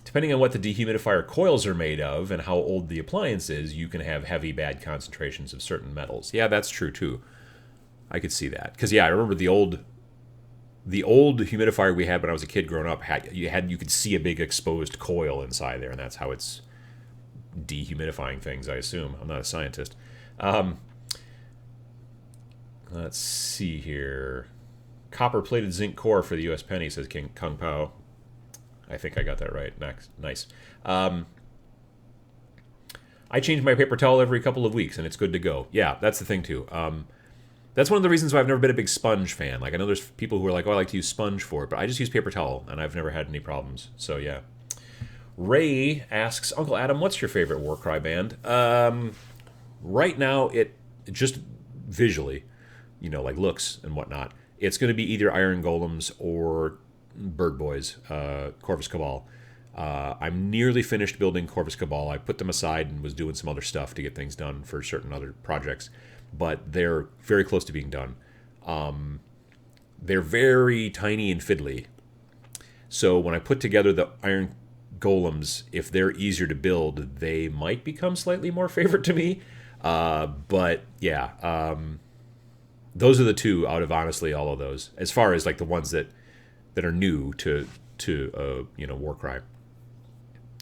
Depending on what the dehumidifier coils are made of and how old the appliance is, you can have heavy, bad concentrations of certain metals. Yeah, that's true, too. I could see that. Because, yeah, I remember the old humidifier we had when I was a kid growing up, you could see a big exposed coil inside there, and that's how it's dehumidifying things, I assume. I'm not a scientist. Let's see here. Copper-plated zinc core for the U.S. penny, says King Kung Pao. I think I got that right. Nice. I change my paper towel every couple of weeks, and it's good to go. Yeah, that's the thing, too. That's one of the reasons why I've never been a big sponge fan. Like, I know there's people who are like, oh, I like to use sponge for it, but I just use paper towel, and I've never had any problems. So, yeah. Ray asks, Uncle Adam, what's your favorite Warcry band? Right now, it just visually, like looks and whatnot, it's going to be either Iron Golems or Bird Boys, Corvus Cabal. I'm nearly finished building Corvus Cabal. I put them aside and was doing some other stuff to get things done for certain other projects, but they're very close to being done. They're very tiny and fiddly. So when I put together the Iron Golems, if they're easier to build, they might become slightly more favorite to me. But yeah, those are the two out of honestly all of those, as far as like the ones that are new to Warcry.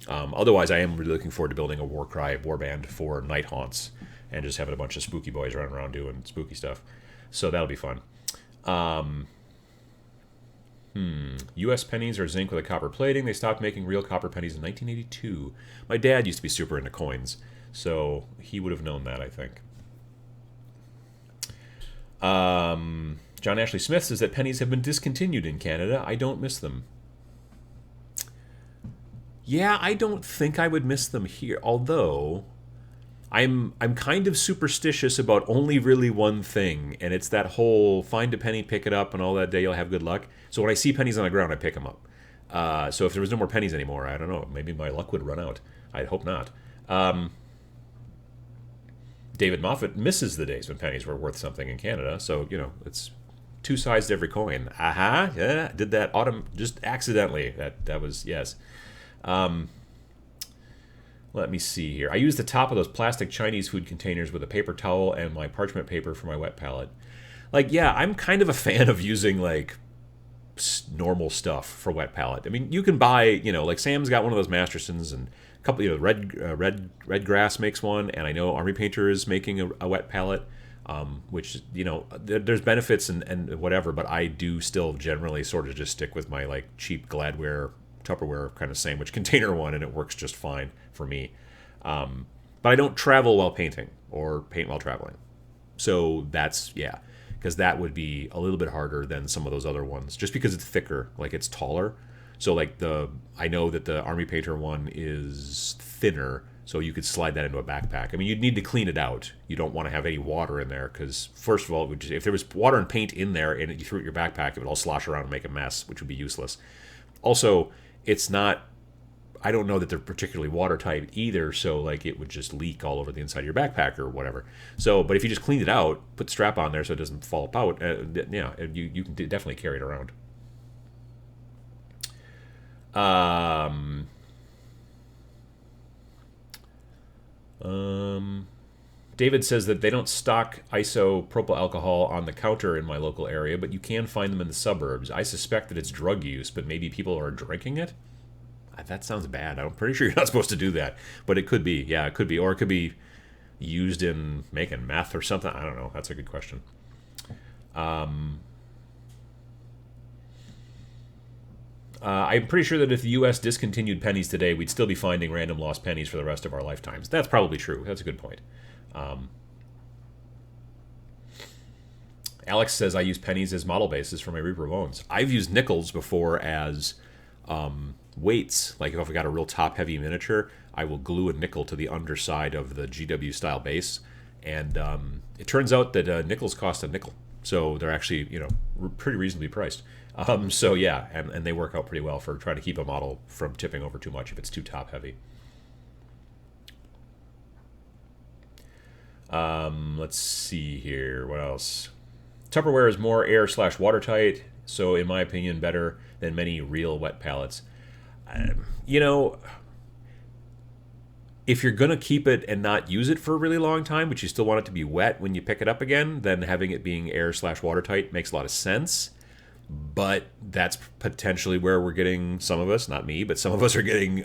Otherwise, I am really looking forward to building a Warcry warband for Night Haunts and just having a bunch of spooky boys running around doing spooky stuff. So that'll be fun. U.S. pennies are zinc with a copper plating. They stopped making real copper pennies in 1982. My dad used to be super into coins, so he would have known that, I think. John Ashley Smith says that pennies have been discontinued in Canada. I don't miss them. Yeah, I don't think I would miss them here, although I'm kind of superstitious about only really one thing, and it's that whole find a penny, pick it up, and all that day you'll have good luck. So when I see pennies on the ground, I pick them up. So if there was no more pennies anymore, I don't know, maybe my luck would run out. I'd hope not. David Moffat misses the days when pennies were worth something in Canada, so, you know, it's two sides to every coin. Yeah, did that autumn just accidentally. That was, yes. Let me see here. I use the top of those plastic Chinese food containers with a paper towel and my parchment paper for my wet palette. Like, yeah, I'm kind of a fan of using, like, normal stuff for wet palette. I mean, you can buy, you know, like Sam's got one of those Mastersons, and a couple, you know, Red Grass makes one, and I know Army Painter is making a wet palette, which, you know, there's benefits and whatever, but I do still generally sort of just stick with my, like, cheap Gladware Tupperware kind of sandwich container one, and it works just fine for me. But I don't travel while painting or paint while traveling. So that's, yeah, because that would be a little bit harder than some of those other ones, just because it's thicker, like it's taller. So like I know that the Army Painter one is thinner, so you could slide that into a backpack. I mean, you'd need to clean it out. You don't want to have any water in there, because first of all, if there was water and paint in there and you threw it in your backpack, it would all slosh around and make a mess, which would be useless. Also, it's not, I don't know that they're particularly watertight either, so like it would just leak all over the inside of your backpack or whatever. So, but if you just cleaned it out, put the strap on there so it doesn't fall out, yeah, you can definitely carry it around. David says that they don't stock isopropyl alcohol on the counter in my local area, but you can find them in the suburbs. I suspect that it's drug use, but maybe people are drinking it? That sounds bad. I'm pretty sure you're not supposed to do that, but it could be. Yeah, it could be. Or it could be used in making meth or something. I don't know. That's a good question. I'm pretty sure that if the U.S. discontinued pennies today, we'd still be finding random lost pennies for the rest of our lifetimes. That's probably true. That's a good point. Alex says I use pennies as model bases for my Reaper Bones. I've used nickels before as weights. Like if I've got a real top-heavy miniature, I will glue a nickel to the underside of the GW-style base. And it turns out that nickels cost a nickel. So they're actually, you know, pretty reasonably priced. So yeah, and they work out pretty well for trying to keep a model from tipping over too much if it's too top-heavy. Let's see here. What else? Tupperware is more air/watertight, so in my opinion, better than many real wet palettes. You know, if you're going to keep it and not use it for a really long time, but you still want it to be wet when you pick it up again, then having it being air/watertight makes a lot of sense. But that's potentially where we're getting, some of us, not me, but some of us are getting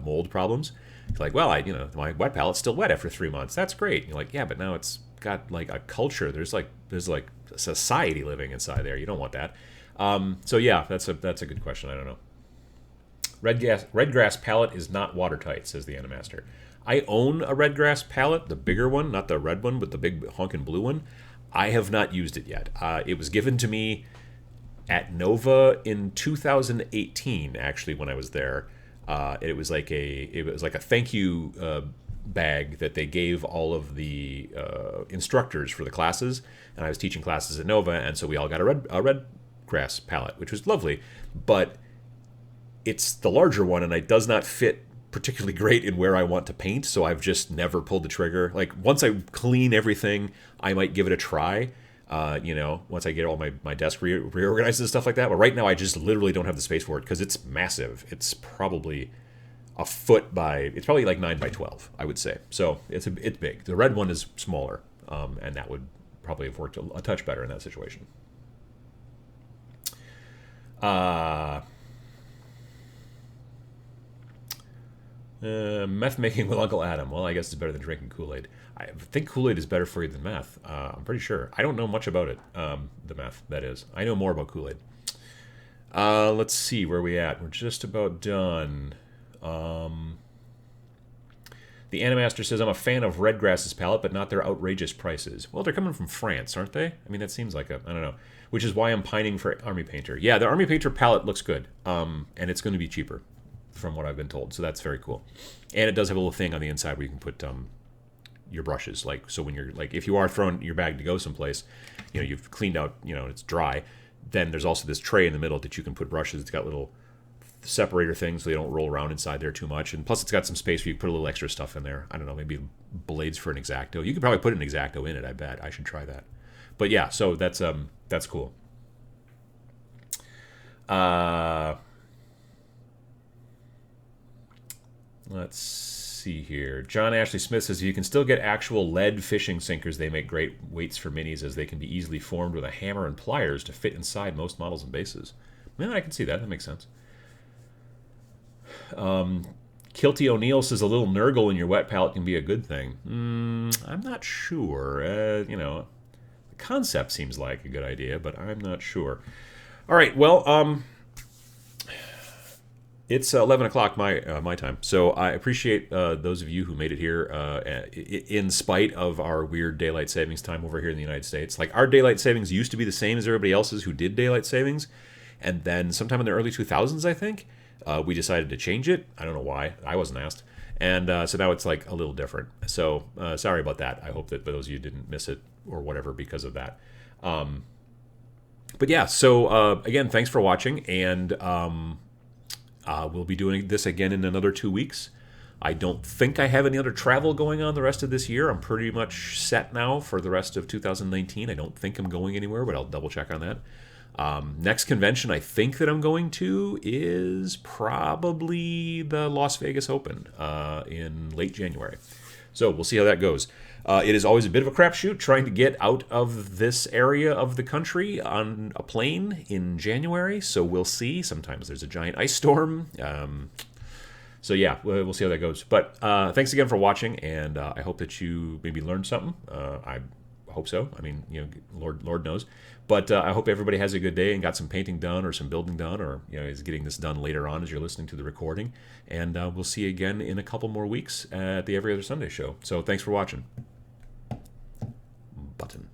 mold problems. It's like, well, my wet palette's still wet after 3 months. That's great. And you're like, yeah, but now it's got like a culture. There's like a society living inside there. You don't want that. So yeah, that's a good question. I don't know. Red grass palette is not watertight, says the Animaster. I own a red grass palette, the bigger one, not the red one, but the big honkin' blue one. I have not used it yet. It was given to me at Nova in 2018, actually, when I was there. It was like a thank you bag that they gave all of the instructors for the classes, and I was teaching classes at Nova, and so we all got a red grass palette, which was lovely, but it's the larger one, and it does not fit particularly great in where I want to paint, so I've just never pulled the trigger. Like, once I clean everything, I might give it a try, once I get all my desk reorganized and stuff like that. But right now, I just literally don't have the space for it because it's massive. It's probably it's probably like 9 by 12, I would say. So it's big. The red one is smaller, and that would probably have worked a touch better in that situation. Meth making with Uncle Adam. Well, I guess it's better than drinking Kool-Aid. I think Kool-Aid is better for you than meth. I'm pretty sure. I don't know much about it. The meth, that is. I know more about Kool-Aid. Let's see where we at. We're just about done. The Animaster says, I'm a fan of Redgrass's palette, but not their outrageous prices. Well, they're coming from France, aren't they? I mean, that seems like I don't know. Which is why I'm pining for Army Painter. Yeah, the Army Painter palette looks good. And it's going to be cheaper, from what I've been told. So that's very cool. And it does have a little thing on the inside where you can put your brushes. Like, so when you're, like, if you are throwing your bag to go someplace, you know, you've cleaned out, you know, it's dry. Then there's also this tray in the middle that you can put brushes. It's got little separator things so they don't roll around inside there too much, and plus it's got some space where you can put a little extra stuff in there. I don't know, maybe blades for an X-Acto. You could probably put an X-Acto in it, I bet. I should try that. But yeah, so that's cool. Let's see here. John Ashley Smith says you can still get actual lead fishing sinkers. They make great weights for minis as they can be easily formed with a hammer and pliers to fit inside most models and bases. Yeah, I can see that. That makes sense. Kilty O'Neill says a little Nurgle in your wet palette can be a good thing. I'm not sure. You know, the concept seems like a good idea, but I'm not sure. All right, well, it's 11 o'clock my time, so I appreciate those of you who made it here in spite of our weird daylight savings time over here in the United States. Like, our daylight savings used to be the same as everybody else's who did daylight savings, and then sometime in the early 2000s, I think, we decided to change it. I don't know why. I wasn't asked. And so now it's like a little different. So sorry about that. I hope that those of you didn't miss it or whatever because of that. But yeah, so again, thanks for watching. And we'll be doing this again in another 2 weeks. I don't think I have any other travel going on the rest of this year. I'm pretty much set now for the rest of 2019. I don't think I'm going anywhere, but I'll double check on that. Next convention I think that I'm going to is probably the Las Vegas Open in late January. So we'll see how that goes. It is always a bit of a crapshoot trying to get out of this area of the country on a plane in January. So we'll see. Sometimes there's a giant ice storm. So yeah, we'll see how that goes. But thanks again for watching, and I hope that you maybe learned something. I hope so. I mean, you know, Lord knows. But I hope everybody has a good day and got some painting done or some building done, or, you know, is getting this done later on as you're listening to the recording. And we'll see you again in a couple more weeks at the Every Other Sunday show. So thanks for watching. Button.